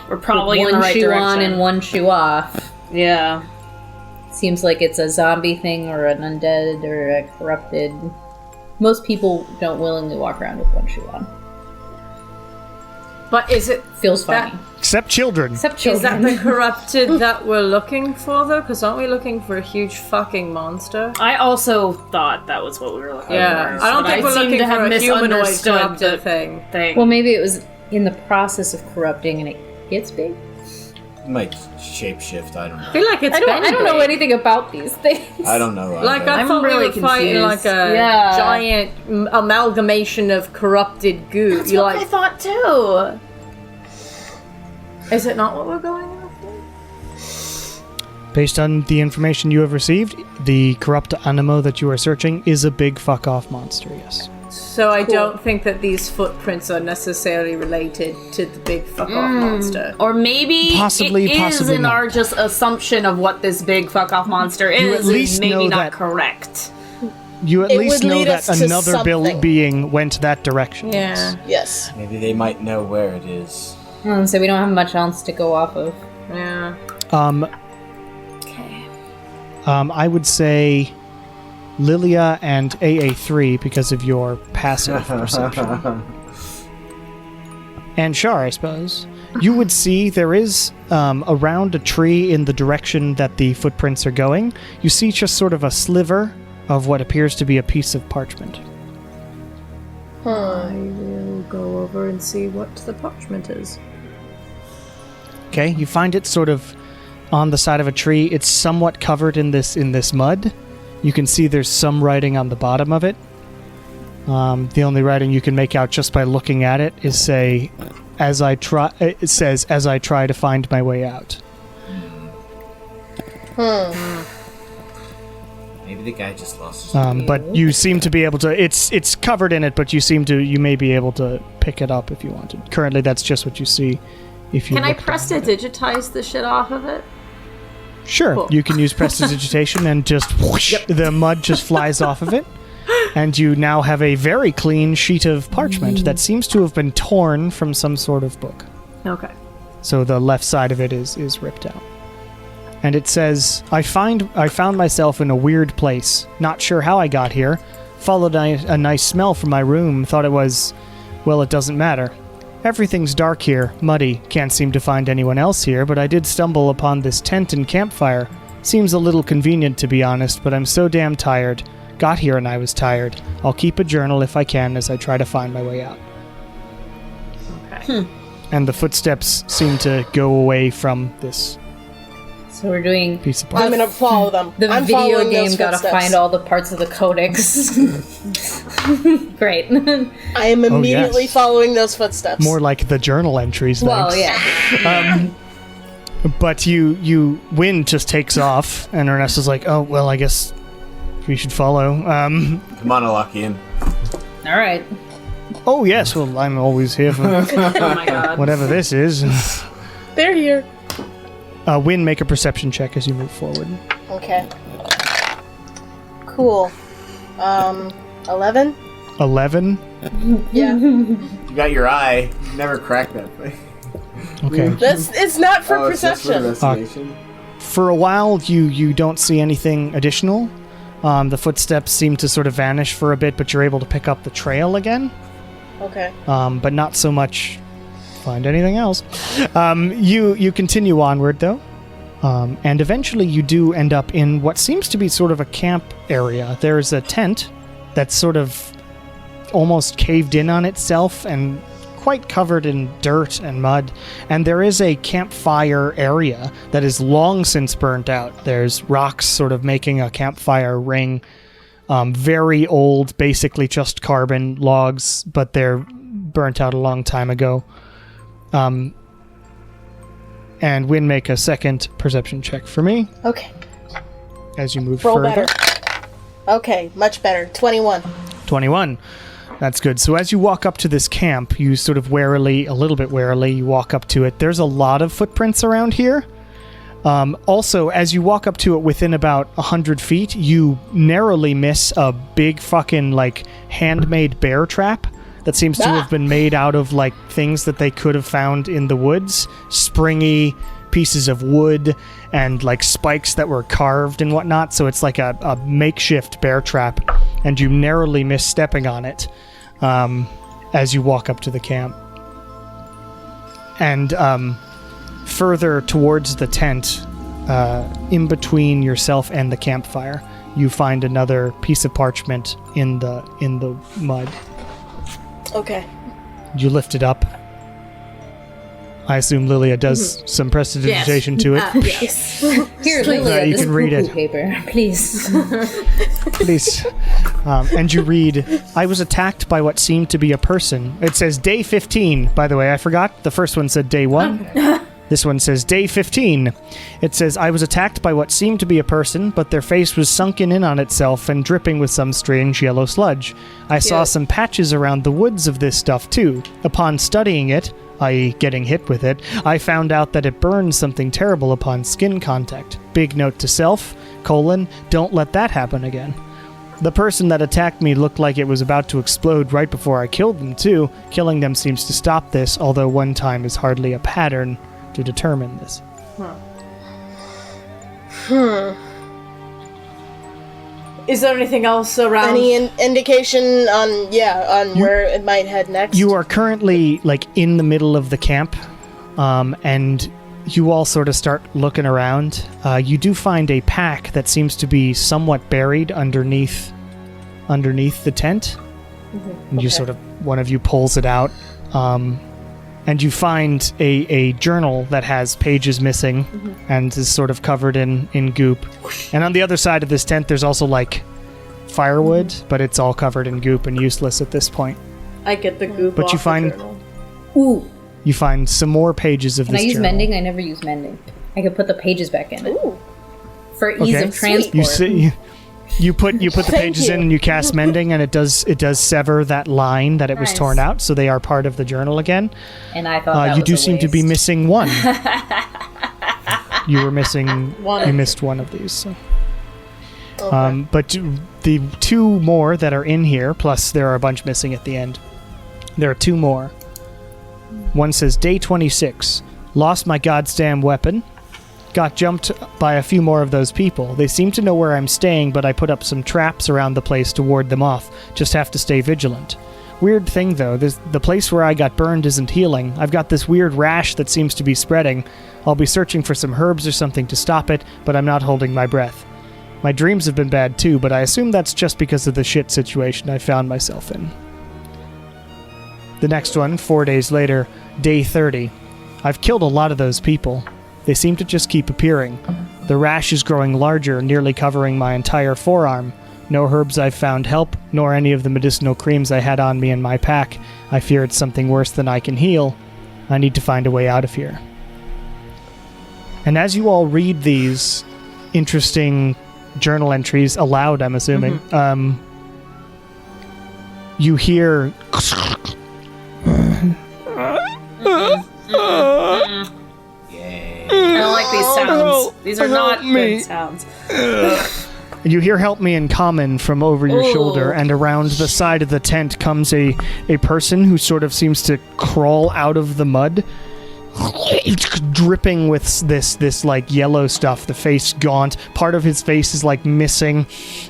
[SPEAKER 6] We're probably
[SPEAKER 3] with
[SPEAKER 6] in the
[SPEAKER 3] one
[SPEAKER 6] right
[SPEAKER 3] shoe
[SPEAKER 6] direction.
[SPEAKER 3] on and one shoe off.
[SPEAKER 6] Yeah.
[SPEAKER 3] Seems like it's a zombie thing or an undead or a corrupted. Most people don't willingly walk around with one shoe on.
[SPEAKER 1] But is it
[SPEAKER 3] Feels funny.
[SPEAKER 2] Except children.
[SPEAKER 3] Except
[SPEAKER 1] is that
[SPEAKER 3] children.
[SPEAKER 1] the corrupted that we're looking for though? Because aren't we looking for a huge fucking monster?
[SPEAKER 6] I also thought that was what we were looking
[SPEAKER 1] Yeah,
[SPEAKER 6] for.
[SPEAKER 1] I don't
[SPEAKER 6] but
[SPEAKER 1] think we're
[SPEAKER 6] seem
[SPEAKER 1] looking
[SPEAKER 6] to have
[SPEAKER 1] for a humanoid
[SPEAKER 6] misunderstood
[SPEAKER 1] corrupted
[SPEAKER 6] the
[SPEAKER 1] thing.
[SPEAKER 3] Well, maybe it was in the process of corrupting and it gets big.
[SPEAKER 5] Might shapeshift, I don't
[SPEAKER 1] I
[SPEAKER 5] know.
[SPEAKER 1] feel like it's
[SPEAKER 3] I don't know
[SPEAKER 1] big.
[SPEAKER 3] anything about these things.
[SPEAKER 5] I don't know.
[SPEAKER 1] Like
[SPEAKER 5] either.
[SPEAKER 1] I
[SPEAKER 6] I'm
[SPEAKER 1] thought
[SPEAKER 6] really
[SPEAKER 1] we were fighting like
[SPEAKER 6] confused.
[SPEAKER 1] a
[SPEAKER 6] Yeah.
[SPEAKER 1] giant amalgamation of corrupted goo.
[SPEAKER 6] That's
[SPEAKER 1] You
[SPEAKER 6] what I
[SPEAKER 1] like?
[SPEAKER 6] thought too.
[SPEAKER 1] Is it not what we're going after?
[SPEAKER 2] Based on the information you have received, the corrupt animo that you are searching is a big fuck off monster, yes.
[SPEAKER 1] So I don't think that these footprints are necessarily related to the big fuck off monster.
[SPEAKER 6] Or maybe
[SPEAKER 2] Possibly,
[SPEAKER 6] it is
[SPEAKER 2] possibly
[SPEAKER 6] in
[SPEAKER 2] not.
[SPEAKER 6] our just assumption of what this big fuck off monster
[SPEAKER 2] You at
[SPEAKER 6] is
[SPEAKER 2] least
[SPEAKER 6] maybe
[SPEAKER 2] know
[SPEAKER 6] not
[SPEAKER 2] that-
[SPEAKER 6] correct.
[SPEAKER 2] You at
[SPEAKER 8] It
[SPEAKER 2] least
[SPEAKER 8] would
[SPEAKER 2] know
[SPEAKER 8] lead
[SPEAKER 2] that
[SPEAKER 8] us to
[SPEAKER 2] another
[SPEAKER 8] something.
[SPEAKER 2] being went that direction.
[SPEAKER 1] Yeah,
[SPEAKER 8] Yes.
[SPEAKER 5] Maybe they might know where it is.
[SPEAKER 3] So we don't have much else to go off of.
[SPEAKER 1] yeah.
[SPEAKER 6] Okay.
[SPEAKER 2] I would say Lilia and AA3 because of your passive perception. And Shar, I suppose. You would see there is, around a tree in the direction that the footprints are going, you see just sort of a sliver of what appears to be a piece of parchment.
[SPEAKER 1] I will go over and see what the parchment is.
[SPEAKER 2] Okay, you find it sort of on the side of a tree. It's somewhat covered in this mud. You can see there's some writing on the bottom of it. The only writing you can make out just by looking at it is it says, as I try to find my way out.
[SPEAKER 5] Maybe the guy just lost his
[SPEAKER 2] But you seem to be able to. It's covered in it, but you may be able to pick it up if you wanted. Currently, that's just what you see. If you
[SPEAKER 1] Can I
[SPEAKER 2] look
[SPEAKER 1] press
[SPEAKER 2] down
[SPEAKER 1] to
[SPEAKER 2] at it.
[SPEAKER 1] digitize the shit off of it?
[SPEAKER 2] Sure,
[SPEAKER 1] Cool.
[SPEAKER 2] you can use prestidigitation and just whoosh, the mud just flies off of it, and you now have a very clean sheet of parchment that seems to have been torn from some sort of book.
[SPEAKER 1] Okay.
[SPEAKER 2] So the left side of it is ripped out. And it says, I found myself in a weird place. Not sure how I got here. Followed a nice smell from my room. Thought it was... Well, it doesn't matter. Everything's dark here. Muddy. Can't seem to find anyone else here, but I did stumble upon this tent and campfire. Seems a little convenient, to be honest, but I'm so damn tired. Got here and I was tired. I'll keep a journal if I can as I try to find my way out.
[SPEAKER 1] Okay.
[SPEAKER 2] And the footsteps seem to go away from this
[SPEAKER 3] So we're doing
[SPEAKER 2] piece of
[SPEAKER 8] I'm
[SPEAKER 2] parchment.
[SPEAKER 8] gonna follow them.
[SPEAKER 3] the
[SPEAKER 8] I'm
[SPEAKER 3] video
[SPEAKER 8] following
[SPEAKER 3] game.
[SPEAKER 8] those
[SPEAKER 3] Gotta
[SPEAKER 8] footsteps.
[SPEAKER 3] find all the parts of the codex. Great.
[SPEAKER 8] I am immediately
[SPEAKER 2] yes.
[SPEAKER 8] following those footsteps.
[SPEAKER 2] More like the journal entries.
[SPEAKER 3] Well,
[SPEAKER 2] thanks.
[SPEAKER 3] yeah.
[SPEAKER 2] But wind just takes off, and Ernesto's like, oh, well, I guess we should follow.
[SPEAKER 5] Come on, I'll lock you in.
[SPEAKER 3] All right.
[SPEAKER 2] Oh, yes, well, I'm always here for
[SPEAKER 1] Oh my god.
[SPEAKER 2] whatever this is.
[SPEAKER 8] They're here.
[SPEAKER 2] Wind, make a perception check as you move forward.
[SPEAKER 8] Okay. Cool. 11?
[SPEAKER 2] 11?
[SPEAKER 8] Yeah.
[SPEAKER 5] You got your eye. You never cracked that thing.
[SPEAKER 2] Okay.
[SPEAKER 8] It's not for
[SPEAKER 5] Oh, it's just for
[SPEAKER 8] perception.
[SPEAKER 5] investigation.
[SPEAKER 2] For a while, you don't see anything additional. The footsteps seem to sort of vanish for a bit, but you're able to pick up the trail again.
[SPEAKER 8] Okay.
[SPEAKER 2] But not so much find anything else. You continue onward, though. And eventually you do end up in what seems to be sort of a camp area. There's a tent that's sort of almost caved in on itself and quite covered in dirt and mud. And there is a campfire area that is long since burnt out. There's rocks sort of making a campfire ring. Very old, basically just carbon logs, but they're burnt out a long time ago. And Win, make a second perception check for me
[SPEAKER 8] Okay.
[SPEAKER 2] as you move
[SPEAKER 8] Roll
[SPEAKER 2] further.
[SPEAKER 8] better. Okay, much better. 21.
[SPEAKER 2] 21. That's good. So as you walk up to this camp, you sort of a little bit warily, you walk up to it. There's a lot of footprints around here. Also, as you walk up to it within about 100 feet, you narrowly miss a big fucking, handmade bear trap that seems to have been made out of, things that they could have found in the woods. Springy pieces of wood and, spikes that were carved and whatnot. So it's like a makeshift bear trap, and you narrowly miss stepping on it as you walk up to the camp. And further towards the tent, in between yourself and the campfire, you find another piece of parchment in the mud.
[SPEAKER 8] Okay.
[SPEAKER 2] You lift it up. I assume Lilia does some prestidigitation to it.
[SPEAKER 1] Yes.
[SPEAKER 3] Here, Lilia,
[SPEAKER 2] you
[SPEAKER 3] this
[SPEAKER 2] can read
[SPEAKER 3] poo-poo
[SPEAKER 2] it.
[SPEAKER 3] paper, please.
[SPEAKER 2] Please. And you read, I was attacked by what seemed to be a person. It says day 15. By the way, I forgot. The first one said day 1. This one says day 15. It says, I was attacked by what seemed to be a person, but their face was sunken in on itself and dripping with some strange yellow sludge. I saw some patches around the woods of this stuff too. Upon studying it, i.e. getting hit with it, I found out that it burns something terrible upon skin contact. Big note to self, : don't let that happen again. The person that attacked me looked like it was about to explode right before I killed them too. Killing them seems to stop this, although one time is hardly a pattern to determine this.
[SPEAKER 1] Is there anything else around?
[SPEAKER 8] Any indication on where it might head next?
[SPEAKER 2] You are currently in the middle of the camp, and you all sort of start looking around. You do find a pack that seems to be somewhat buried underneath the tent. And you sort of, one of you pulls it out, and you find a journal that has pages missing and is sort of covered in goop. And on the other side of this tent, there's also firewood, but it's all covered in goop and useless at this point.
[SPEAKER 1] I get the goop.
[SPEAKER 2] But
[SPEAKER 1] off
[SPEAKER 2] you find-
[SPEAKER 1] the journal.
[SPEAKER 3] Ooh,
[SPEAKER 2] You find some more pages of
[SPEAKER 3] can I
[SPEAKER 2] this
[SPEAKER 3] use
[SPEAKER 2] journal.
[SPEAKER 3] mending? I never use mending. I could put the pages back in it.
[SPEAKER 8] Ooh.
[SPEAKER 3] For ease
[SPEAKER 2] Okay.
[SPEAKER 3] of transport.
[SPEAKER 2] You see, you put the pages in and you cast mending, and it does sever that line that it was
[SPEAKER 3] Nice.
[SPEAKER 2] torn out, so they are part of the journal again.
[SPEAKER 3] And I thought that
[SPEAKER 2] You
[SPEAKER 3] was
[SPEAKER 2] do
[SPEAKER 3] a
[SPEAKER 2] seem to be
[SPEAKER 3] waste.
[SPEAKER 2] missing one. You were missing
[SPEAKER 8] One.
[SPEAKER 2] You missed one of these. So.
[SPEAKER 8] Okay.
[SPEAKER 2] But the two more that are in here, plus there are a bunch missing at the end. There are two more. One says, Day 26. Lost my goddamn weapon. Got jumped by a few more of those people. They seem to know where I'm staying, but I put up some traps around the place to ward them off. Just have to stay vigilant. Weird thing, though. The place where I got burned isn't healing. I've got this weird rash that seems to be spreading. I'll be searching for some herbs or something to stop it, but I'm not holding my breath. My dreams have been bad too, but I assume that's just because of the shit situation I found myself in. The next one, 4 days later, Day 30. I've killed a lot of those people. They seem to just keep appearing. The rash is growing larger, nearly covering my entire forearm. No herbs I've found help, nor any of the medicinal creams I had on me in my pack. I fear it's something worse than I can heal. I need to find a way out of here. And as you all read these interesting journal entries aloud, I'm assuming, you hear...
[SPEAKER 6] I don't like these sounds. These are not good sounds.
[SPEAKER 2] You hear "help me" in common from over your shoulder, and around the side of the tent comes a person who sort of seems to crawl out of the mud, dripping with this like yellow stuff. The face gaunt. Part of his face is like missing,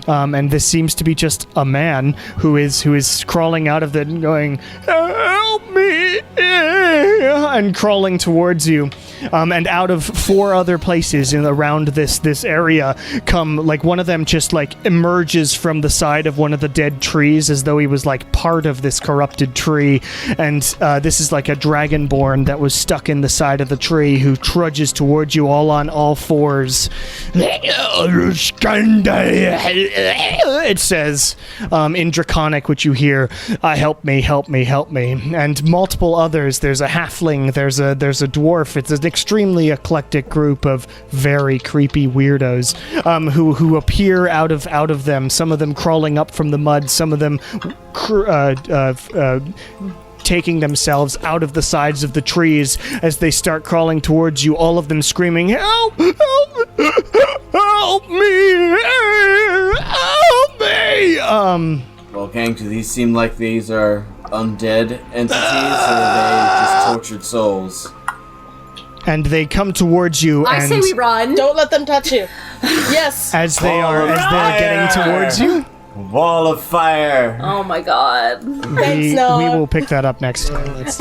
[SPEAKER 2] and this seems to be just a man who is crawling out of it and going, "Help me!" and crawling towards you. And out of 4 other places in around this area come, like, one of them just like emerges from the side of one of the dead trees as though he was like part of this corrupted tree, and this is like a dragonborn that was stuck in the side of the tree who trudges towards you all on all 4s. It says in Draconic, which you hear, help me, help me, help me, and multiple others. There's a halfling, there's a dwarf. It's an extremely eclectic group of very creepy weirdos who appear out of them. Some of them crawling up from the mud, some of them taking themselves out of the sides of the trees as they start crawling towards you, all of them screaming, "Help! Help! Help me! Help me!"
[SPEAKER 5] Well, gang, do these seem like these are undead entities, or are they just tortured souls?
[SPEAKER 2] And they come towards you,
[SPEAKER 1] I
[SPEAKER 2] and
[SPEAKER 1] say we run.
[SPEAKER 8] Don't let them touch you. Yes.
[SPEAKER 2] as they're getting towards you,
[SPEAKER 5] Wall of fire!
[SPEAKER 6] Oh my god.
[SPEAKER 8] Thanks,
[SPEAKER 2] we
[SPEAKER 8] Noah.
[SPEAKER 2] will pick that up next time.
[SPEAKER 3] Those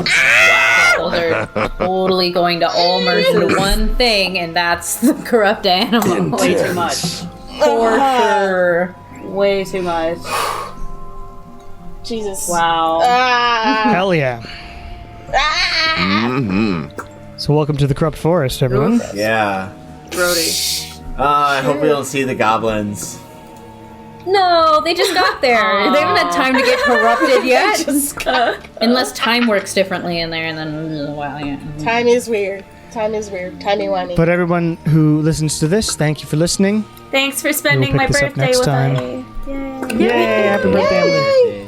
[SPEAKER 3] are totally going to all merge into one thing, and that's the corrupt animal.
[SPEAKER 6] Way too much.
[SPEAKER 3] For sure.
[SPEAKER 6] Way too much.
[SPEAKER 8] Jesus.
[SPEAKER 6] Wow.
[SPEAKER 2] Hell yeah. So welcome to the Corrupt Forest, everyone.
[SPEAKER 5] Yeah.
[SPEAKER 6] Brody.
[SPEAKER 5] I hope we don't see the goblins.
[SPEAKER 3] No, they just got there. They haven't had time to get corrupted yet. Unless time works differently in there, and then, wow, yeah.
[SPEAKER 8] Time is weird. Time is weird. Timey-wimey.
[SPEAKER 2] But everyone who listens to this, thank you for listening.
[SPEAKER 6] Thanks for spending
[SPEAKER 2] We'll
[SPEAKER 6] my
[SPEAKER 2] pick this up
[SPEAKER 6] birthday
[SPEAKER 2] next
[SPEAKER 6] with
[SPEAKER 2] time.
[SPEAKER 6] me. Yay.
[SPEAKER 2] Yay! Happy birthday, Emily.
[SPEAKER 5] Yay.